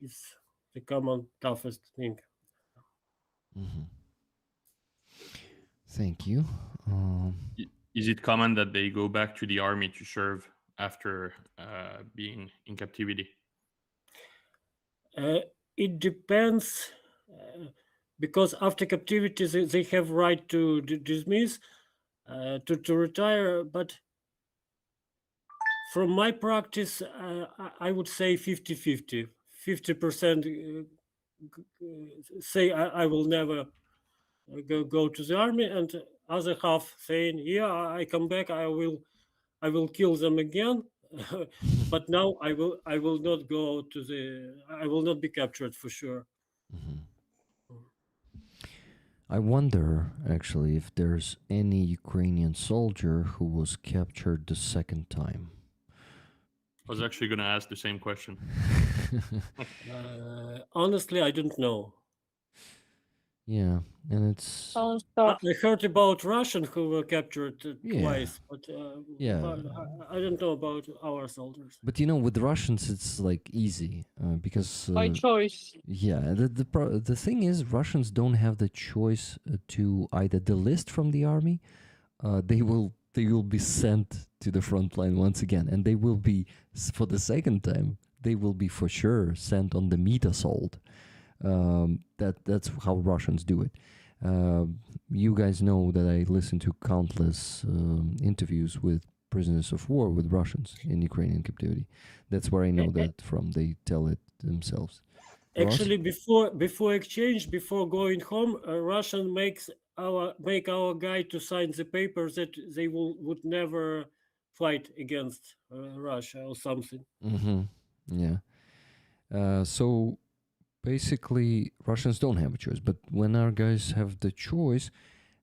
is the common toughest thing. Thank you. Is it common that they go back to the army to serve after being in captivity? It depends. because after captivity they have right to dismiss, to retire. But from my practice, I would say 50-50. 50% say I will never go to the army, and other half saying, yeah, I come back, I will kill them again. But now I will not go to I will not be captured for sure. Mhm. I wonder, actually, if there's any Ukrainian soldier who was captured the second time. I was actually going to ask the same question. Honestly, I don't know. Yeah, and it's Sounds I tough. heard about Russian who were captured Yeah. twice, but Yeah. I don't know about our soldiers. But with Russians, it's like easy because By choice. yeah, the thing is, Russians don't have the choice to either delist from the army. They will be sent to the front line once again, and they will be for the second time. They will be for sure sent on the meat assault. That's how Russians do it. You guys know that I listen to countless interviews with prisoners of war with Russians in Ukrainian captivity. That's where I know that from. They tell it themselves. Actually, before exchange, before going home, Russian make our guy to sign the paper that they would never fight against Russia or something. Mm-hmm. Yeah. So basically, Russians don't have a choice. But when our guys have the choice,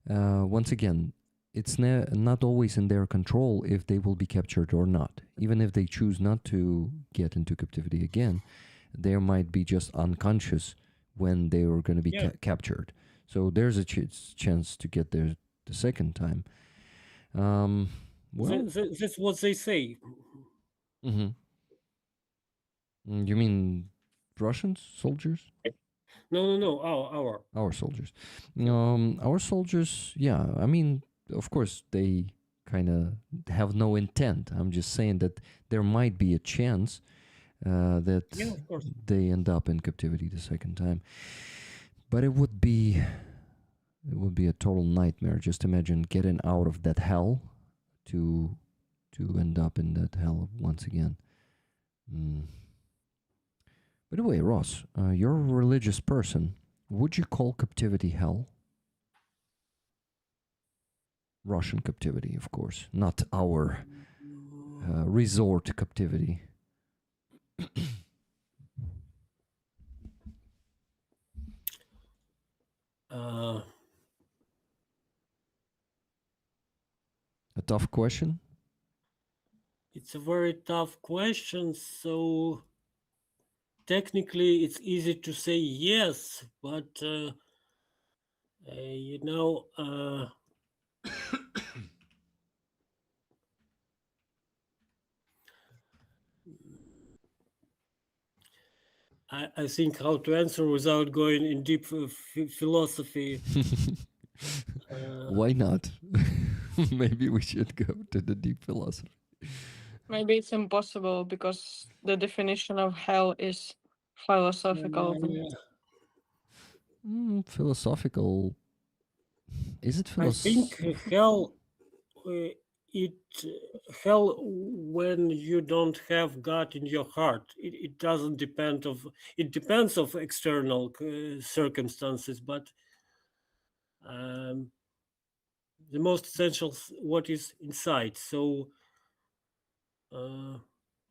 once again, it's not always in their control if they will be captured or not. Even if they choose not to get into captivity again, they might be just unconscious when they are going to be captured. So there's a chance to get there the second time. Well, that's what they say. Mm-hmm. You mean Russians, soldiers? No. Our soldiers. Our soldiers, yeah. I mean, of course, they kind of have no intent. I'm just saying that there might be a chance that of course. they end up in captivity the second time. But it would be a total nightmare. Just imagine getting out of that hell to end up in that hell once again. By the way, Ross, you're a religious person. Would you call captivity hell? Russian captivity, of course, not our resort captivity. A tough question? It's a very tough question. So technically, it's easy to say yes, but I think how to answer without going in deep philosophy. Why not? Maybe we should go to the deep philosophy. Maybe it's impossible because the definition of hell is philosophical. Philosophical. Is it I philosophical? think hell, hell when you don't have God in your heart. It doesn't depend of. It depends of external circumstances, but the most essential what is inside. So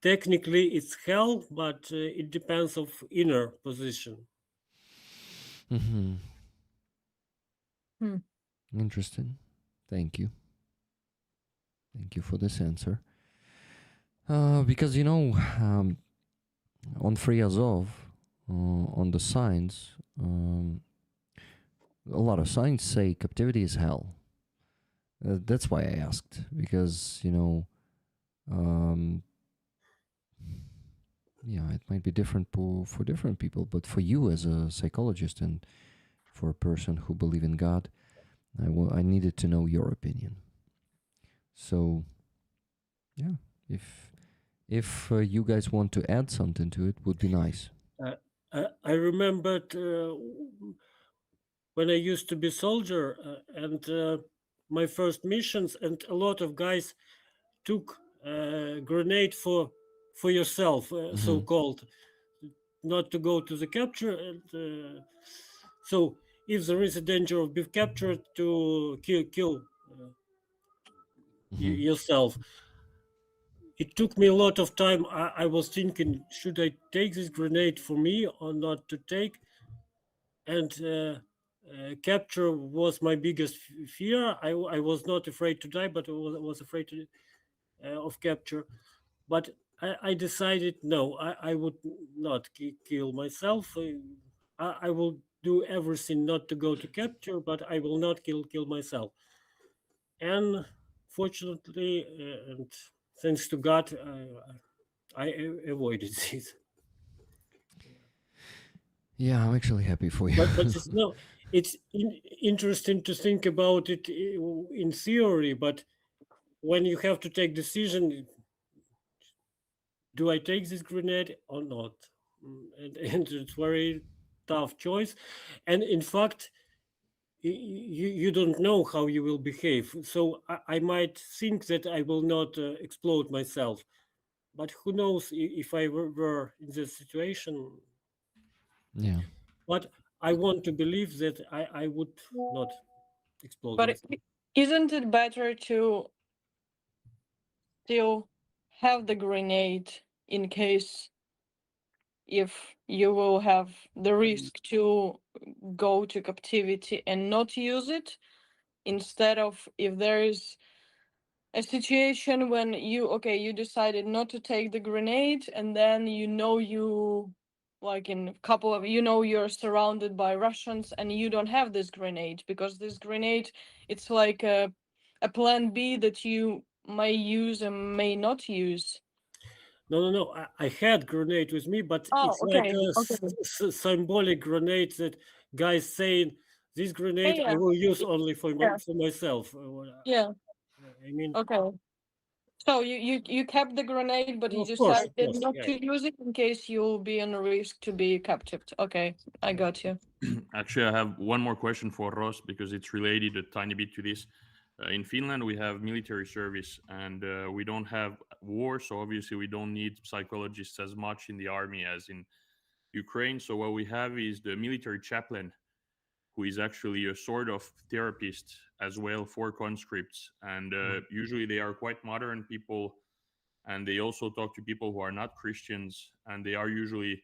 technically it's hell, but it depends of inner position. Mm-hmm. Interesting. Thank you. Thank you for this answer. Because on Free Azov, on the signs, a lot of signs say captivity is hell. That's why I asked, because yeah, it might be different for different people, but for you as a psychologist and for a person who believe in God, I needed to know your opinion. So, yeah, if you guys want to add something to it, would be nice. I remembered when I used to be soldier and my first missions, and a lot of guys took grenade for yourself, so called, not to go to the capture. And so if there is a danger of being captured, to kill yourself. It took me a lot of time. I was thinking, should I take this grenade for me or not to take? And capture was my biggest fear. I was not afraid to die, but I was afraid of capture. But I decided no, I would not kill myself. I will do everything not to go to capture, but I will not kill myself. And fortunately, and thanks to God, I avoided this. Yeah, I'm actually happy for you. But it's no, it's interesting to think about it in theory. But when you have to take decision, do I take this grenade or not? And it's very tough choice. And in fact, you don't know how you will behave. So I might think that I will not explode myself. But who knows if I were in this situation? Yeah. But I want to believe that I would not explode But myself. isn't it better to still have the grenade in case if you will have the risk to go to captivity and not use it, instead of if there is a situation when you decided not to take the grenade, and then you like in a couple of you're surrounded by Russians and you don't have this grenade, because this grenade, it's like a plan B that you may use and may not use. No. I had grenade with me, but Oh, it's like okay, a symbolic grenade that guys saying this grenade I yeah, will use only for yeah, for myself. yeah, I mean, okay. So you kept the grenade, but you of decided course, not yeah. to use it in case you'll be in risk to be captured. Okay, I got you. Actually, I have one more question for Ross because it's related a tiny bit to this. In Finland, we have military service and we don't have war, so obviously we don't need psychologists as much in the army as in Ukraine. So what we have is the military chaplain, who is actually a sort of therapist as well for conscripts. And usually they are quite modern people, and they also talk to people who are not Christians, and they are usually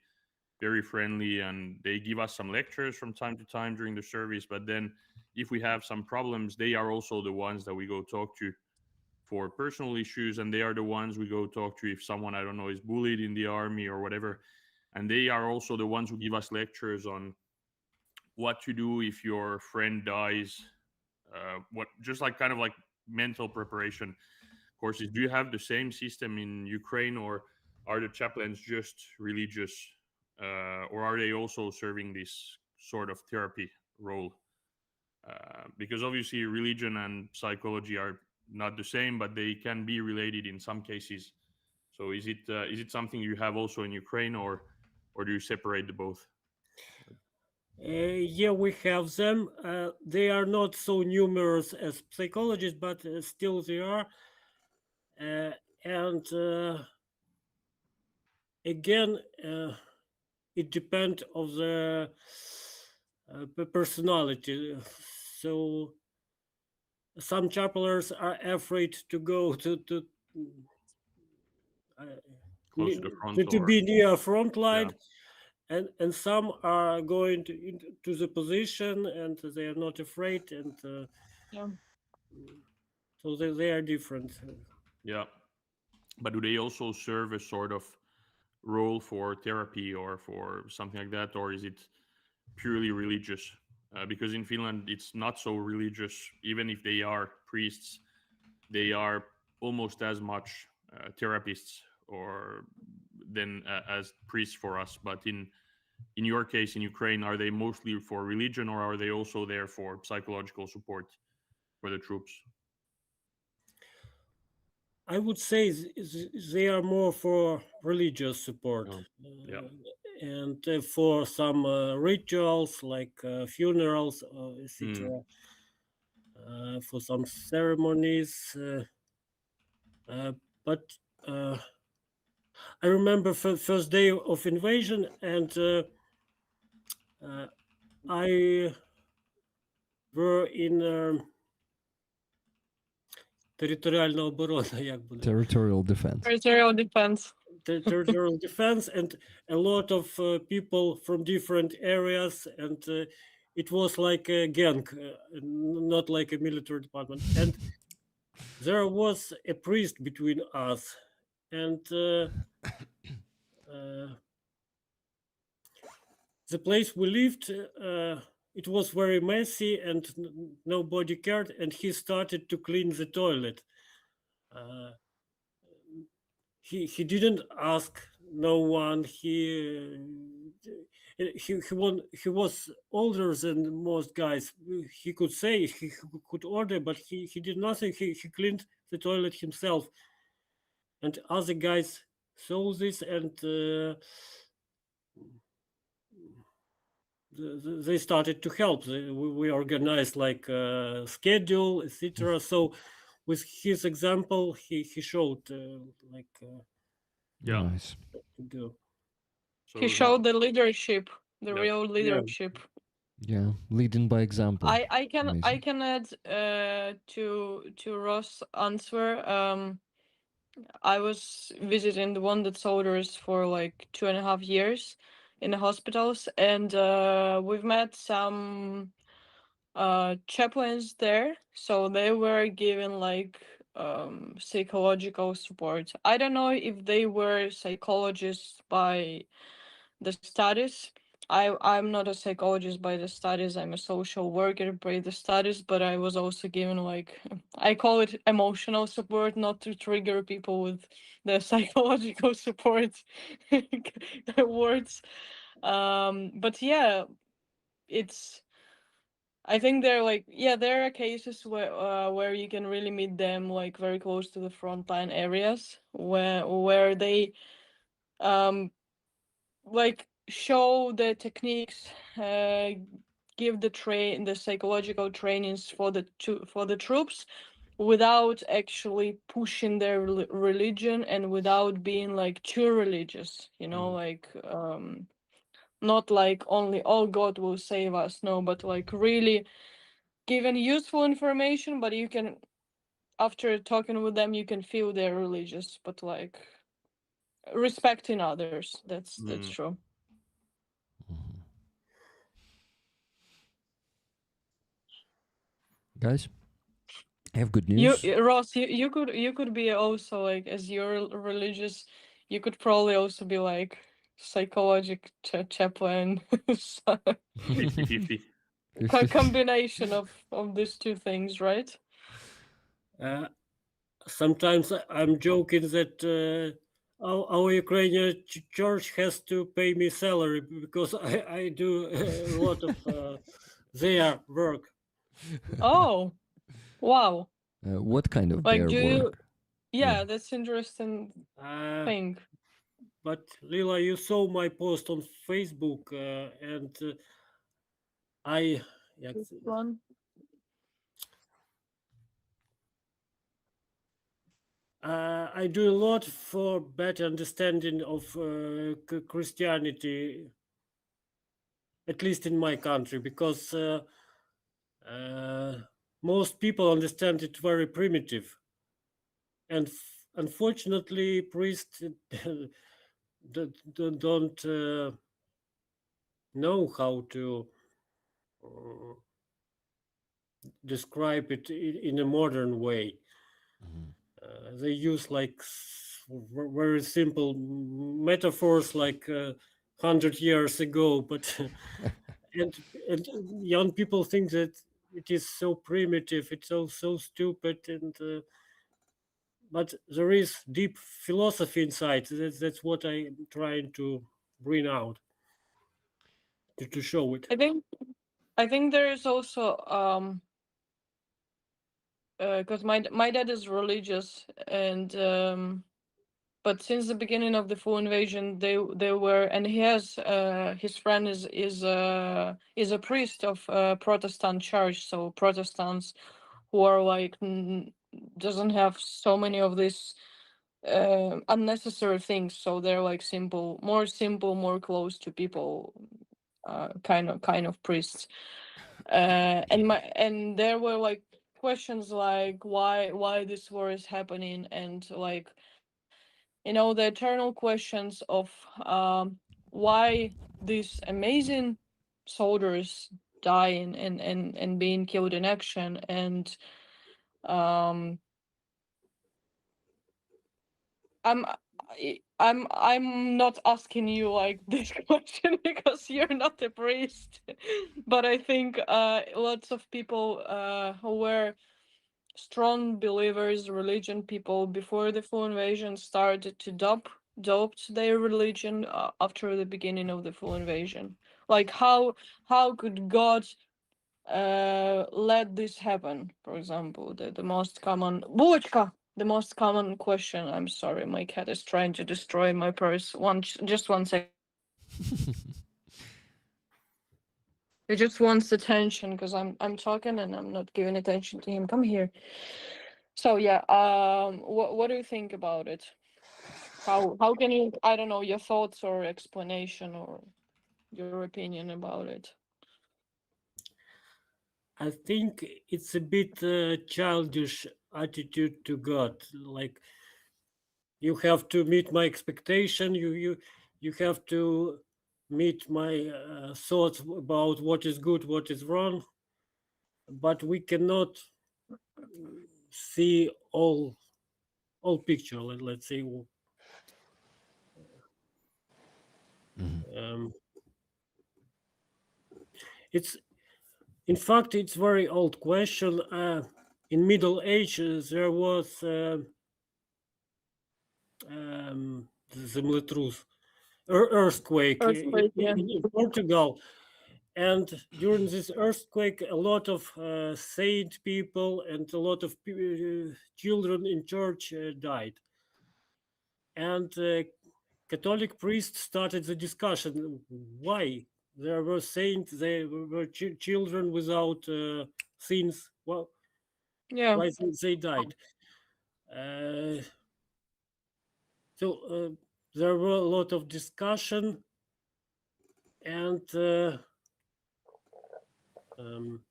very friendly, and they give us some lectures from time to time during the service. But then if we have some problems, they are also the ones that we go talk to for personal issues, and they are the ones we go talk to if someone, I don't know, is bullied in the army or whatever. And they are also the ones who give us lectures on what to do if your friend dies, what just like kind of like mental preparation courses. Do you have the same system in Ukraine, or are the chaplains just religious, or are they also serving this sort of therapy role? Because obviously religion and psychology are not the same, but they can be related in some cases. So is it something you have also in Ukraine, or do you separate the both? Yeah, we have them. They are not so numerous as psychologists, but still they are. And again, it depends of the personality. So some chaplains are afraid to go to Close to the front, to or be near front line, yeah. and some are going to the position and they are not afraid, and Yeah. so they are different. Yeah. But do they also serve a sort of role for therapy or for something like that, or is it purely religious? Because in Finland, it's not so religious. Even if they are priests, they are almost as much therapists or than as priests for us. But in your case, in Ukraine, are they mostly for religion, or are they also there for psychological support for the troops? I would say they are more for religious support. Oh, yeah. and for some rituals like funerals, etc. For some ceremonies, but I remember first day of invasion, and I were in територіальна оборона, як буде? Territorial defense. Territorial defense. Territorial defense, and a lot of people from different areas, and it was like a gang, not like a military department. And there was a priest between us, and the place we lived, it was very messy, and nobody cared, and he started to clean the toilet. He didn't ask no one. He was older than most guys. He could say, he could order, but he did nothing. He cleaned the toilet himself, and other guys saw this, and they started to help. We organized like a schedule, etc. So with his example, he showed like Yeah. Nice. to go. So He showed the leadership, the Yeah. real leadership. Yeah, leading by example. I can Amazing. add to Ross' answer. I was visiting the wounded soldiers for like 2.5 years in the hospitals, and we've met some chaplains there, so they were given like psychological support. I don't know if they were psychologists by the studies. I'm not a psychologist by the studies. I'm a social worker by the studies, but I was also given like, I call it emotional support, not to trigger people with the psychological support words. But yeah, it's, I think they're like, yeah, there are cases where you can really meet them like very close to the frontline areas where they like show the techniques, give the psychological trainings for the troops without actually pushing their religion and without being like too religious, like not like only, oh, God will save us, no, but like really giving useful information, but you can, after talking with them, you can feel they're religious, but like respecting others. That's true. Mhm. Guys, I have good news. Ross, you could be also like, as you're religious, you could probably also be like psychological chaplain. 50-50. Combination of these two things, right? Sometimes I'm joking that our Ukrainian church has to pay me salary because I do a lot of their work. Oh, wow. What kind of Like, their do you? work? Yeah, that's interesting thing. But Lila, you saw my post on Facebook, and I One. I do a lot for better understanding of Christianity, at least in my country, because most people understand it very primitive, and unfortunately, priests don't know how to describe it in a modern way. They use like very simple metaphors like 100 years ago, but and young people think that it is so primitive, it's so stupid, and but there is deep philosophy inside. That's what I'm trying to bring out to show it. I think there is also because my dad is religious, and but since the beginning of the full invasion, they were, and he has his friend is a priest of Protestant church, so Protestants who are like doesn't have so many of these unnecessary things, so they're like simple, more close to people, kind of priests. And there were like questions like why this war is happening, and like the eternal questions of why these amazing soldiers dying and being killed in action. And um I'm I'm not asking you like this question because you're not a priest, but I think lots of people who were strong believers, religion people before the full invasion started to adopt their religion after the beginning of the full invasion. Like how could God let this happen? For example, the most common Булочка! The most common question. I'm sorry, my cat is trying to destroy my purse. Just 1 second. He just wants attention because I'm talking and I'm not giving attention to him. Come here. So yeah, what do you think about it? How can you, I don't know, your thoughts or explanation or your opinion about it? I think it's a bit childish attitude to God. Like, you have to meet my expectation. You have to meet my thoughts about what is good, what is wrong. But we cannot see all picture. Let's say. Um, it's in fact it's very old question. In Middle Ages there was землетрус, earthquake Earthquake, yeah. in Portugal, and during this earthquake a lot of saint people and a lot of children in church died, and Catholic priests started the discussion why there were saints, they were children without sins. Well, Yeah. why they died? So there were a lot of discussion, and um,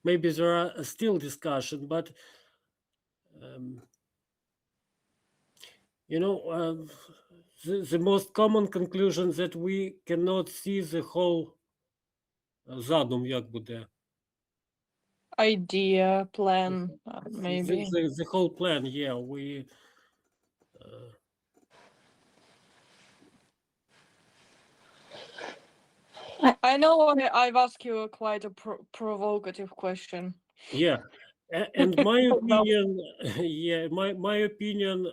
maybe there are still discussion, but um, the most common conclusion that we cannot see the whole задум, як буде. Idea, plan, The, maybe. the whole plan, yeah, we I know I've asked you quite a provocative question. yeah, and my No. opinion, yeah, my opinion,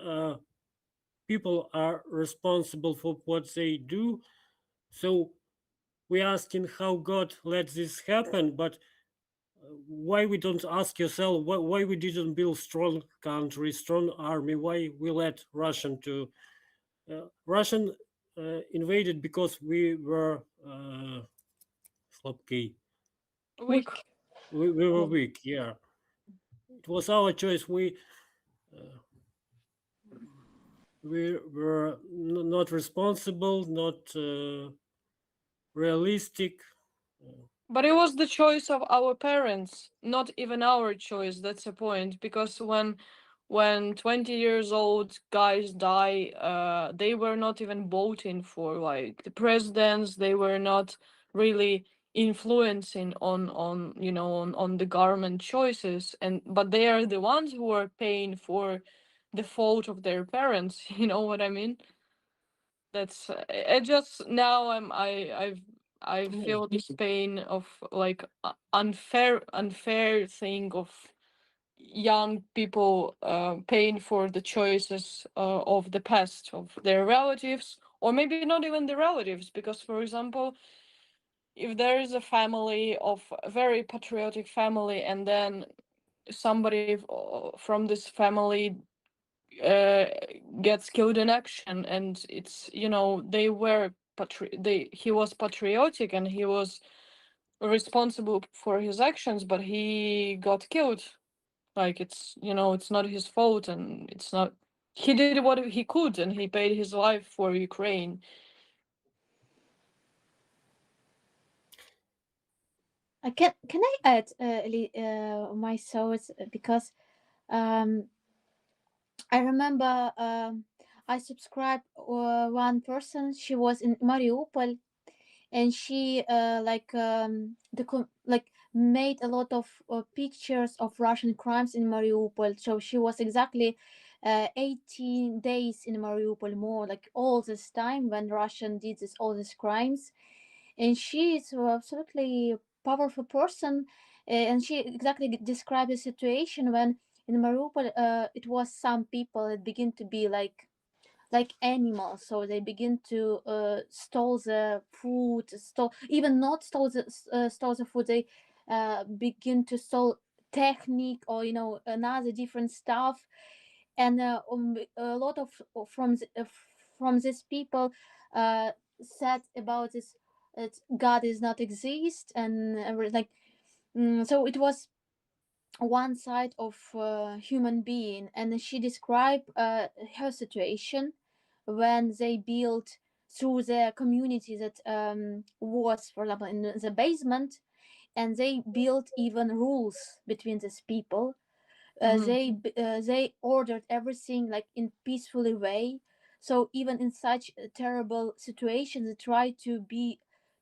people are responsible for what they do, so we're asking how God let this happen, but why we don't ask yourself why we didn't build strong country, strong army, why we let Russian invaded because we were slabky. Weak. We were weak, yeah. It was our choice. We were not responsible, not realistic. But it was the choice of our parents, not even our choice. That's the point. Because when 20 years old guys die, they were not even voting for like the presidents. They were not really influencing on the government choices, and but they are the ones who are paying for the fault of their parents. You know what I mean? That's it. Just now I feel this pain of like unfair thing of young people paying for the choices of the past of their relatives, or maybe not even the relatives, because for example, if there is a family of a very patriotic family, and then somebody from this family uh, gets killed in action, and it's, you know, they were he was patriotic and he was responsible for his actions, but he got killed. Like, it's, you know, it's not his fault, and it's not, he did what he could, and he paid his life for Ukraine. Can I add my thoughts, because um, I remember I subscribed one person. She was in Mariupol, and she like made a lot of pictures of Russian crimes in Mariupol. So she was exactly 18 days in Mariupol, more like all this time when Russian did all these crimes. And she is absolutely powerful person, and she exactly described the situation when in Mariupol it was some people that begin to be like animals, so they begin to stole the food, stole, even not stole the food, they begin to stole technique, or you know, another different stuff. And a lot of from these people said about this, that God is not exist, and so it was one side of human being. And she described her situation when they built through the community that was, for example, in the basement, and they built even rules between these people. They ordered everything like in peacefully way. So even in such a terrible situation, they try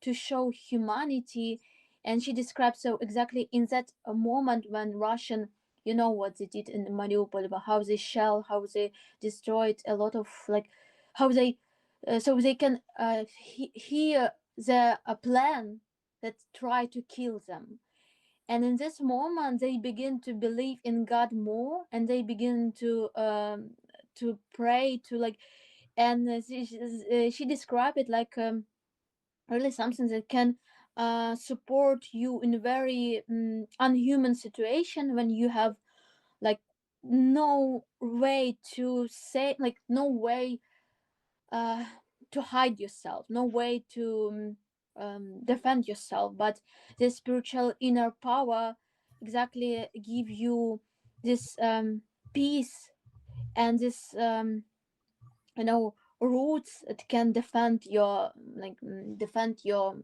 to show humanity. And she describes, so exactly in that moment when Russian, you know what they did in Mariupol, about how they shell, how they destroyed a lot of like, how they so they can hear the plan that try to kill them. And in this moment they begin to believe in God more, and they begin to pray to like. And she described it like really something that can support you in a very unhuman situation, when you have like no way to say, like no way uh, to hide yourself, no way to defend yourself. But the spiritual inner power exactly give you this peace, and this roots that can defend your defend your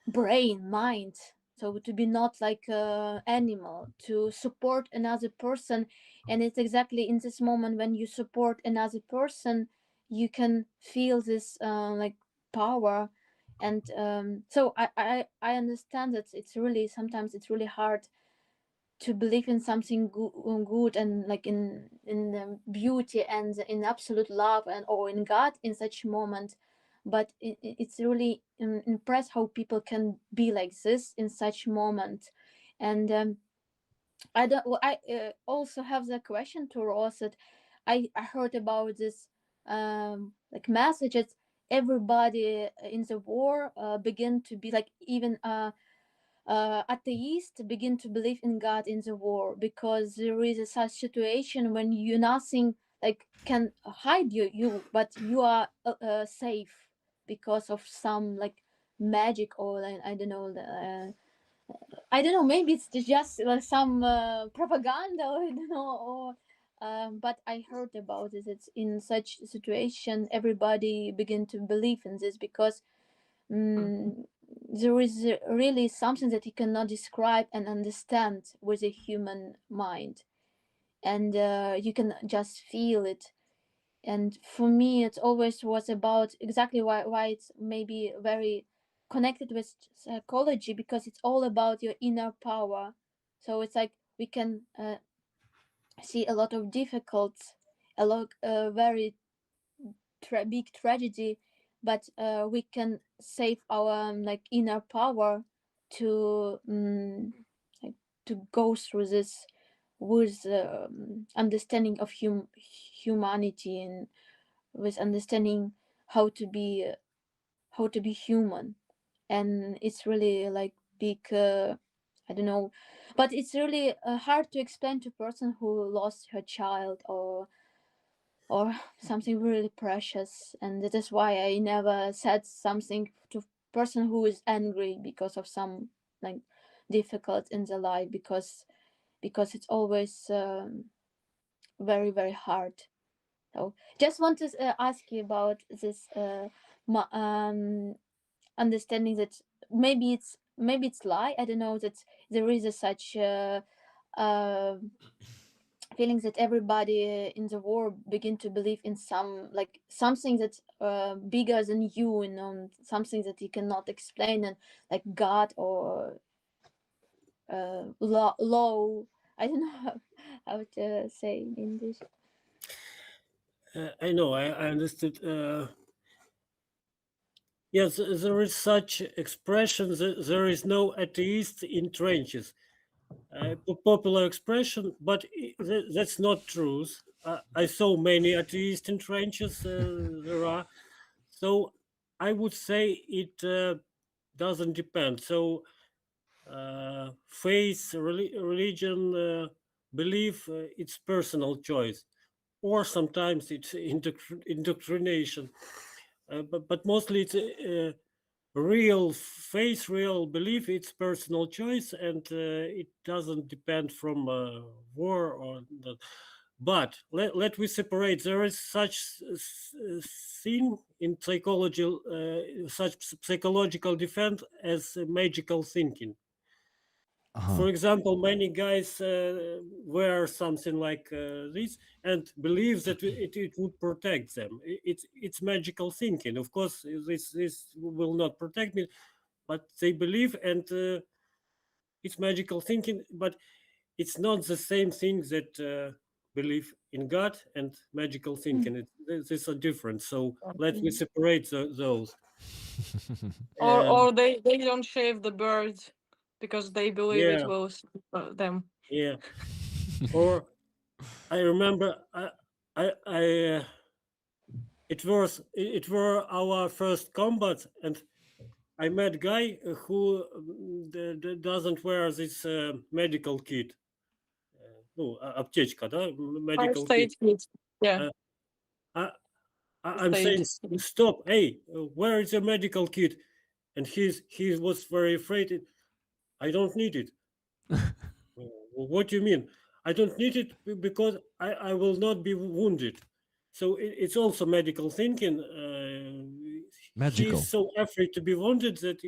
brain, mind. So to be not like animal, to support another person. And it's exactly in this moment when you support another person, you can feel this like power. And so I understand that it's really, sometimes it's really hard to believe in something good, and like in beauty and in absolute love, and or in God in such moment. But it's really impressed how people can be like this in such moment. And I don't well, I also have the question to Ross, that I heard about this like messages, everybody in the war begin to be like, even atheists begin to believe in God in the war, because there is a such situation when you nothing like can hide you, but you are safe because of some like magic, or like, I don't know, maybe it's just some propaganda, or I don't know, or but I heard about it. It's in such situation everybody begin to believe in this, because mm, there is really something that you cannot describe and understand with a human mind. And you can just feel it. And for me it always was about exactly why it's maybe very connected with psychology, because it's all about your inner power. So it's like we can see a lot of difficult, a lot very big tragedy, but we can save our like inner power to like to go through this with understanding of humanity, and with understanding how to be how to be human. And it's really like big I don't know, but it's really hard to explain to a person who lost her child or something really precious, and that is why I never said something to person who is angry because of some like difficult in the life, because it's always very very hard. So just want to ask you about this understanding that maybe it's lie, I don't know, that there is a such uh, feeling that everybody in the world begin to believe in some like something that's bigger than you, something that you cannot explain, and like God or law. I don't know how to say in English. I know, I understood. Yes, there is such expression that there is no atheist in trenches. Popular expression, but that's not truth. I saw many atheists in trenches. There are, so I would say it doesn't depend. So faith, religion, belief, it's personal choice, or sometimes it's indoctrination. But mostly it's real faith, real belief. It's personal choice, and it doesn't depend from war or that. But let we separate. There is such thing in psychology, such psychological defense as magical thinking. For example, many guys wear something like this and believe that it would protect them. It's magical thinking. Of course, this will not protect me, but they believe, and it's magical thinking. But it's not the same thing that belief in God and magical thinking. These are different. So let me separate those. Or they don't shave the birds because they believe it Yeah, will save them. yeah. Or I remember I it were our first combat, and I met guy who doesn't wear this medical kit. Ну, аптечка, да, medical First kit. aid kit. Yeah, Uh, I, first I'm aid. saying, stop, hey, where is your medical kit? And he was very afraid. I don't need it. What do you mean? I don't need it because I will not be wounded. So it's also medical thinking. Magical. He's so afraid to be wounded that uh,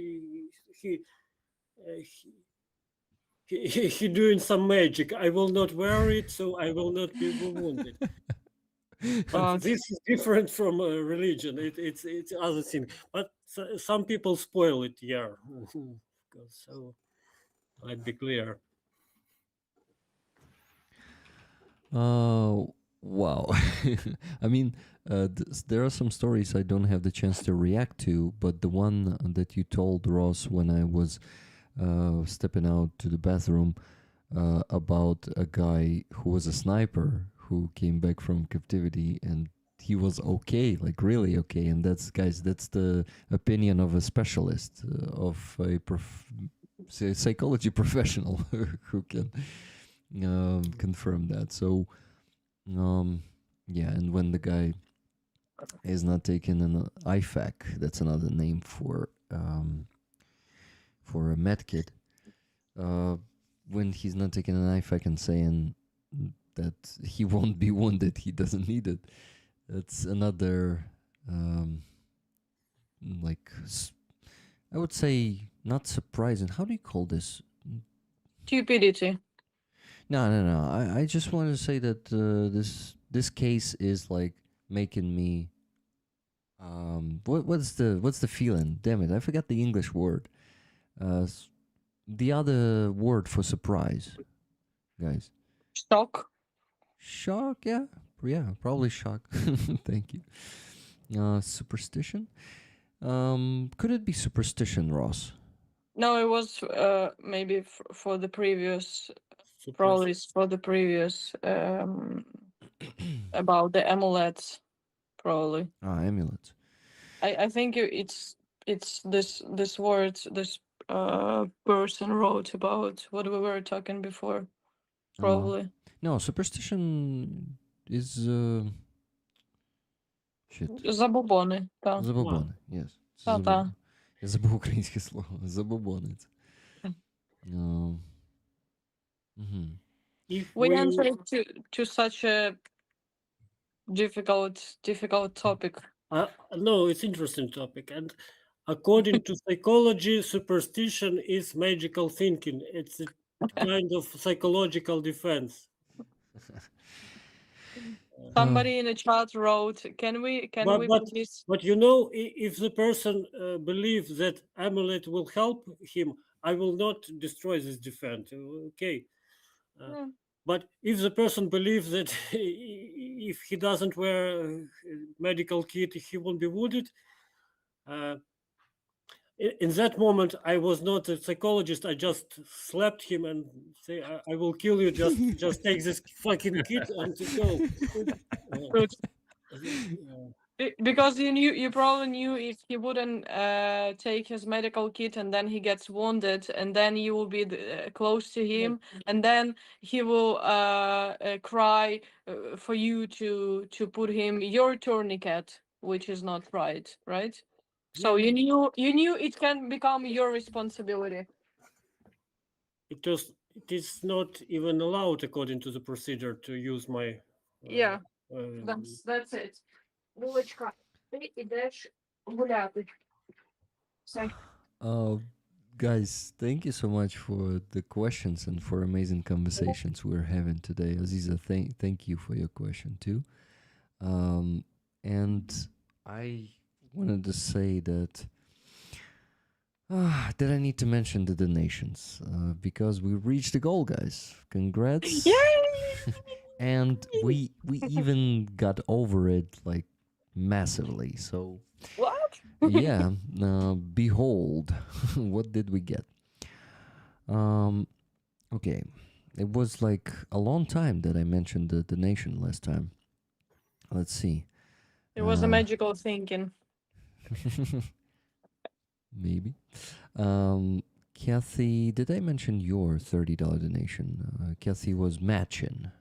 he doing some magic. I will not wear it, so I will not be wounded. But this is different from religion. It's other thing. But some people spoil it. Yeah. So I'd be clear. Oh, wow. I mean, there are some stories I don't have the chance to react to, but the one that you told, Ross, when I was stepping out to the bathroom about a guy who was a sniper who came back from captivity and he was okay, like really okay. And that's, guys, that's the opinion of a specialist, of a psychology professional who can confirm that. So, yeah, and when the guy is not taking an IFAC, that's another name for a med kit. When he's not taking an IFAC and saying that he won't be wounded, he doesn't need it. That's another, like, I would say, not surprising. How do you call this? Stupidity. No. I just want to say that this case is like making me. What's the feeling? Damn it! I forgot the English word. The other word for surprise, guys. Shock. Shock, yeah, probably shock. Thank you. Superstition. Could it be superstition, Ross? No, it was maybe for the previous, probably for the previous about the amulets, probably. Amulets. I think it's this word, this person wrote about what we were talking before. Probably. No, superstition is shit. Забобони, так. Забобони, yes. Це Та-та. Я забув українське слово. Забобони. If We we entered to such a difficult topic. no, it's interesting topic, and according to psychology, superstition is magical thinking. It's a kind of psychological defense. Somebody in the chat wrote, "Can we please?" But you know, if the person believes that amulet will help him, I will not destroy this defense. Okay. Yeah. But if the person believes that if he doesn't wear a medical kit, he will be wounded, in that moment, I was not a psychologist. I just slapped him and say, "I will kill you. Just take this fucking kit and go." Good. Because you probably knew if he wouldn't take his medical kit and then he gets wounded and then you will be close to him and then he will cry for you to put him your tourniquet, which is not right? So you knew it can become your responsibility. It is not even allowed according to the procedure to use my. Yeah, that's it. Булочка, ти ідеш гуляти. Все. Guys, thank you so much for the questions and for amazing conversations we're having today. Aziza, thank you for your question too. And I wanted to say that I need to mention the donations because we reached the goal, guys. Congrats! Yay! And we even got over it like massively. So What? yeah, behold, what did we get? Okay, it was like a long time that I mentioned the donation last time. Let's see. It was a magical thinking. Maybe. Kathy, did I mention your $30 donation? Kathy was matching.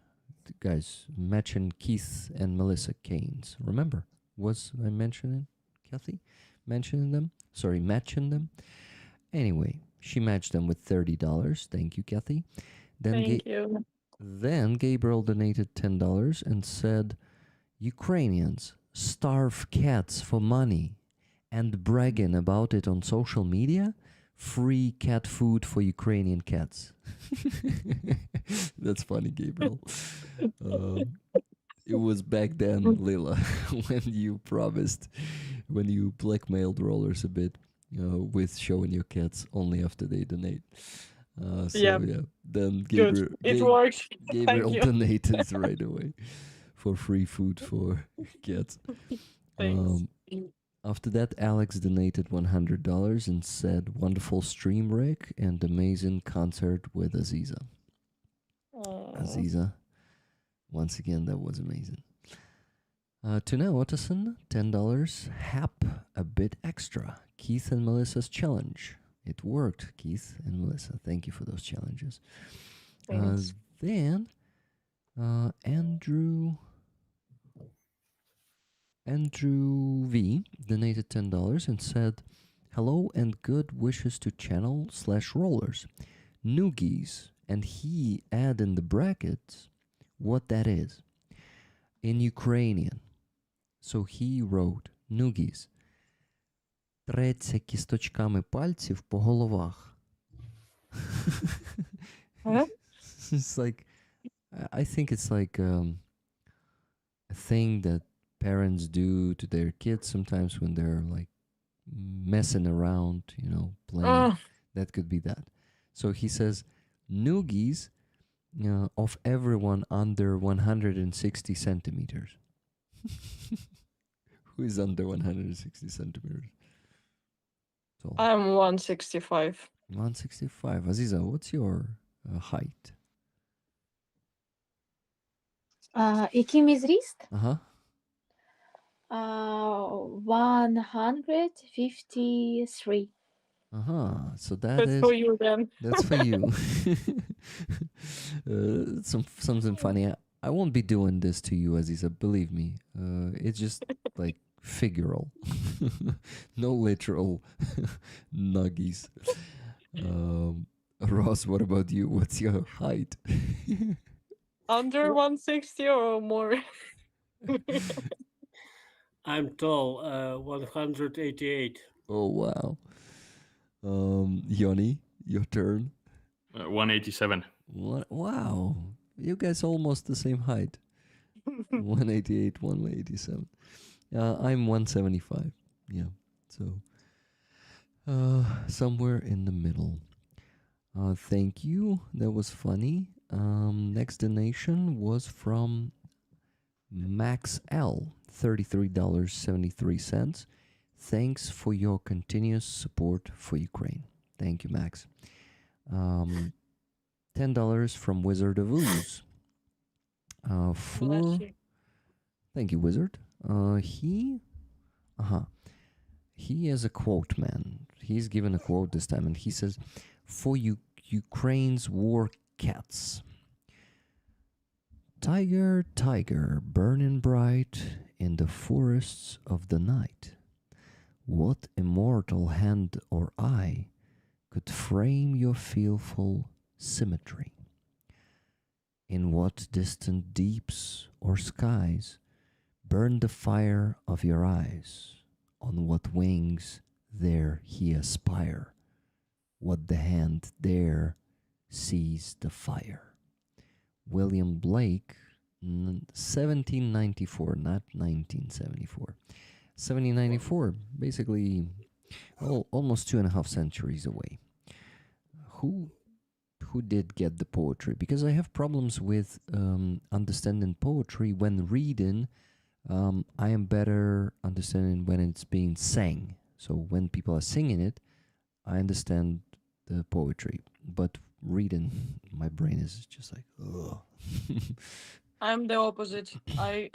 Guys, matching Keith and Melissa Keynes. Remember? Was I mentioning Kathy? Mentioning them? Sorry, matching them? Anyway, she matched them with $30. Thank you, Kathy. Thank you. Then Gabriel donated $10 and said, Ukrainians starve cats for money and bragging about it on social media? Free cat food for Ukrainian cats. That's funny, Gabriel. It was back then, Lila, when you blackmailed rollers a bit with showing your cats only after they donate. Yeah, then Gabriel, it worked. Gabriel donated right away for free food for cats. Thanks. After that, Alex donated $100 and said, wonderful stream, Rick, and amazing concert with Aziza. Aziza, once again, that was amazing. Tuna Otterson, $10. Hap, a bit extra. Keith and Melissa's challenge. It worked, Keith and Melissa. Thank you for those challenges. Then, Andrew V donated $10 and said, hello and good wishes to channel/rollers. Noogies, and he add in the brackets what that is in Ukrainian. So he wrote, Noogies, треться кісточками пальців по головах. It's like, I think it's like a thing that parents do to their kids sometimes when they're like messing around, playing. That could be that. So he says, noogies of everyone under 160 centimeters. Who is under 160 centimeters? So, I'm 165. 165. Aziza, what's your height? Який мій зріст? Uh-huh. 153. So That's for you then. that's for you. Something funny. I won't be doing this to you, Aziza. Believe me. It's just like figural, no literal nuggies. Ross, what about you? What's your height? Under 160 or more? I'm tall, 188. Oh wow. Joni, your turn. 187. What? Wow, you guys almost the same height. 188, 187. I'm 175. Yeah, so somewhere in the middle. Thank you. That was funny. Next donation was from Max L, $33.73. Thanks for your continuous support for Ukraine. Thank you, Max. $10 from Wizard of Ooze. Thank you, Wizard. He is a quote man. He's given a quote this time, and he says, "For Ukraine's war cats, tiger, tiger, burning bright in the forests of the night, what immortal hand or eye could frame your fearful symmetry? In what distant deeps or skies burn the fire of your eyes? On what wings there he aspire? What the hand there sees the fire?" William Blake, 1794, not 1974. 1794, basically almost 2.5 centuries away. Who did get the poetry? Because I have problems with understanding poetry when reading. I am better understanding when it's being sang. So when people are singing it, I understand the poetry. But reading, my brain is just like, ugh. I'm the opposite. I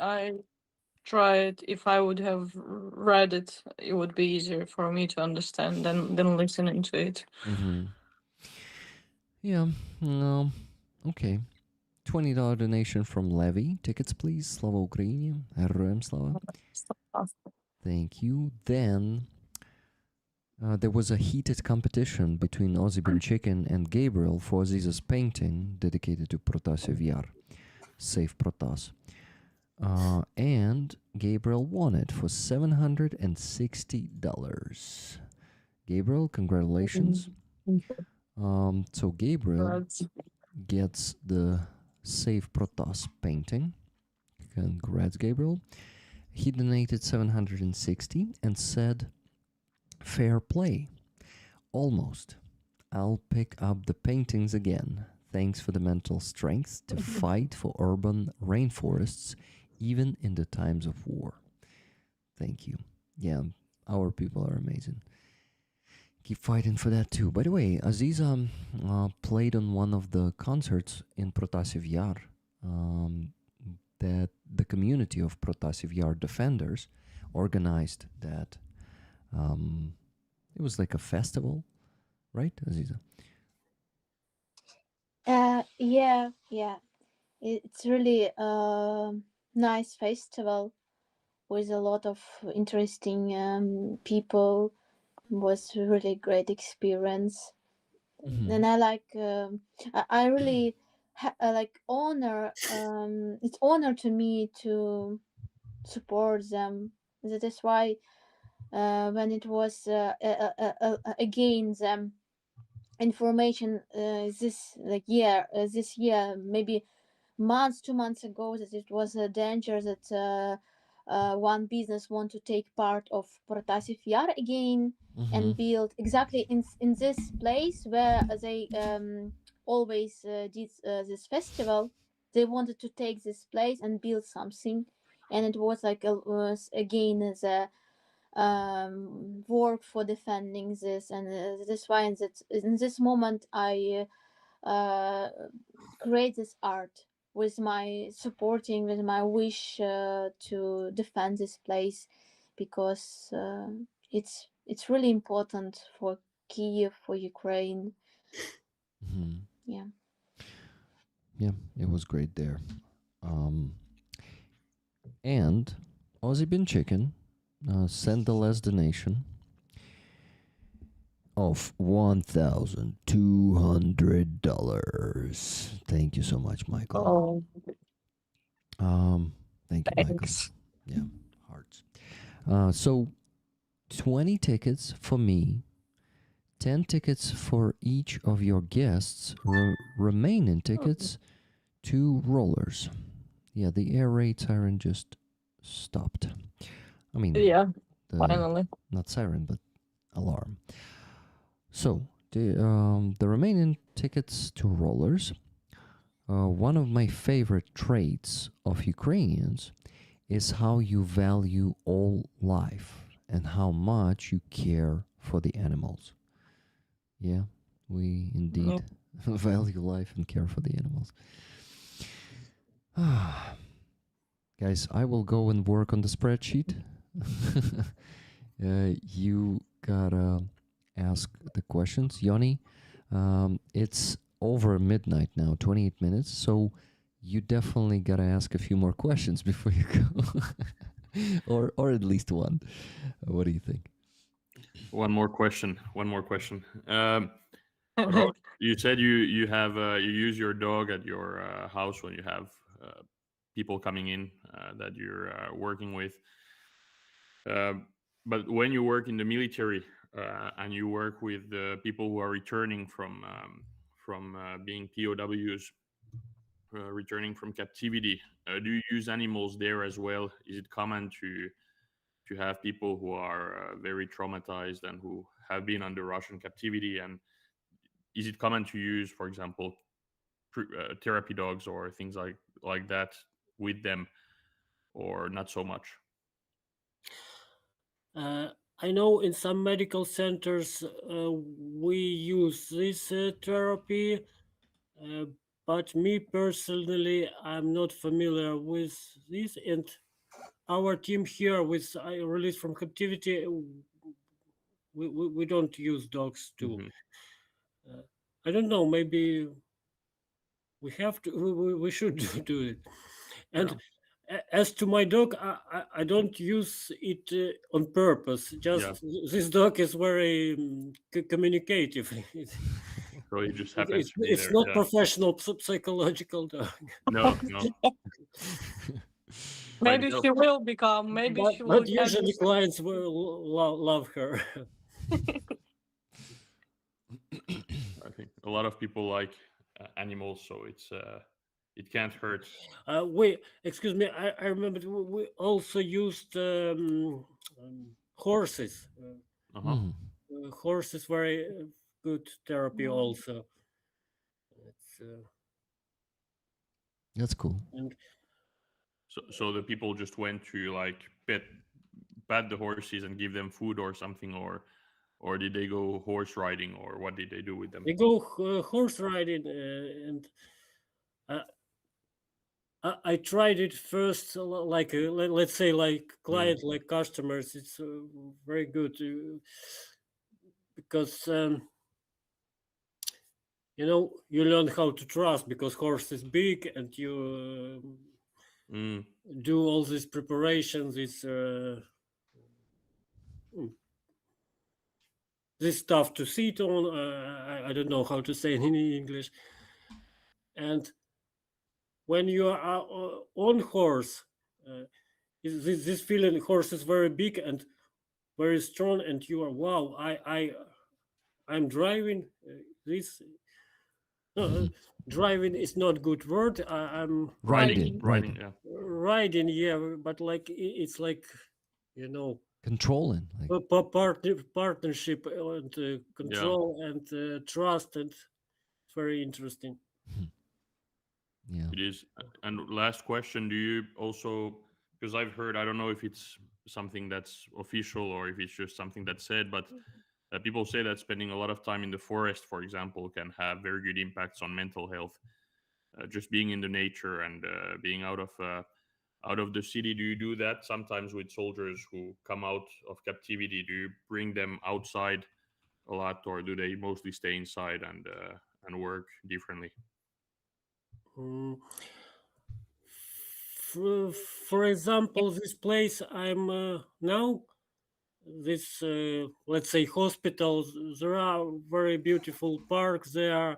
tried. If I would have read it, it would be easier for me to understand than listening to it. Mm-hmm. Yeah, no, okay. $20 donation from Levy. Tickets, please. Slava Ukraini. Героям слава. Thank you. Then there was a heated competition between Ozzy Chicken and Gabriel for Aziza's painting dedicated to Protasiev Yar. Save Protas. And Gabriel won it for $760. Gabriel, congratulations. So Gabriel gets the Save Protas painting. Congrats, Gabriel. He donated 760 and said, "Fair play. Almost. I'll pick up the paintings again. Thanks for the mental strength to fight for urban rainforests, even in the times of war." Thank you. Yeah, our people are amazing. Keep fighting for that too. By the way, Aziza played on one of the concerts in Protasiev Yar. That the community of Protasiev Yar defenders organized that. It was like a festival, right, Aziza? Yeah. It's really a nice festival with a lot of interesting people. It was a really great experience. Mm-hmm. And I like I really like honor it's honor to me to support them. That is why when it was again the information this year, maybe 2 months ago, that it was a danger that one business want to take part of Protasiev Yar again and build exactly in this place where they always did this festival. They wanted to take this place and build something, and it was like was again the work for defending this, and this why in this moment I create this art with my supporting, with my wish to defend this place, because it's really important for Kiev for Ukraine. Mhm. Yeah. Yeah, it was great there. Um, and Aussie Bin Chicken sent the last donation of $1,200. Thank you so much, Michael. Oh, Thank you, Michael. thanks. Yeah, hearts. So 20 tickets for me, 10 tickets for each of your guests, remaining tickets, 2 rollers. Yeah, the air raid siren just stopped. I mean, Yeah, the finally. not siren, but alarm. So the remaining tickets, 2 rollers. One of my favorite traits of Ukrainians is how you value all life and how much you care for the animals. Yeah, we indeed value life and care for the animals. Guys, I will go and work on the spreadsheet. You gotta ask the questions. Joni, it's over midnight now, 28 minutes, so you definitely gotta ask a few more questions before you go. or at least one. What do you think? One more question. Ro- you said you have you use your dog at your house when you have people coming in that you're working with. But when you work in the military and you work with people who are returning from being POWs, returning from captivity, do you use animals there as well? Is it common to have people who are very traumatized and who have been under Russian captivity? And is it common to use, for example, therapy dogs or things like that with them, or not so much? I know in some medical centers we use this therapy, uh, but me personally, I'm not familiar with this. And our team here, with I release from captivity, we don't use dogs too. Hmm. I don't know. Maybe we have to. We should do it. And as to my dog, I don't use it on purpose. Yeah. Just this dog is very communicative. So it just happens to be It's there. not Yeah. professional psychological dog. No, no. Like Maybe no, she will become. Maybe but she will but get usually this. clients will love her. I think a lot of people like animals, so it can't hurt. Wait, excuse me. I remember we also used horses. Uh huh. Mhm. Horses very good therapy also. It's, That's cool. and So the people just went to like pat the horses and give them food or something, or did they go horse riding, or what did they do with them? they go horse riding, and uh, I tried it first, like let's say like client, like customers. It's very good because you learn how to trust because horse is big and you Mm. do all these preparations. It's this stuff to sit on. I don't know how to say it in English. And when you are on horse, this feeling horse is very big and very strong, and you are wow. I'm driving this. No, driving is not good word. I'm Riding, Riding. riding, Yeah. riding, yeah, but like it's like you know controlling. Like, partnership and Yeah. control and trust, and it's very interesting. yeah. It is. And last question: do you also? Because I've heard, I don't know if it's something that's official or if it's just something that's said, but people say that spending a lot of time in the forest, for example, can have very good impacts on mental health. Just being in the nature and being out of the city. Do you do that sometimes with soldiers who come out of captivity? Do you bring them outside a lot, or do they mostly stay inside and work differently? Mm, for example, this place I'm now, this let's say hospital, there are very beautiful parks. There are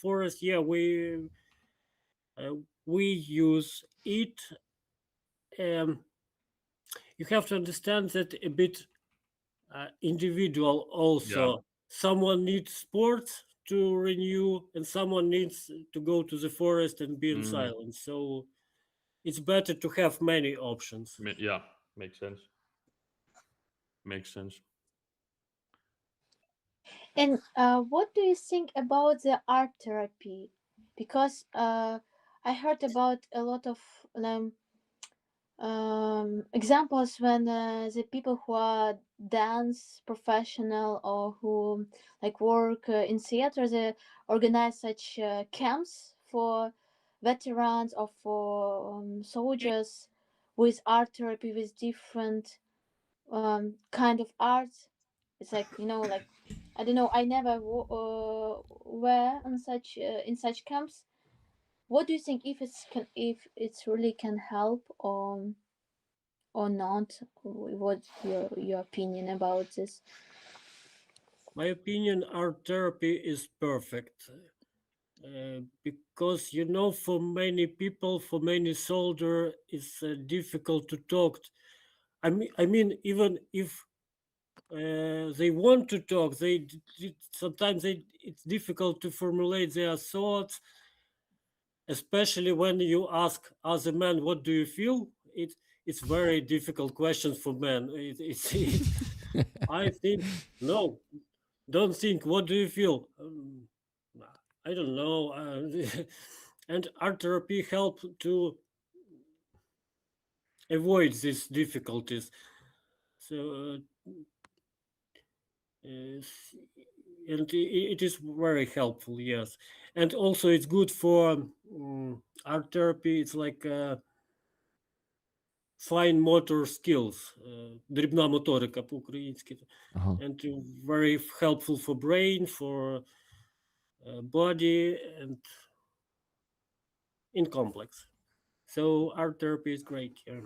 forests. Yeah, we use it. Um, you have to understand that a bit individual also. Yeah. Someone needs sports to renew, and someone needs to go to the forest and be in Mm. silence. So it's better to have many options. Yeah, makes sense. Makes sense. And what do you think about the art therapy? Because I heard about a lot of examples when the people who are dance professional or who like work in theater, they organize such camps for veterans or for soldiers with art therapy with different kind of art. It's like, you know, like I don't know, I never were in such camps. What do you think, if it's really can help or not? What's your opinion about this? My opinion, art therapy is perfect. Because for many people, for many soldier, it's difficult to talk. I mean, even if they want to talk, sometimes it's difficult to formulate their thoughts, especially when you ask as a man, "What do you feel?" It's very difficult question for men. I think no, don't think. What do you feel? I don't know. And art therapy help to avoid these difficulties. So, and it is very helpful, yes. And also, it's good for art therapy. It's like fine motor skills, дрібна моторика по-українськи. Uh-huh. And very helpful for brain, for body, and in complex. So art therapy is great. Yeah.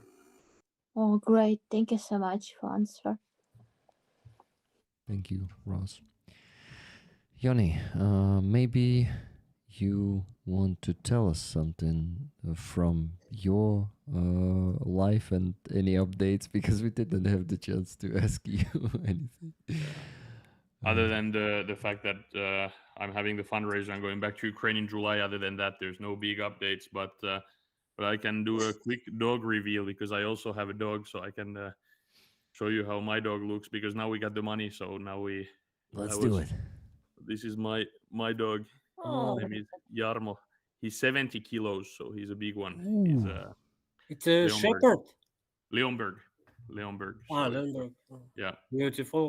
Oh, great! Thank you so much for answer. Thank you, Ross. Joni, maybe you want to tell us something from your life and any updates, because we didn't have the chance to ask you anything. Other than the fact that I'm having the fundraiser and going back to Ukraine in July, other than that, there's no big updates. But I can do a quick dog reveal, because I also have a dog, so I can show you how my dog looks, because now we got the money, so now we Let's do it. This is my dog. Oh, His name is Jarmo. He's 70 kilos, so he's a big one. He's Ooh. it's a Leonberg. shepherd. Leonberg. Ah, So, Lemberg. yeah. Beautiful.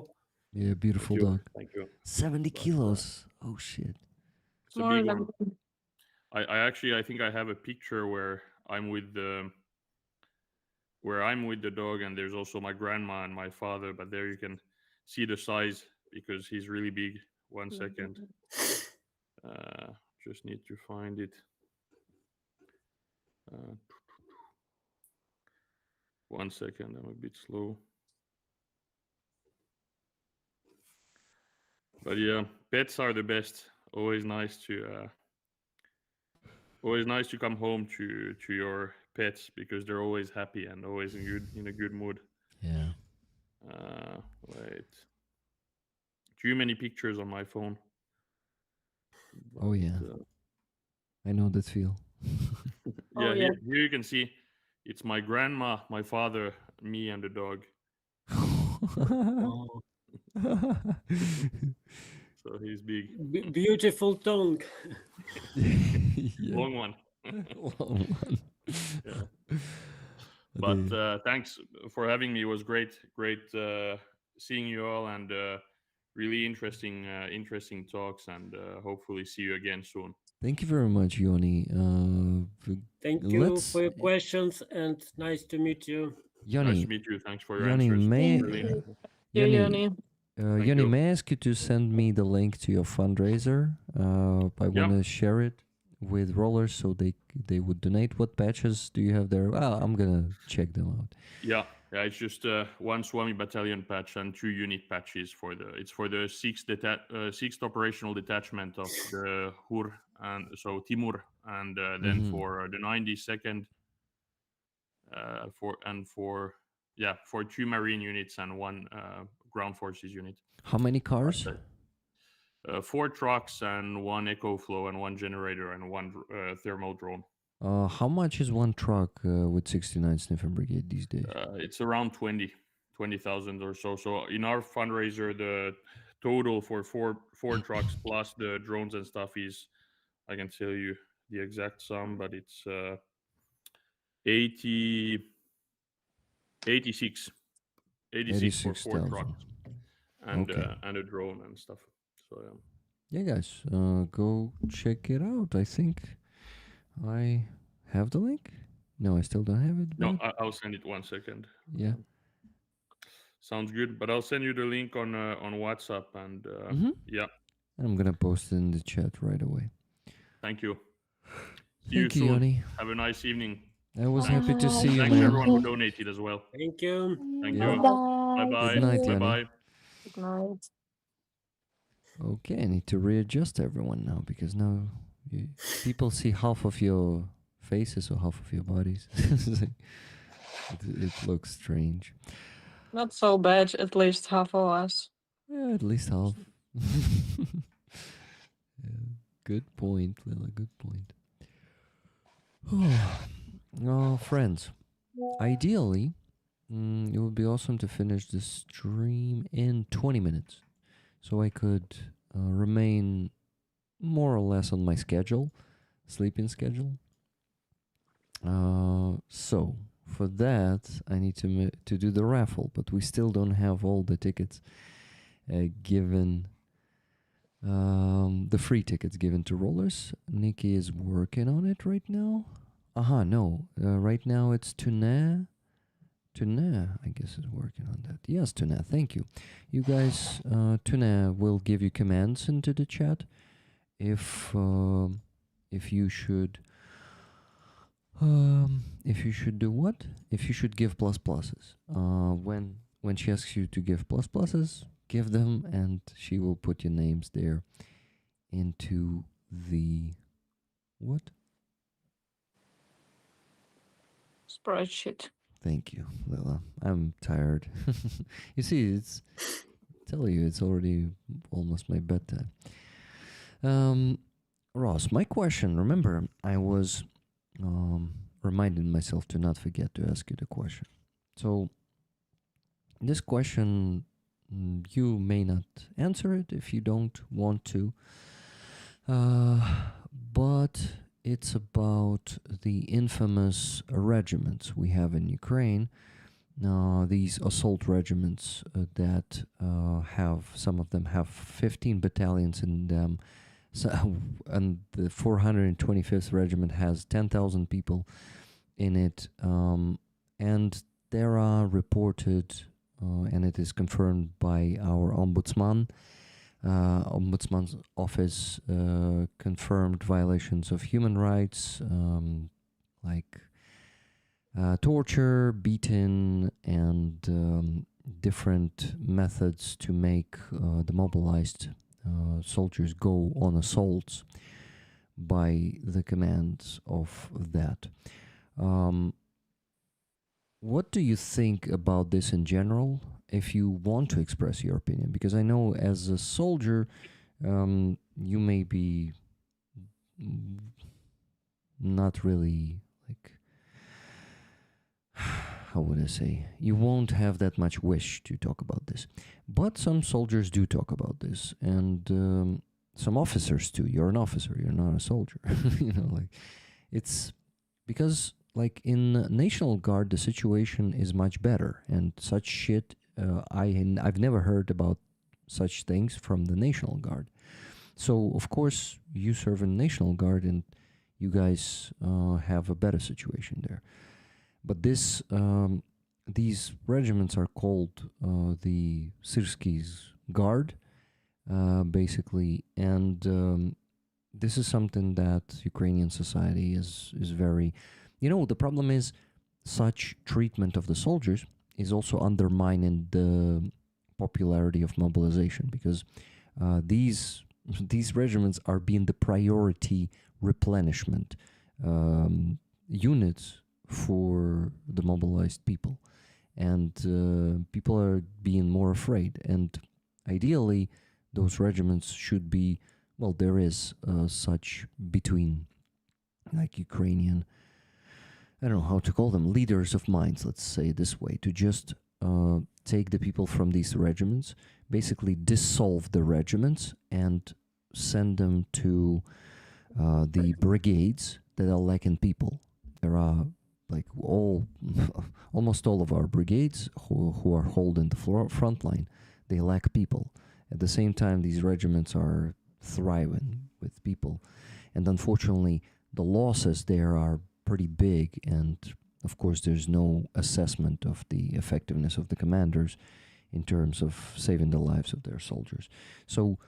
Yeah, beautiful Thank you. dog. Thank you. 70 But, kilos. Oh shit. It's a More big like one. I actually, I think I have a picture where I'm with the dog, and there's also my grandma and my father, but there you can see the size, because he's really big. 1 second. Just need to find it. 1 second, I'm a bit slow. But yeah, pets are the best. Always nice to come home to your pets, because they're always happy and always in a good mood. Yeah. Wait. Too many pictures on my phone. Oh yeah. I know that feel. Yeah, Oh, yeah. here you can see it's my grandma, my father, me, and the dog. Oh, So he's big. beautiful tongue. Yeah. Long one. Long one. Yeah. But thanks for having me. It was great seeing you all, and really interesting talks, and hopefully see you again soon. Thank you very much, Joni. Thank you let's- for your questions, and nice to meet you. Nice Joni, to meet you. Thanks for your Joni, answers. may Really interesting. Yeah, Joni, Joni. Joni, you. may I ask you to send me the link to your fundraiser? I want to share it with rollers so they would donate. What patches do you have there? Well, I'm gonna check them out. Yeah, it's just one Swami battalion patch and 2 unit patches for the sixth operational detachment of the Hur, and so Timur, and then for the 92nd for 2 marine units and 1 ground forces unit. How many cars? 4 trucks and 1 EcoFlow and 1 generator and 1 thermal drone. How much is one truck with 69 Sniffing Brigade these days? It's around 20,000 or so. So in our fundraiser, the total for four trucks plus the drones and stuff is, I can tell you the exact sum, but it's 86 for 4 trucks and a drone and stuff. So yeah, guys, go check it out. I think I have the link. No, I still don't have it. No, I'll send it 1 second. Yeah. Sounds good, but I'll send you the link on WhatsApp and yeah. I'm gonna post it in the chat right away. Thank you. See Thank you you, soon. Joni. Have a nice evening. I was happy to see you, Thanks man. everyone who donated as well. Thank you. Thank Yeah. you. Bye. Bye-bye. Good night, Joni. Bye-bye. Good night. Okay, I need to readjust everyone now because now people see half of your faces or half of your bodies. It looks strange. Not so bad, at least half of us. Yeah, at least half. Yeah, good point, Lila. Good point. Oh, friends. Ideally, it would be awesome to finish the stream in 20 minutes, so I could remain more or less on my schedule, sleeping schedule. So for that, I need to do the raffle, but we still don't have all the tickets given. The free tickets given to rollers. Nikki is working on it right now. No. Right now it's Tuna. Tuna, I guess, is working on that. Yes, Tuna, thank you. You guys, Tuna will give you commands into the chat if you should do what? If you should give pluses. When she asks you to give pluses, give them, and she will put your names there into the what? Spreadsheet. Thank you, Lila. I'm tired. You see, it's already almost my bedtime. Ross, my question. Remember, I was reminding myself to not forget to ask you the question. So, this question, you may not answer it if you don't want to, but it's about the infamous regiments we have in Ukraine. These assault regiments that some of them have 15 battalions in them. So, and the 425th Regiment has 10,000 people in it. And there are reported, and it is confirmed by our ombudsman, Ombudsman's office confirmed violations of human rights, like torture, beating, and different methods to make the mobilized soldiers go on assaults by the commands of that. What do you think about this in general, if you want to express your opinion? Because I know as a soldier, you may be not really, like, how would I say? You won't have that much wish to talk about this. But some soldiers do talk about this, and some officers too. You're an officer, you're not a soldier. It's because, like, in National Guard, the situation is much better, and such shit, I've never heard about such things from the National Guard. So, of course, you serve in National Guard, and you guys have a better situation there. But these regiments are called the Syrskis guard, basically. And this is something that Ukrainian society is very, the problem is such treatment of the soldiers is also undermining the popularity of mobilization, because these these regiments are being the priority replenishment units for the mobilized people, and people are being more afraid. And ideally, those regiments should be, well, there is such between, like, Ukrainian, I don't know how to call them, leaders of minds, let's say this way, to just take the people from these regiments, basically dissolve the regiments and send them to the brigades that are lacking people. There are, like, almost all of our brigades who are holding the front line, they lack people. At the same time, these regiments are thriving with people. And unfortunately, the losses there are pretty big, and of course there's no assessment of the effectiveness of the commanders in terms of saving the lives of their soldiers. So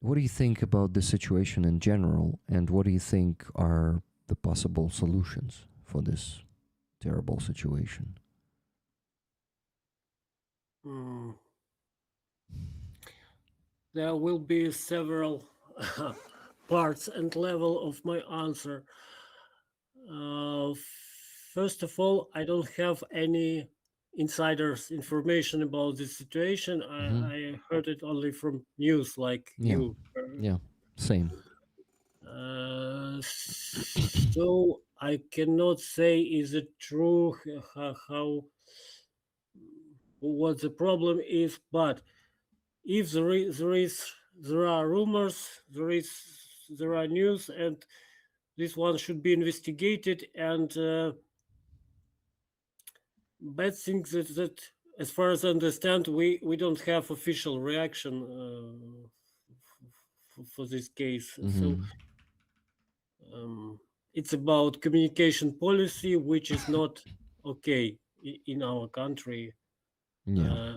what do you think about the situation in general, and what do you think are the possible solutions for this terrible situation? There will be several parts and level of my answer. First of all, I don't have any insiders information about this situation. I heard it only from news, like you. Yeah, same. So I cannot say is it true, how what the problem is, but if there are rumors, there are news, and this one should be investigated. And bad things that as far as I understand, we don't have official reaction for this case. So it's about communication policy, which is not okay in our country. Yeah.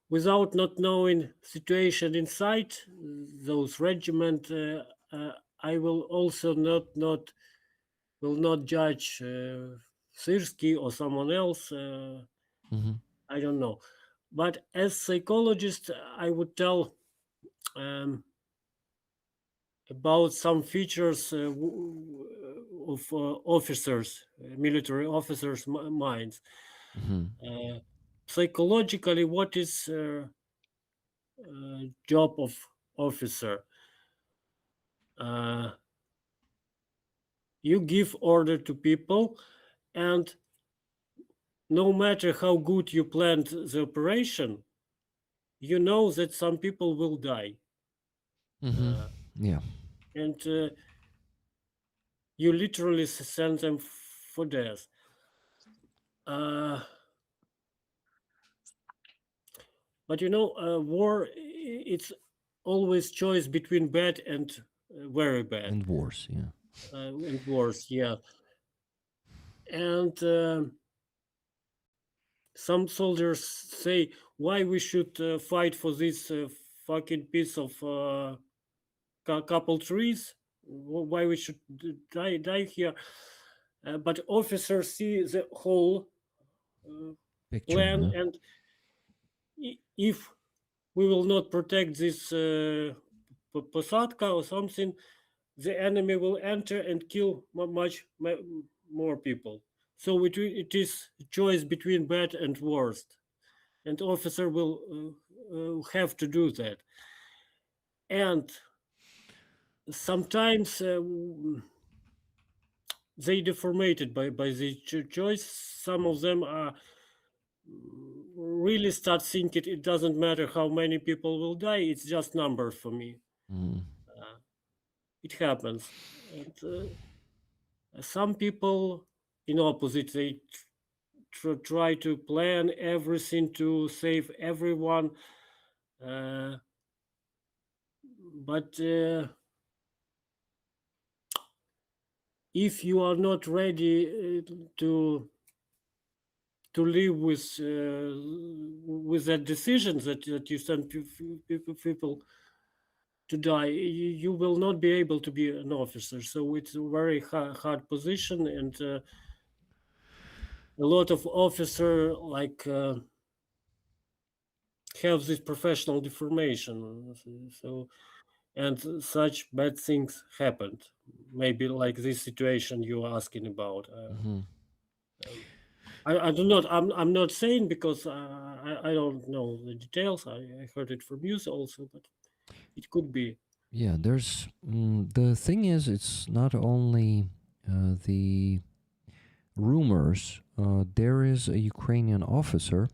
Without not knowing situation inside those regiment, I will also will not judge Sirsky or someone else. I don't know, but as psychologist, I would tell about some features of officers, military officers' minds. Psychologically, what is job of officer? You give order to people, and no matter how good you planned the operation, you know that some people will die. Yeah. And you literally send them for death. But war, it's always choice between bad and very bad. And wars, yeah. And wars, yeah. And some soldiers say, why we should fight for this fucking piece of couple trees? Why we should die here? But officers see the whole Picture, plan, huh? and if we will not protect this posadka or something, the enemy will enter and kill much more people. So it is a choice between bad and worst, and officer will have to do that. And sometimes they deformated by the choice. Some of them are really start thinking it doesn't matter how many people will die, it's just numbers for me. It happens. And some people in opposite, they try to plan everything to save everyone, but if you are not ready to to live with that decision that you send people to die, you will not be able to be an officer. So it's a very hard position, and a lot of officer have this professional deformation. So and such bad things happened. Maybe like this situation you are asking about. I do not. I'm not saying because I don't know the details. I heard it from you also, but it could be. Yeah, there's the thing is, it's not only the rumors. There is a Ukrainian officer.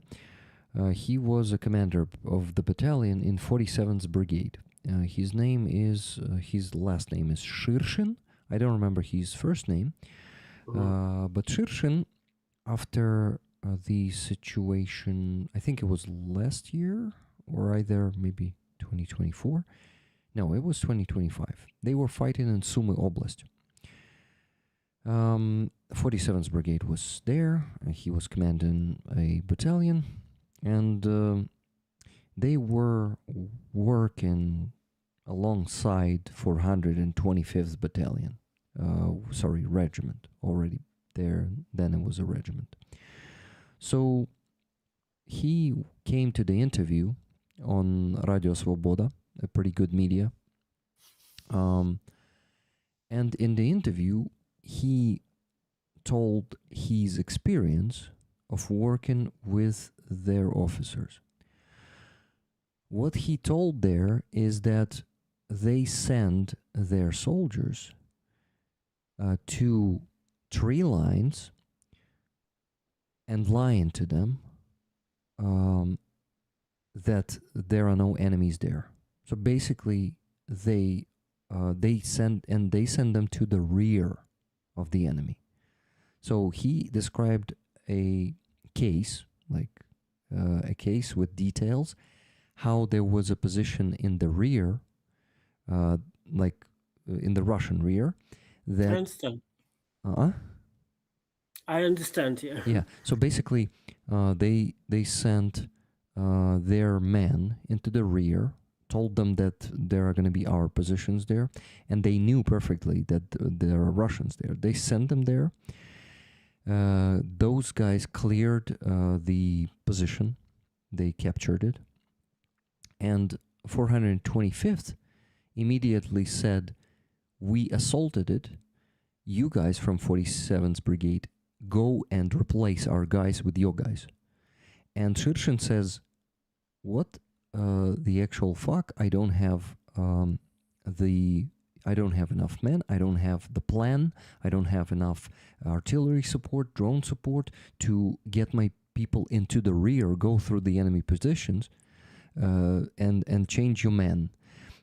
He was a commander of the battalion in 47th Brigade. His name is his last name is Shirshin. I don't remember his first name, but Shirshin, after the situation, I think it was last year or either maybe 2024. No, it was 2025. They were fighting in Sumy Oblast. 47th Brigade was there. He was commanding a battalion, and they were working alongside 425th Battalion. Regiment. Already there, then it was a regiment. So he came to the interview on Radio Svoboda, a pretty good media. And in the interview, he told his experience of working with their officers. What he told there is that they send their soldiers to tree lines and lying to them that there are no enemies there. So basically, they send them to the rear of the enemy. So he described a case, a case with details, how there was a position in the rear, in the Russian rear, that I understand. uh-uh. I understand. Yeah. Yeah. So basically, they sent their men into the rear, told them that there are going to be our positions there, and they knew perfectly that there are Russians there. They sent them there. Those guys cleared the position. They captured it. And 425th immediately said, "We assaulted it. You guys from 47th Brigade, go and replace our guys with your guys." And Shirshin says, "What the actual fuck? I don't have enough men. I don't have the plan. I don't have enough artillery support, drone support to get my people into the rear, go through the enemy positions, and change your men."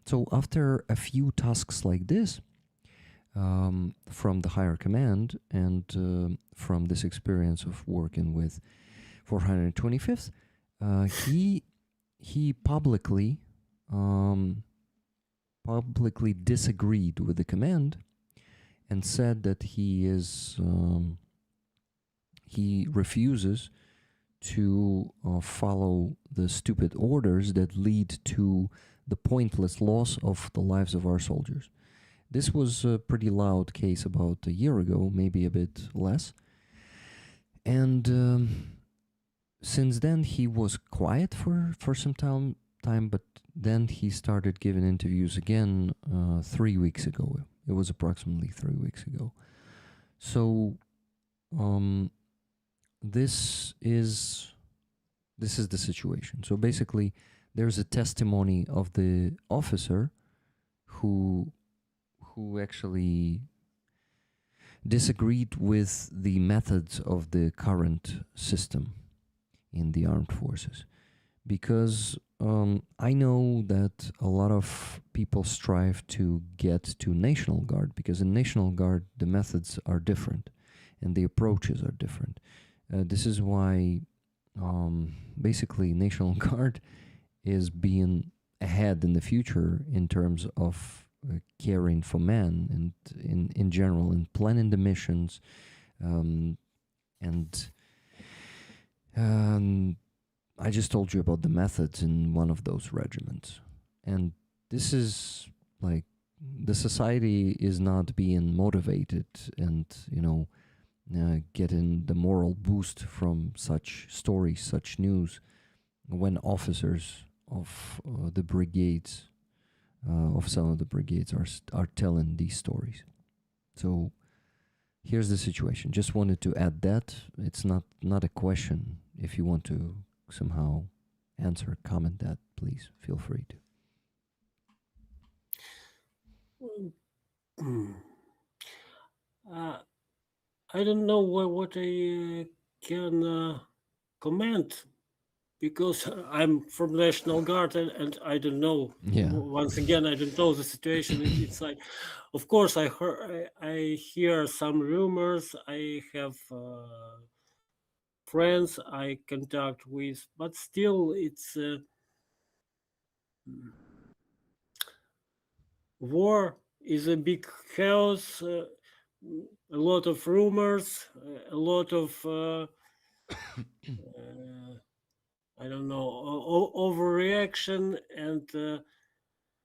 So after a few tasks like this, from the higher command and from this experience of working with 425th, he publicly disagreed with the command and said that he refuses to follow the stupid orders that lead to the pointless loss of the lives of our soldiers. This was a pretty loud case about a year ago, maybe a bit less. And since then, he was quiet for some time, but then he started giving interviews again 3 weeks ago. It was approximately 3 weeks ago. So this is the situation. So basically, there's a testimony of the officer who actually disagreed with the methods of the current system in the armed forces. Because I know that a lot of people strive to get to National Guard, because in National Guard the methods are different and the approaches are different. This is why basically National Guard is being ahead in the future in terms of caring for men and in general, and planning the missions, and And I just told you about the methods in one of those regiments. And this is like the society is not being motivated and, getting the moral boost from such stories, such news, when officers of the brigades, of some of the brigades, are telling these stories. So here's the situation. Just wanted to add that. It's not a question. If you want to somehow answer, comment that, please feel free to. I don't know what I can comment because I'm from National Guard and I don't know. Yeah. Once again, I don't know the situation inside. Of course, I hear some rumors. I have friends I contact with, but still, it's war is a big chaos. A lot of rumors, a lot of I don't know overreaction, and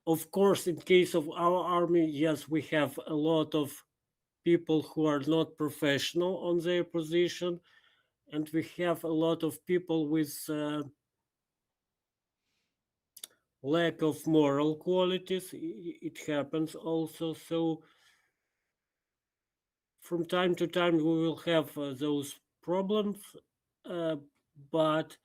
of course, in case of our army, yes, we have a lot of people who are not professional on their position, and we have a lot of people with lack of moral qualities. It happens also. So from time to time, we will have those problems, but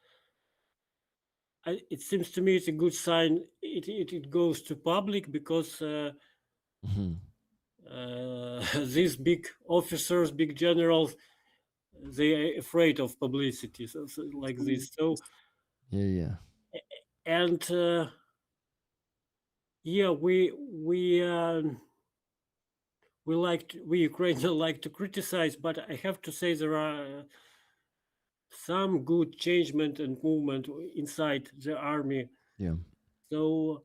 it seems to me it's a good sign. It goes to public because these big officers, big generals, they are afraid of publicity, so like this. So Yeah. and yeah, we Ukrainians like to criticize, but I have to say there are some good changement and movement inside the army. Yeah. So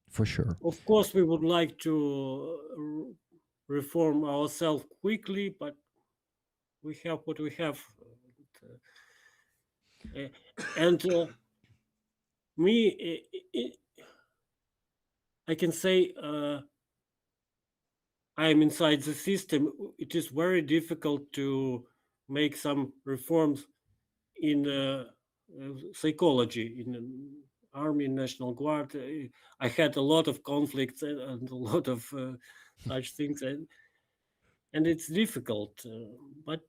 For sure. of course we would like to reform ourselves quickly, but we have what we have. And me, I can say I'm inside the system. It is very difficult to make some reforms in psychology, in Army, National Guard. I had a lot of conflicts and a lot of such things, and it's difficult, but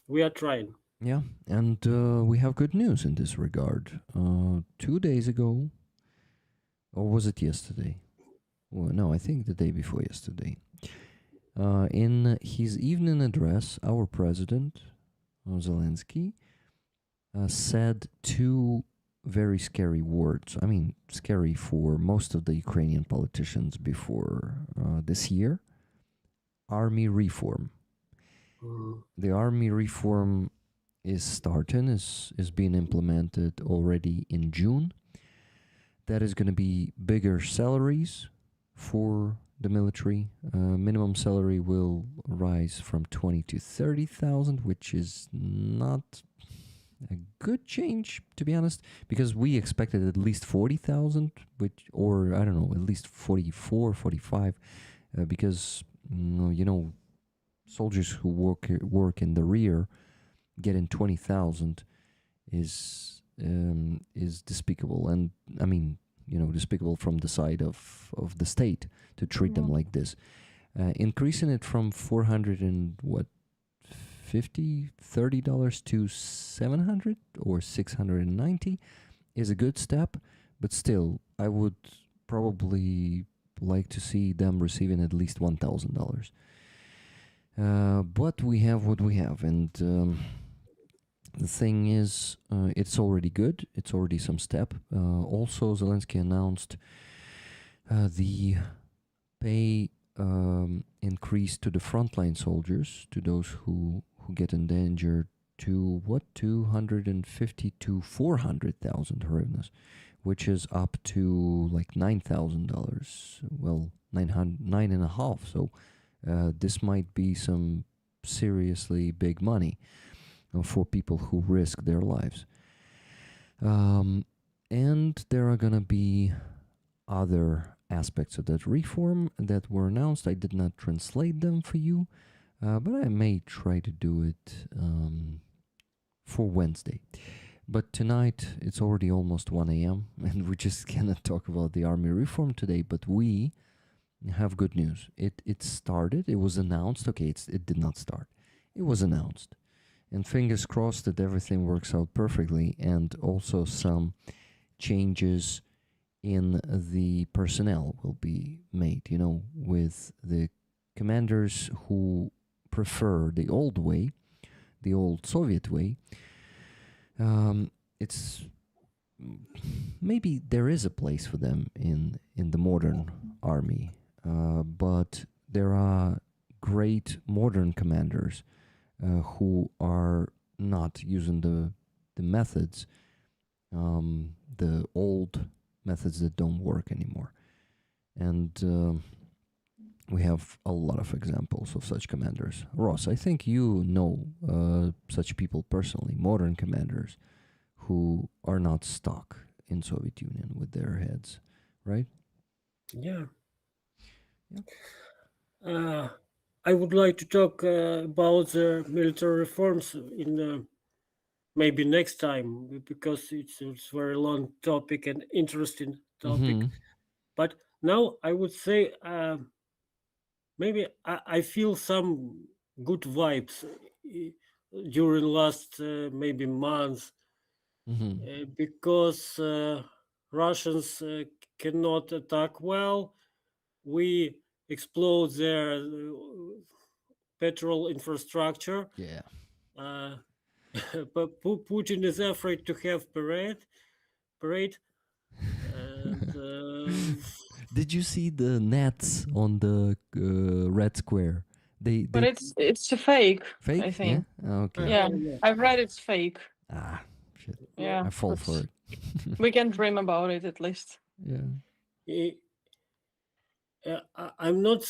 we are trying. Yeah, and we have good news in this regard. 2 days ago, or was it yesterday? Well, no, I think the day before yesterday. In his evening address, our president, Zelensky, said two very scary words. I mean, scary for most of the Ukrainian politicians before this year. Army reform. The army reform is starting, is being implemented already in June. That is going to be bigger salaries for the military. Minimum salary will rise from 20 to 30,000, which is not a good change, to be honest, because we expected at least 40,000, or I don't know, at least 44, 45, because soldiers who work in the rear getting 20,000 is despicable, and I mean, despicable from the side of the state to treat them like this. Increasing it from $30 to 700 or 690 is a good step, but still, I would probably like to see them receiving at least $1,000. But we have what we have, and the thing is, it's already good. It's already some step. Also, Zelensky announced the pay increase to the frontline soldiers, to those who get endangered, to 250 to 400,000 hryvnias, which is up to like $9,000. Well, 9.5. So this might be some seriously big money for people who risk their lives. And there are going to be other aspects of that reform that were announced. I did not translate them for you, but I may try to do it for Wednesday. But tonight, it's already almost 1 a.m., and we just cannot talk about the army reform today, but we have good news. It started, it was announced. Okay, it did not start. It was announced. And fingers crossed that everything works out perfectly, and also some changes in the personnel will be made, with the commanders who prefer the old way, the old Soviet way. It's maybe there is a place for them in the modern army, but there are great modern commanders who are not using the methods, the old methods that don't work anymore. And we have a lot of examples of such commanders. Ross, I think you know such people personally, modern commanders who are not stuck in Soviet Union with their heads, right? Yeah. Yep. I would like to talk about the military reforms in maybe next time, because it's a very long topic and interesting topic. Mhm. But now I would say maybe I feel some good vibes during last maybe months, Mhm. because Russians cannot attack well. We explode their petrol infrastructure. Yeah. But Putin is afraid to have parade, and Did you see the nets on the Red Square? But They it's a fake, fake, I yeah. think. Okay. Yeah, yeah. I've read it's fake. Ah, shit. Yeah, I fall for but it. we can dream about it at least. Yeah. I'm not.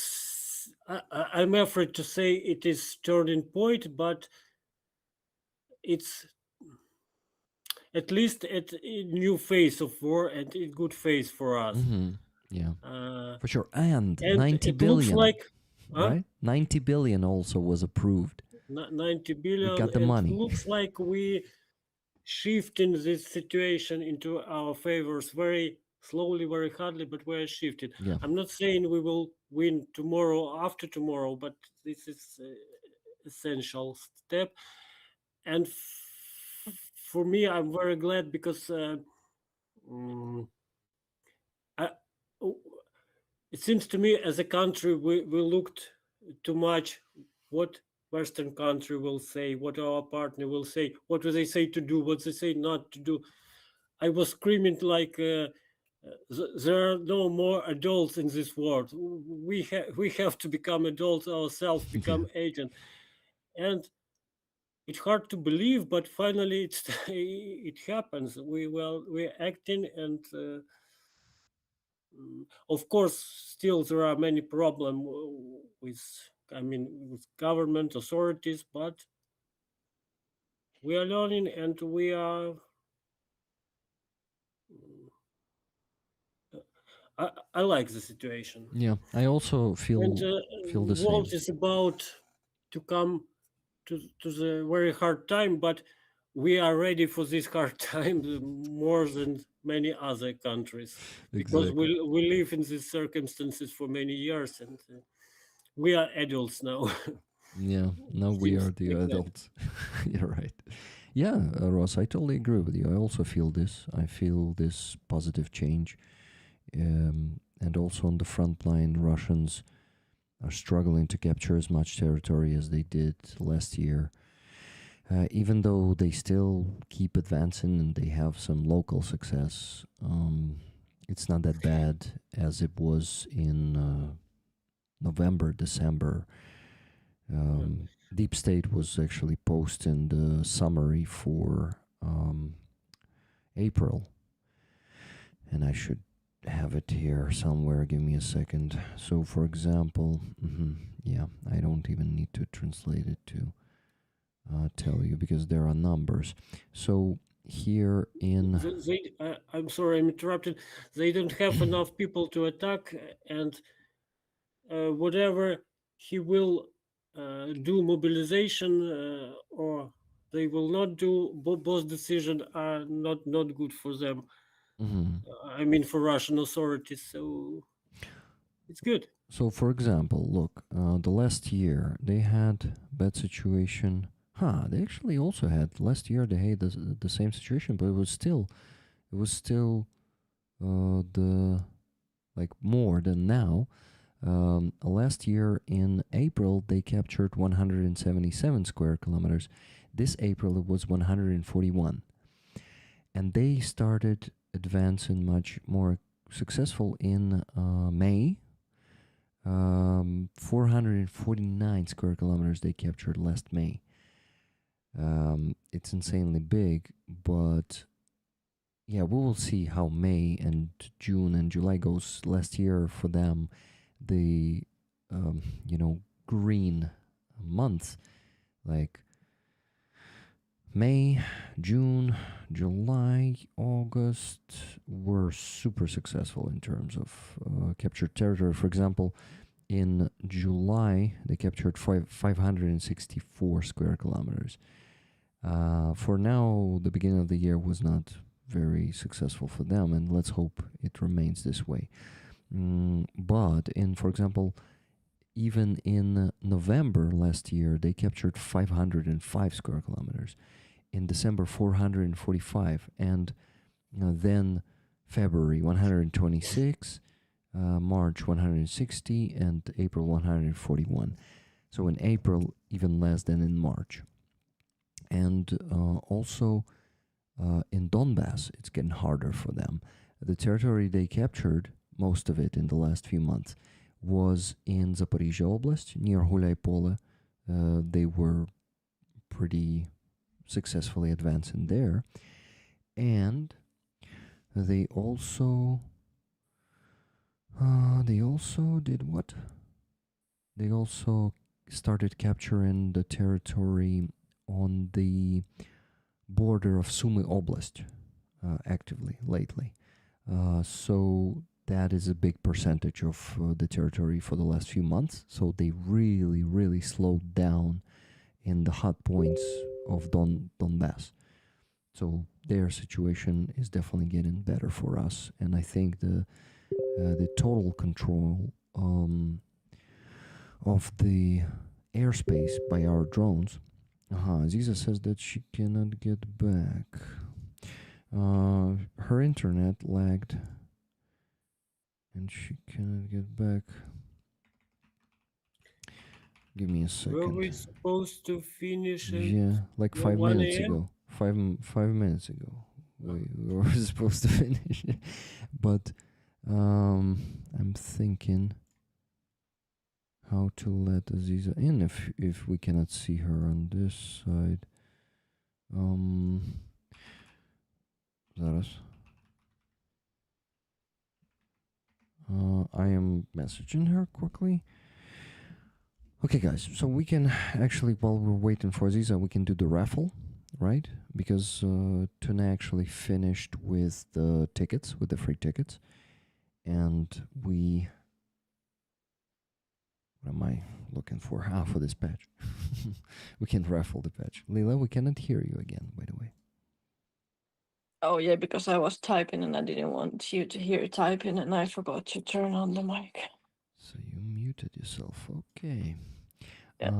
I'm afraid to say it is turning point, but it's at least at a new phase of war and a good phase for us. Yeah, Uh, for sure. And and 90 it looks billion, like, right? 90 billion also was approved. 90 We billion, got the and money. looks like we shifting this situation into our favors very slowly, very hardly, but we're shifted. Yeah. I'm not saying we will win tomorrow, after tomorrow, but this is essential step. And for me, I'm very glad, because mm, I, it seems to me, as a country, we looked too much what Western country will say, what our partner will say, what do they say to do, what they say not to do. I was screaming like there are no more adults in this world. We have to become adults ourselves, become agent. And it's hard to believe, but finally it happens. We're acting, and of course, still there are many problems with, with government authorities, but we are learning, and we are. I like the situation. Yeah, I also feel And the world same. is about to come to the very hard time, but we are ready for this hard time more than many other countries, because Exactly. we live in these circumstances for many years, and we are adults now. Yeah, now we Seems are the like that. adults. You're right. Yeah, Ross, I totally agree with you. I also feel this. I feel this positive change. And also on the front line, Russians are struggling to capture as much territory as they did last year. Even though they still keep advancing and they have some local success, it's not that bad as it was in November, December. Deep State was actually posting the summary for April, and I should have it here somewhere. Give me a second. So, for example, yeah, I don't even need to translate it to tell you because there are numbers. So here in I'm sorry, I'm interrupted. They don't have enough people to attack, and whatever he will do mobilization or they will not do, both decisions are not good for them. Mhm. I mean, for Russian authorities. So it's good. So, for example, look, the last year they had bad situation. They actually also had last year they had the same situation, but it was still the like more than now. Last year in April they captured 177 square kilometers. This April it was 141, and they started advancing much more successful in May. 449 square kilometers they captured last May. It's insanely big, but yeah, we will see how May and June and July goes. Last year for them, the green month, like May, June, July, August, were super successful in terms of captured territory. For example, in July, they captured 564 square kilometers. For now, the beginning of the year was not very successful for them, and let's hope it remains this way. But for example, even in November last year, they captured 505 square kilometers. In December, 445, and then February, 126. March 160, and April 141. So in April, even less than in March. And also in Donbass, it's getting harder for them. The territory they captured, most of it in the last few months, was in Zaporizhia Oblast, near Hulaypole. They were pretty successfully advancing there. And they also did what? They also started capturing the territory on the border of Sumy Oblast actively lately. So that is a big percentage of the territory for the last few months. So they really, really slowed down in the hot points of Donbass. So their situation is definitely getting better for us, and I think the total control of the airspace by our drones. Aziza says that she cannot get back. Her internet lagged and she cannot get back. Give me a second. Were we supposed to finish it? Yeah, like 5 1 minutes a.m.? ago. 5 minutes ago. We were supposed to finish it. But I'm thinking how to let Aziza in if we cannot see her on this side. Zaraz. I am messaging her quickly. Okay, guys, so we can actually, while we're waiting for Aziza, we can do the raffle, right? Because Tuna actually finished with the tickets, with the free tickets. And we... What am I looking for? For this patch. We can raffle the patch. Lila, we cannot hear you again, by the way. Oh yeah, because I was typing and I didn't want you to hear typing and I forgot to turn on the mic. So you muted yourself. Okay. Yeah.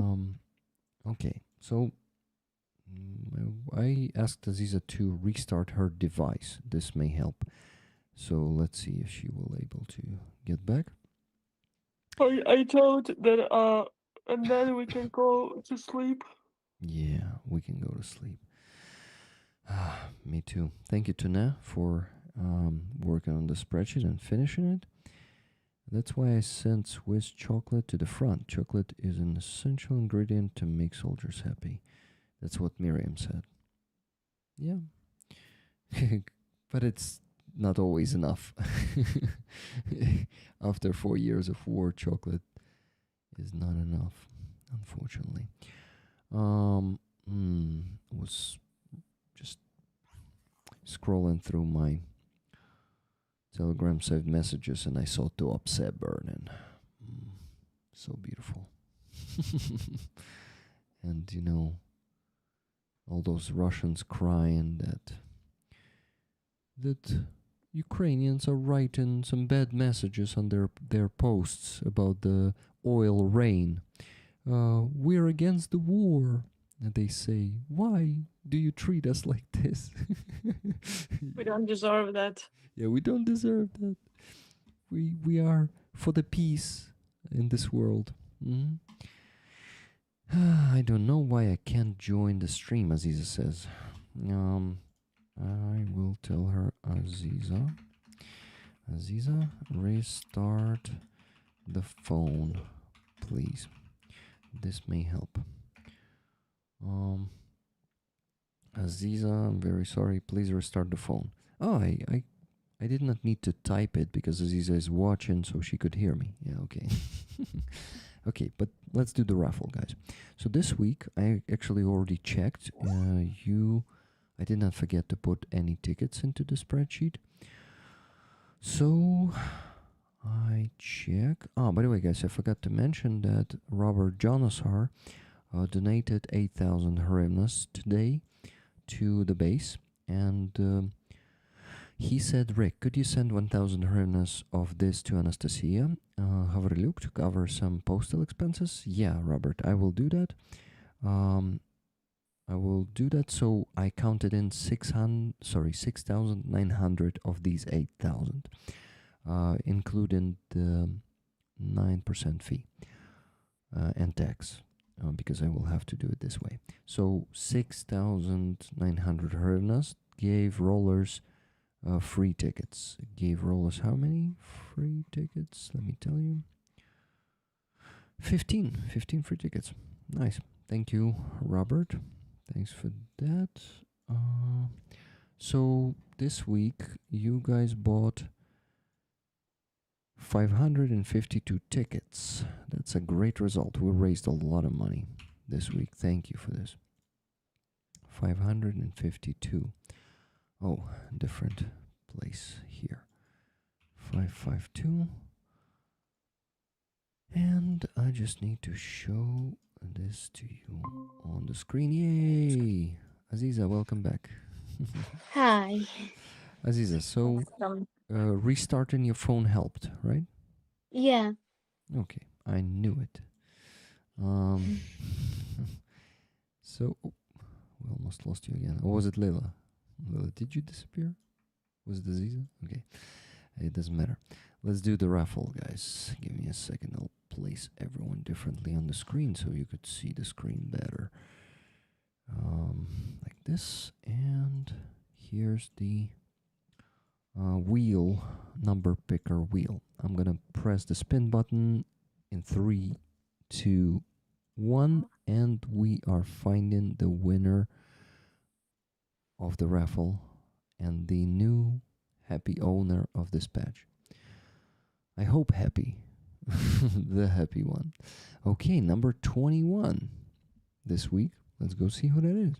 Okay. So I asked Aziza to restart her device. This may help. So let's see if she will able to get back. I told that and then we can go to sleep. Yeah, we can go to sleep. Me too. Thank you, Tuna, for working on the spreadsheet and finishing it. That's why I sent Swiss chocolate to the front. Chocolate is an essential ingredient to make soldiers happy. That's what Miriam said. Yeah. But it's not always enough. After 4 years of war, chocolate is not enough, unfortunately. Was just scrolling through my Telegram saved messages and I saw Tuapse burning. So beautiful. And you know, all those Russians crying that Ukrainians are writing some bad messages on their posts about the oil rain. We're against the war. And they say, why do you treat us like this? We don't deserve that. Yeah, we don't deserve that. We are for the peace in this world. I don't know why I can't join the stream, Aziza says. I will tell her, Aziza, restart the phone, please. This may help. Aziza, I'm very sorry. Please restart the phone. Oh, I did not need to type it because Aziza is watching, so she could hear me. Yeah, okay. Okay, but let's do the raffle, guys. So this week, I actually already checked. I did not forget to put any tickets into the spreadsheet. So I check. By the way, guys, I forgot to mention that Robert Jonasar donated 8,000 hryvnias today to the base, and he said, Rick, could you send 1,000 hryvnias of this to Anastasia Havriluk to cover some postal expenses? Yeah, Robert, I will do that. So I counted in 6,900 of these 8,000, including the 9% fee and tax. Because I will have to do it this way. So 6,900 hryvnias gave rollers free tickets. Gave rollers how many free tickets? Let me tell you. 15 free tickets. Nice. Thank you, Robert. Thanks for that. So this week you guys bought 552 tickets. That's a great result. We raised a lot of money this week. Thank you for this. 552. Oh, different place here. 552. And I just need to show this to you on the screen. Yay! Aziza, welcome back. Hi. Aziza, so restarting your phone helped, right? Yeah. Okay, I knew it. So, we almost lost you again. Or was it Lila? Lila, did you disappear? Was it Aziza? Okay, it doesn't matter. Let's do the raffle, guys. Give me a second. I'll place everyone differently on the screen so you could see the screen better. Like this. And here's the wheel, number picker wheel. I'm gonna press the spin button in 3, 2, 1, and we are finding the winner of the raffle and the new happy owner of this patch. I hope happy. The happy one. Okay, number 21 this week. Let's go see who that is.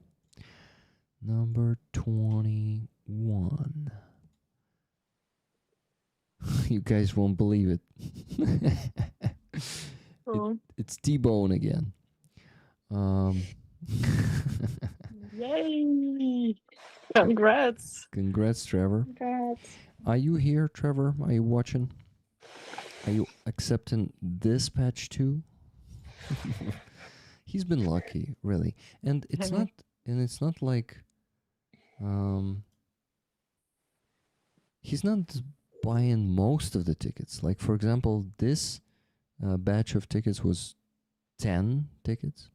Number 21. You guys won't believe it. It's T-Bone again. Yay! Congrats! Congrats, Trevor. Congrats. Are you here, Trevor? Are you watching? Are you accepting this patch too? He's been lucky, really. And it's not like he's not buying most of the tickets. Like, for example, this batch of tickets was 10 tickets.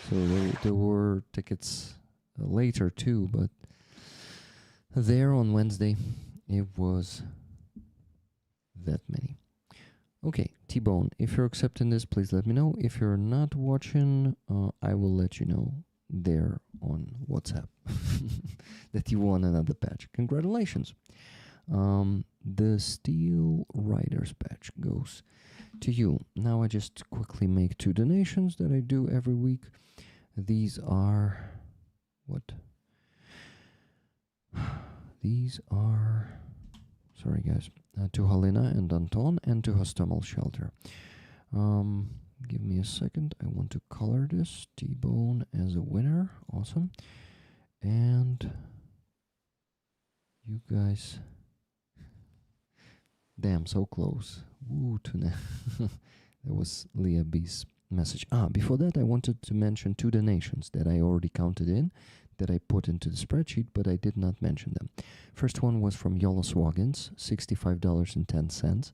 So there were tickets later too, but there on Wednesday it was that many. Okay, T-Bone, if you're accepting this, please let me know. If you're not watching, I will let you know there on WhatsApp that you won another patch. Congratulations. The Steel Riders badge goes to you. Now I just quickly make 2 donations that I do every week. These are what? These are, sorry guys, to Halina and Anton and to Hostomel Shelter. Give me a second. I want to color this T-Bone as a winner. Awesome. And you guys, damn, so close. Woo, tuna. That was Leah B's message. Before that, I wanted to mention 2 donations that I already counted in, that I put into the spreadsheet, but I did not mention them. First one was from Yola Wagons, $65.10.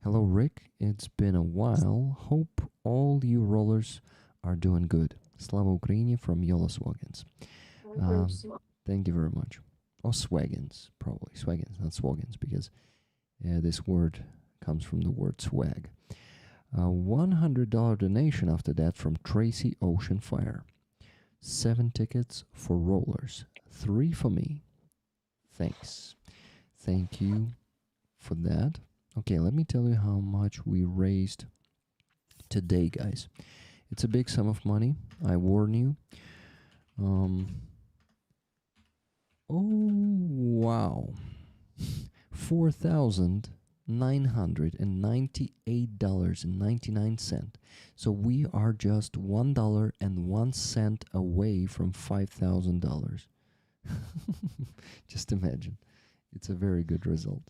Hello, Rick. It's been a while. Hope all you rollers are doing good. Slava Ukraini from Yola Wagons. Thank you very much. Or Swagons, probably. Swagons, not Swagons, because this word comes from the word swag. $100 donation after that from Tracy Ocean Fire. 7 tickets for rollers. 3 for me. Thanks. Thank you for that. Okay, let me tell you how much we raised today, guys. It's a big sum of money. I warn you. Oh, wow. $4,998.99. So we are just $1.01 away from $5,000. Just imagine. It's a very good result.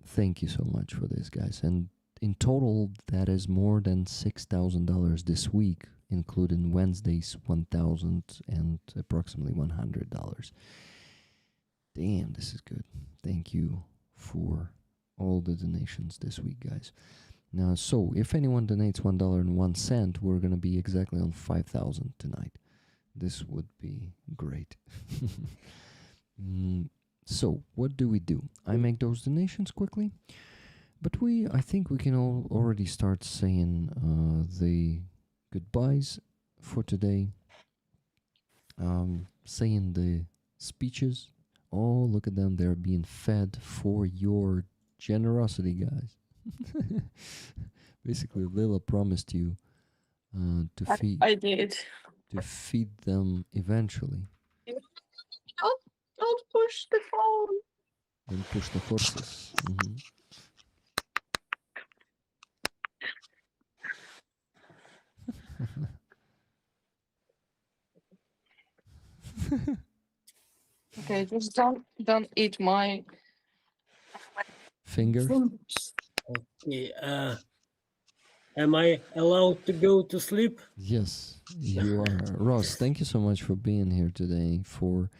Thank you so much for this, guys. And in total, that is more than $6,000 this week, including Wednesday's $1,000 and approximately $100. Damn, this is good. Thank you for all the donations this week, guys. Now, so if anyone donates $1.01, we're gonna be exactly on 5,000 tonight. This would be great. So, what do? I make those donations quickly, but I think we can already start saying the goodbyes for today. Saying the speeches. Oh, look at them. They're being fed for your generosity, guys. Basically, Lila promised you to feed. I did. To feed them eventually. Don't push the phone. Don't push the horses. Okay, just don't eat my Fingers? Okay. Am I allowed to go to sleep? Yes, you are. Ross, thank you so much for being here today, for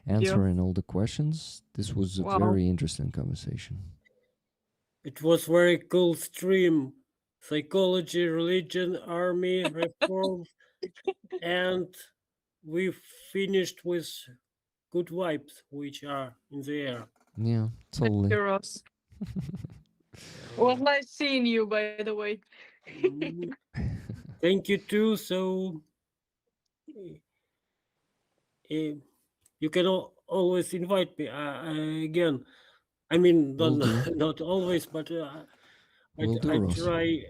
answering all the questions. This was a very interesting conversation. It was very cool stream. Psychology, religion, army, reform, and we finished with good vibes, which are in the air. Yeah, totally. Ross. Was nice seeing you, by the way. Thank you too. So you can always invite me again. I mean, not always, but I try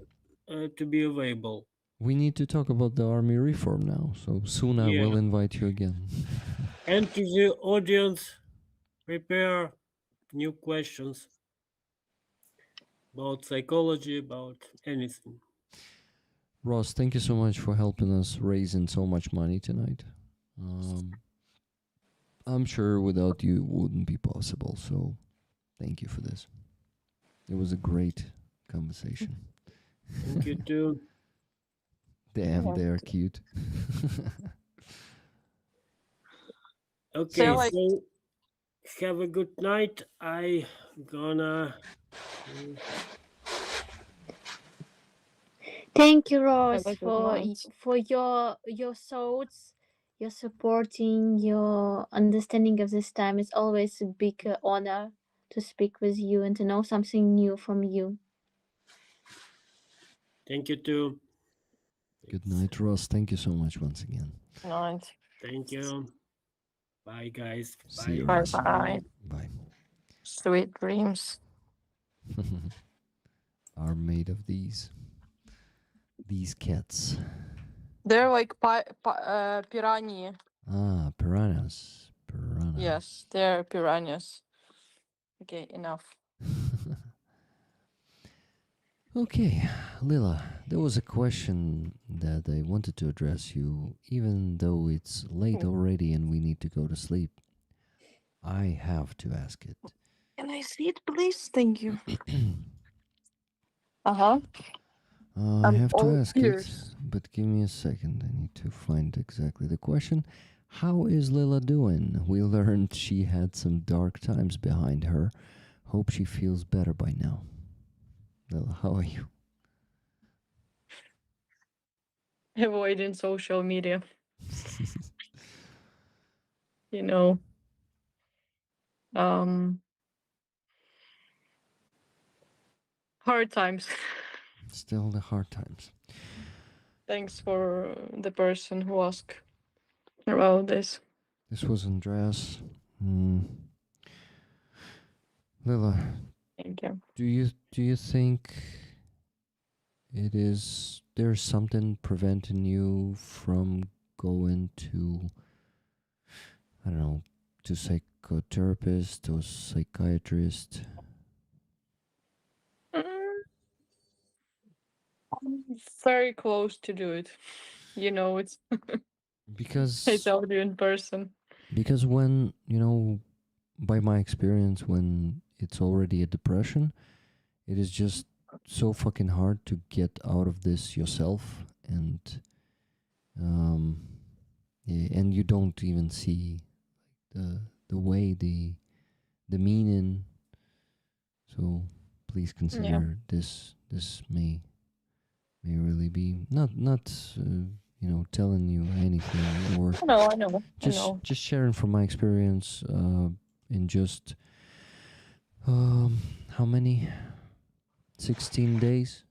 to be available. We need to talk about the army reform now, so soon I will invite you again. And to the audience, prepare new questions about psychology, about anything. Ross, thank you so much for helping us raising so much money tonight. I'm sure without you it wouldn't be possible, so thank you for this. It was a great conversation. Thank you too. Damn, they're cute. Okay, so have a good night. I gonna. Thank you, Rose, for your thoughts, your supporting, your understanding of this time. It's always a big honor to speak with you and to know something new from you. Thank you too. Good night, Ross. Thank you so much once again. Good night. Thank you. Bye, guys. See you. Bye. Bye. Sweet dreams. Are made of these cats. They're like piranha. Ah, piranhas. Yes, they're piranhas. Okay, enough. Okay, Lila, there was a question that I wanted to address you, even though it's late already and we need to go to sleep. I have to ask it. Can I see it, please? Thank you. Uh-huh. I have to all ask ears. it, but give me a second. I need to find exactly the question. How is Lila doing? We learned she had some dark times behind her. Hope she feels better by now. Lila, how are you? Avoiding social media. You know. Hard times. Still the hard times. Thanks for the person who asked about this. This was Andreas. Lila, Thank you. do you think there's something preventing you from going to, I don't know, to psychotherapist or psychiatrist? I'm very close to do it. You know, it's I Because told you in person. because when, by my experience, when it's already a depression, it is just so fucking hard to get out of this yourself, and and you don't even see the way, the meaning. So please consider this may really be not telling you anything, or No, I know. just sharing from my experience in just how many 16 days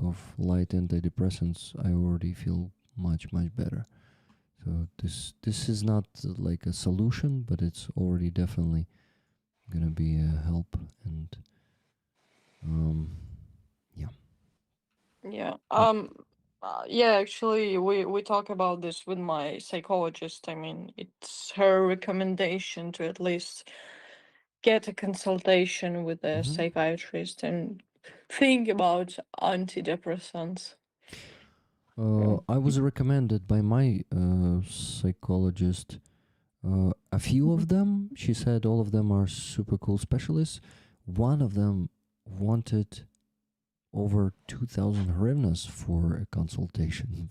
of light antidepressants. I already feel much better. So this is not like a solution, but it's already definitely gonna be a help. And yeah. Actually, we talk about this with my psychologist. I mean, it's her recommendation to at least get a consultation with a psychiatrist and think about antidepressants. I was recommended by my psychologist a few of them. She said all of them are super cool specialists. One of them wanted over 2,000 hryvnias for a consultation,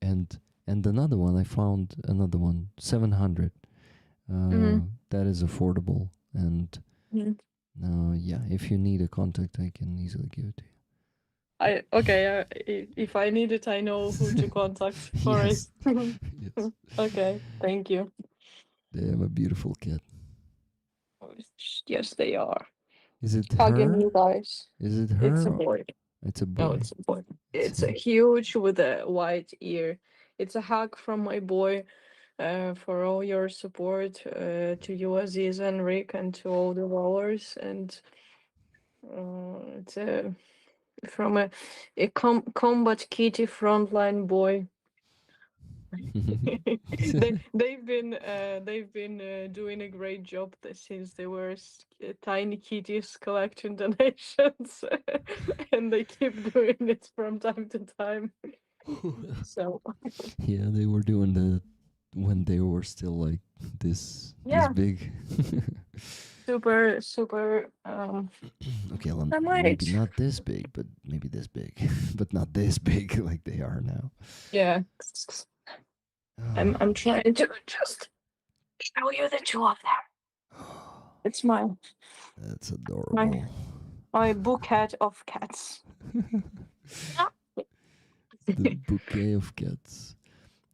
and another one, I found another one 700. That is affordable, and yeah, if you need a contact, I can easily give it to you. If I need it, I know who to contact for Yes. it. Yes. Okay, thank you. They have a beautiful cat. Yes, they are. Is it Hugging her? you guys. Is it her? It's a boy. It's a boy. No, it's a boy. It's a huge with a white ear. It's a hug from my boy. For all your support to you, Aziz and Rick, and to all the rollers. And it's from a combat kitty frontline boy. they've been doing a great job since they were tiny kitties collecting donations, and they keep doing it from time to time. So yeah, they were doing that when they were still like this big. super okay, well, maybe not this big, but maybe this big, but not this big like they are now. Yeah. I'm trying to just show you the two of them. It's mine. That's adorable. My bouquet of cats. The bouquet of cats.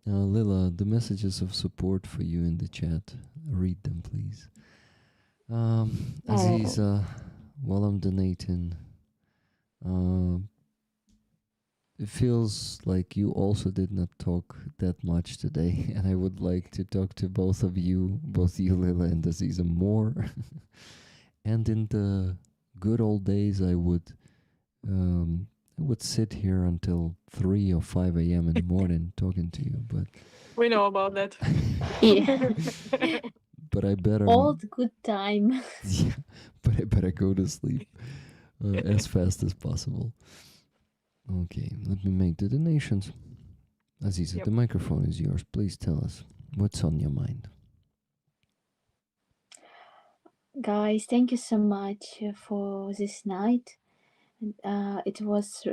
Lila, the messages of support for you in the chat. Read them, please. Aziza, while I'm donating, it feels like you also did not talk that much today, and I would like to talk to both you, Lila and Aziza, more. And in the good old days, I would sit here until 3 or 5 a.m. in the morning talking to you, but We know about that. Yeah. but I better Old good time. yeah, but I better go to sleep as fast as possible. Okay, let me make the donations. Aziza, Yep. the microphone is yours. Please tell us what's on your mind. Guys, thank you so much for this night. It was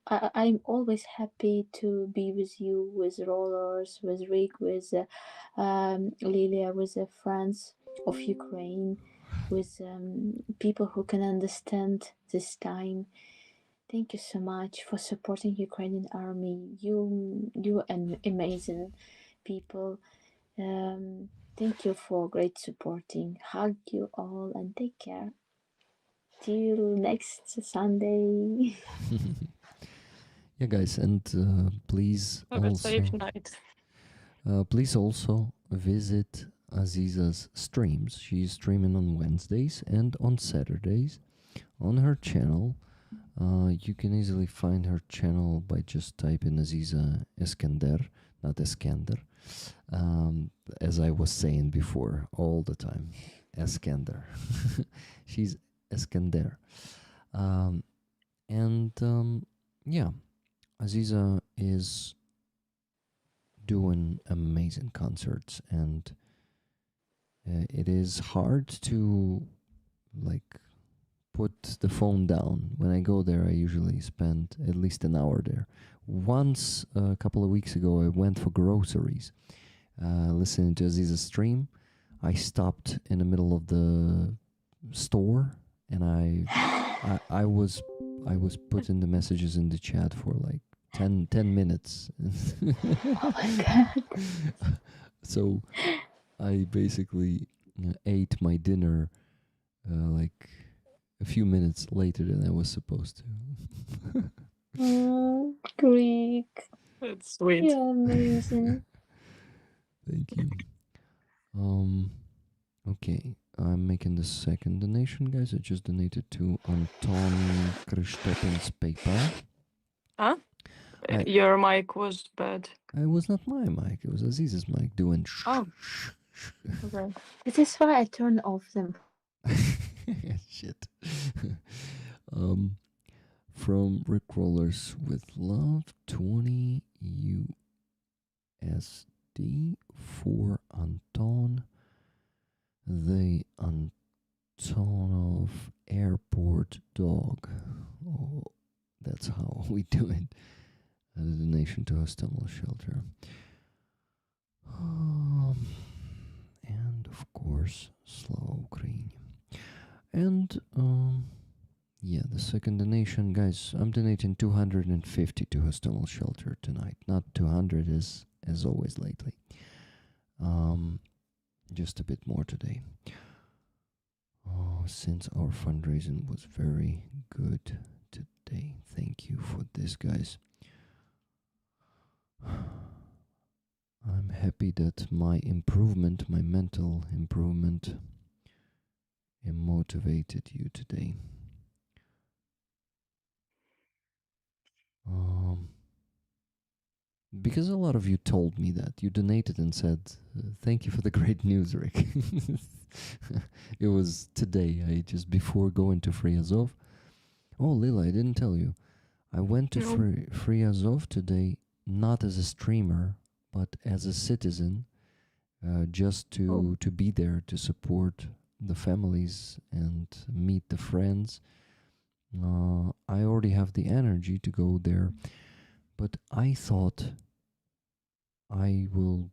I'm always happy to be with you, with Rollers, with Rick, with Lilia, with the friends of Ukraine, with people who can understand this time. Thank you so much for supporting Ukrainian army. You amazing people. Thank you for great supporting. Hug you all and take care. Till next Sunday. Yeah, guys, and please Have a safe also night. please also visit Aziza's streams. She's streaming on Wednesdays and on Saturdays on her channel. You can easily find her channel by just typing Aziza Iskender, not Iskender. As I was saying before, all the time, Iskender. She's Iskender. Yeah, Aziza is doing amazing concerts, and it is hard to like put the phone down. When I go there, I usually spend at least an hour there. Once, a couple of weeks ago, I went for groceries, listening to Aziza's stream. I stopped in the middle of the store, and I was putting the messages in the chat for like 10 minutes. Oh my god. So I basically ate my dinner like a few minutes later than I was supposed to. Oh, Greek. That's sweet. You're amazing. Thank you. Okay, I'm making the second donation, guys. I just donated to Anton Kristopin's PayPal. Huh? I- Your mic was bad. It was not my mic. It was Aziz's mic doing Oh. Okay. This is why I turn off them. Shit. From Rick Rollers with love, 20 USD for Anton, the Antonov Airport dog. Oh, that's how we do it. A donation to a stumble shelter. And of course, Slava Ukraine. And yeah, the second donation, guys. I'm donating 250 to Hostel Shelter tonight. Not 200 as always lately. Just a bit more today. Oh, since our fundraising was very good today. Thank you for this, guys. I'm happy that my improvement, my mental improvement, motivated you today. Because a lot of you told me that. You donated and said, thank you for the great news, Rick. It was today, just before going to Free Azov. Oh, Lila, I didn't tell you. I went to Free Azov today, not as a streamer, but as a citizen, just to be there to support the families and meet the friends. I already have the energy to go there, but I thought I will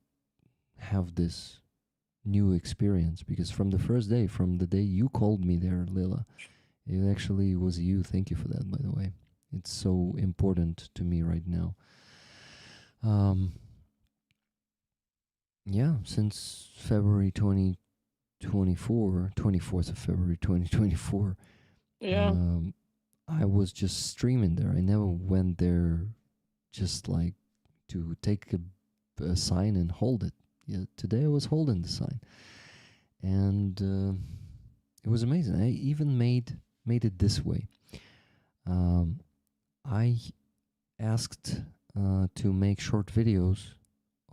have this new experience, because from the first day, from the day you called me there, Lila, it actually was you. Thank you for that, by the way. It's so important to me right now. Yeah, since February 2024, 24th of February 2024, Yeah. I was just streaming there. I never went there just like to take a sign and hold it. Yeah, today I was holding the sign. And it was amazing. I even made it this way. I asked to make short videos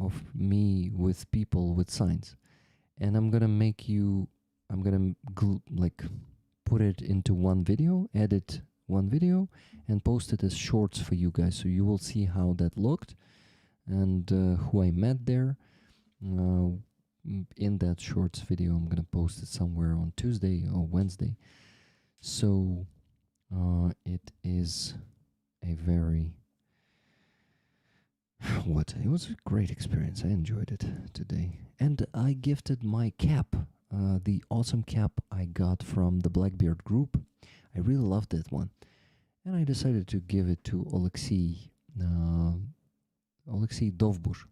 of me with people with signs, and I'm gonna put it into one video, edit one video, and post it as shorts for you guys, so you will see how that looked and who I met there. In that shorts video, I'm gonna post it somewhere on Tuesday or Wednesday. So it is a very it was a great experience. I enjoyed it today, and I gifted my cap, the awesome cap I got from the Blackbeard group. I really loved that one, and I decided to give it to Oleksiy Dovbush,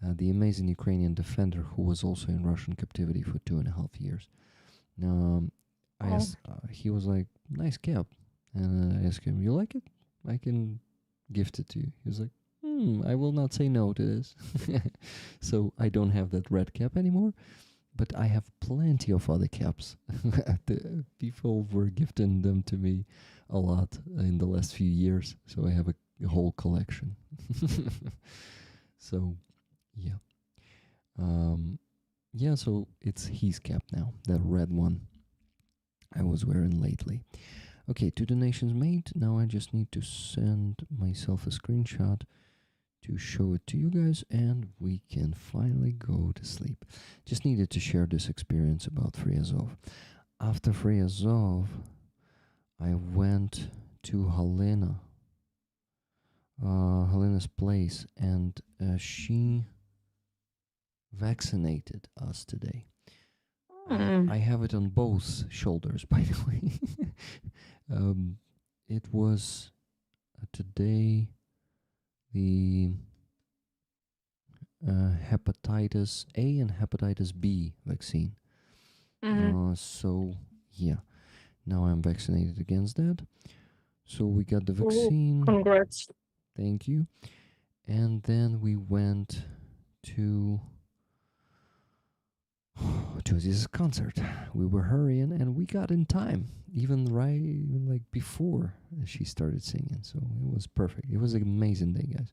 the amazing Ukrainian defender who was also in Russian captivity for 2.5 years. I asked, he was like, "Nice cap," and I asked him, "You like it? I can gift it to you." He was like, "I will not say no to this." So I don't have that red cap anymore, but I have plenty of other caps. The people were gifting them to me a lot in the last few years, so I have a whole collection. So, yeah. Yeah, so it's his cap now, that red one I was wearing lately. Okay, 2 donations made. Now I just need to send myself a screenshot to show it to you guys, and we can finally go to sleep. Just needed to share this experience about Free Azov. After Free Azov, I went to Helena's place, and she vaccinated us today. I have it on both shoulders, by the way. It was today the hepatitis A and hepatitis B vaccine. So, yeah, now I'm vaccinated against that. So we got the vaccine. Congrats. Thank you. And then we went to this concert. We were hurrying, and we got in time, even like before she started singing. So it was perfect. It was an amazing day, guys.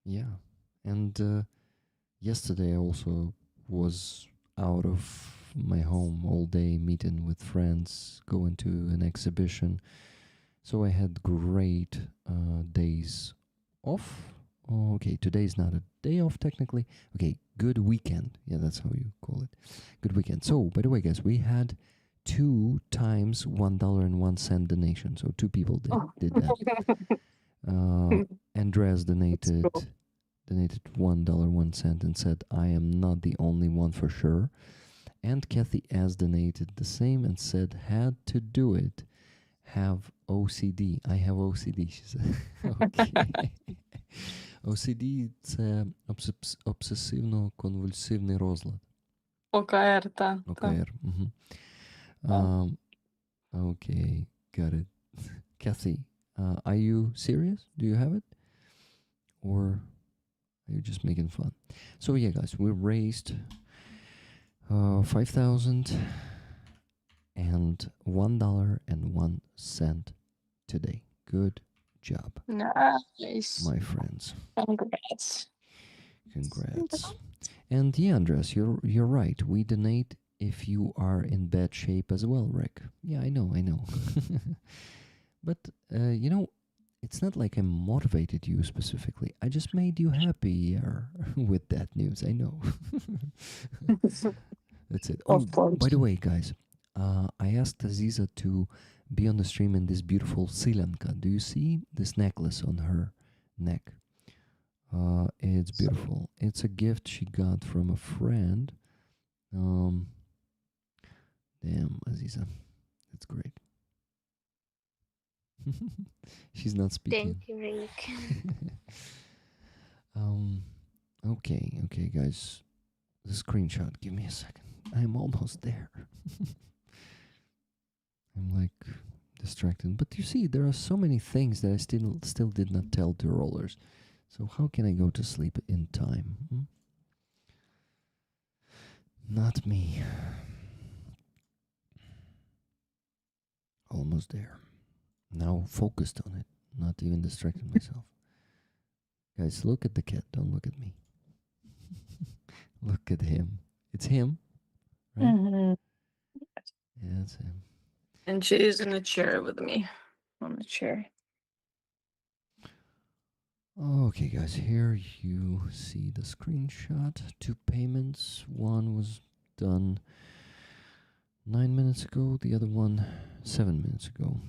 Yeah. And yesterday I also was out of my home all day, meeting with friends, going to an exhibition. So I had great days off. Oh, okay, today's not a day off technically. Okay, good weekend. Yeah, that's how you call it. Good weekend. So, by the way, guys, we had 2 times $1.01 donation. So 2 people did that. Andreas donated $1.01 and said, "I am not the only one for sure." And Kathy S donated the same and said, "Had to do it. Have OCD. I have OCD," she said. Okay. OCD – це обсесивно-конвульсивний розлад. ОКР, так. OKR. Okay, got it. Kathy, are you serious? Do you have it? Or are you just making fun? So yeah, guys, we raised $5,001.01 today. Good job. Nice. My friends. Congrats. And yeah, Andres, you're right. We donate if you are in bad shape as well, Rick. Yeah, I know. But, it's not like I motivated you specifically. I just made you happier with that news. I know. That's it. Oh, by the way, guys, I asked Aziza to be on the stream in this beautiful Silanka. Do you see this necklace on her neck? It's beautiful. It's a gift she got from a friend. Damn, Aziza. That's great. She's not speaking. Thank you, Rick. Okay, guys. The screenshot. Give me a second. I'm almost there. I'm like distracted. But you see, there are so many things that I still did not tell to rollers. So how can I go to sleep in time? Not me. Almost there. Now focused on it, not even distracting myself. Guys, look at the cat, don't look at me. Look at him. It's him, right? Mhm. Yeah, it's him. And she is in a chair with me on the chair. Okay, guys, here you see the screenshot. 2 payments. One was done 9 minutes ago, the other one 7 minutes ago.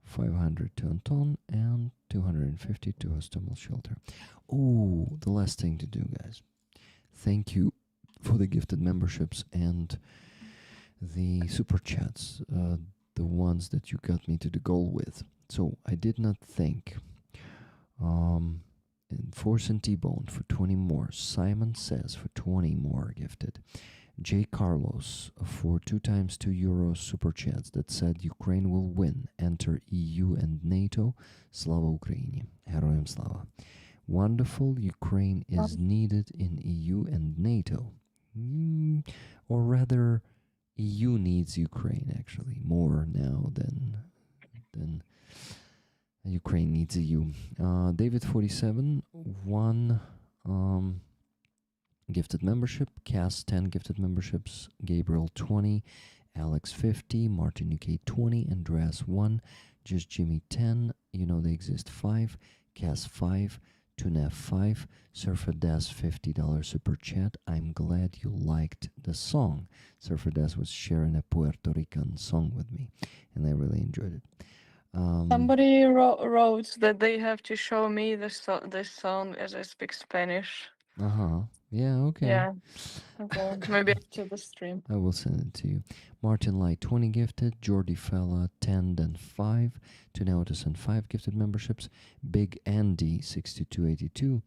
500 to Anton and 250 to Hostomel Shelter. Oh, the last thing to do, guys. Thank you for the gifted memberships and the super chats, the ones that you got me to the goal with. So I did not thank Force and T-Bone for 20 more. Simon Says for 20 more gifted. J. Carlos for 2 times €2 super chats that said Ukraine will win. Enter EU and NATO. Slava Ukraini. Heroям slava. Wonderful. Ukraine is needed in EU and NATO. Or rather, EU needs Ukraine actually more now than Ukraine needs EU. David 47, 1 gifted membership. Cass 10 gifted memberships. Gabriel 20. Alex 50. Martin UK 20. Andreas 1. Just Jimmy 10. You know they exist 5. Cass 5. Tunef 5. Surfer Das $50 super chat. I'm glad you liked the song. Surfer Das was sharing a Puerto Rican song with me, and I really enjoyed it. Somebody wrote that they have to show me this song as I speak Spanish. Yeah, okay. Yeah. Okay. Maybe after the stream. I will send it to you. Martin Light 20 gifted. Jordi Fella 10 and 5. Tunautis and 5 gifted memberships. Big Andy 6282.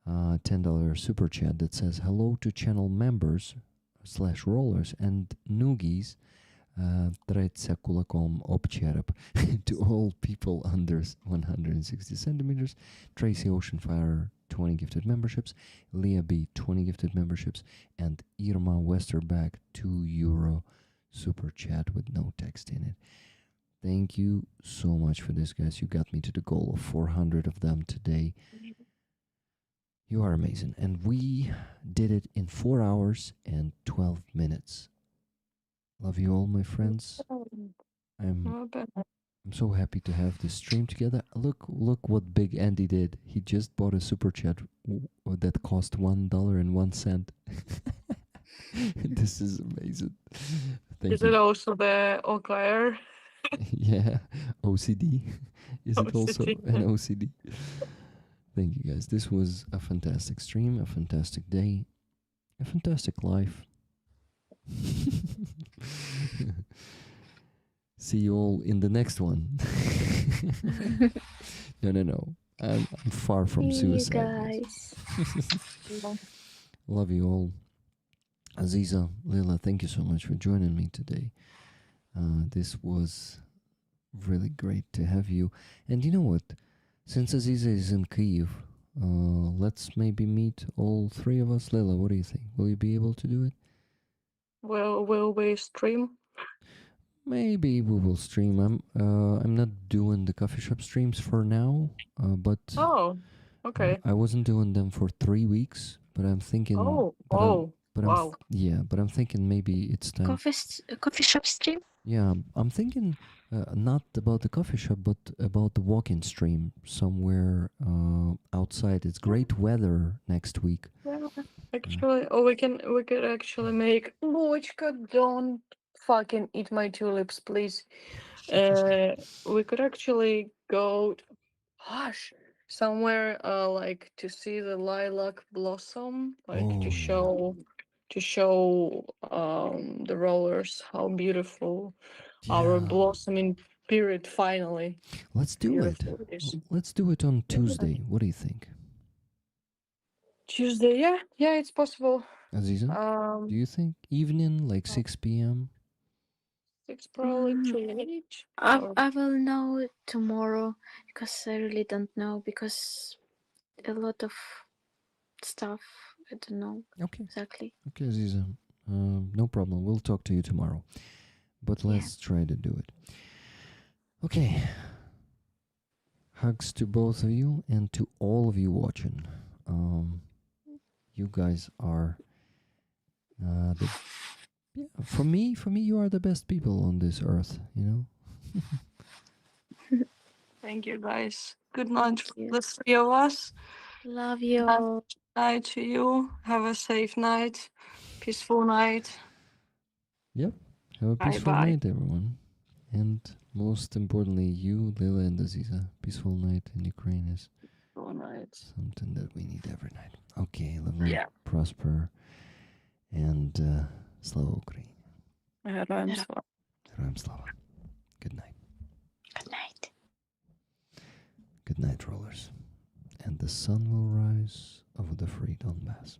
$10 super chat that says hello to channel members / rollers and noogies. Treća kulakom občerap to all people under 160 centimeters. Tracy Oceanfire 20 gifted memberships. Leah B 20 gifted memberships. And Irma Westerback €2 super chat with no text in it. Thank you so much for this, guys. You got me to the goal of 400 of them today. You are amazing. And we did it in 4 hours and 12 minutes. Love you all, my friends. I'm so happy to have this stream together. Look what Big Andy did. He just bought a super chat that cost $1.01. This is amazing. Thank Is you. it also the OKR? Yeah, OCD. Is it also OCD. an OCD? Thank you, guys. This was a fantastic stream, a fantastic day, a fantastic life. See you all in the next one. No. I'm far from suicide. guys. Love you all. Aziza, Lila, thank you so much for joining me today. This was really great to have you. And you know what? Since Aziza is in Kyiv, let's maybe meet all 3 of us. Lila, what do you think? Will you be able to do it? Will we stream? Maybe we will stream. I'm not doing the coffee shop streams for now, but Oh, okay. I wasn't doing them for 3 weeks. But I'm thinking. Oh, But wow. but I'm thinking maybe it's time. Coffee shop stream. Yeah, I'm thinking not about the coffee shop, but about the walk-in stream somewhere outside. It's great weather next week. Yeah, actually, we could actually make. Bochka, don't fucking eat my tulips, please. We could actually go, gosh, somewhere like to see the lilac blossom, like Oh, to yeah. show the rollers how beautiful our Yeah. blossoming period finally. Let's do it. Beautiful it is. Let's do it on Tuesday. What do you think, Tuesday, yeah, it's possible. Aziza? Do you think evening, like 6 p.m.? It's probably too late. I will know tomorrow because I really don't know because a lot of stuff I don't know Okay. exactly. Okay, Aziza. No problem. We'll talk to you tomorrow. But let's try to do it. Okay. Hugs to both of you and to all of you watching. You guys are for me, you are the best people on this earth. You know. Thank you, guys. Good night, Thank you. the three of us. Love you. Good night to you. Have a safe night, peaceful night. Yep. Have a peaceful Bye-bye. night, everyone. And most importantly, you, Lila and Aziza, peaceful night in Ukraine is Good night. something that we need every night. Okay, live Yeah. prosper, and Slava Ukraine. Героям слава. Героям слава. Good night. Good night. Good night, rollers. And the sun will rise over the free Donbass.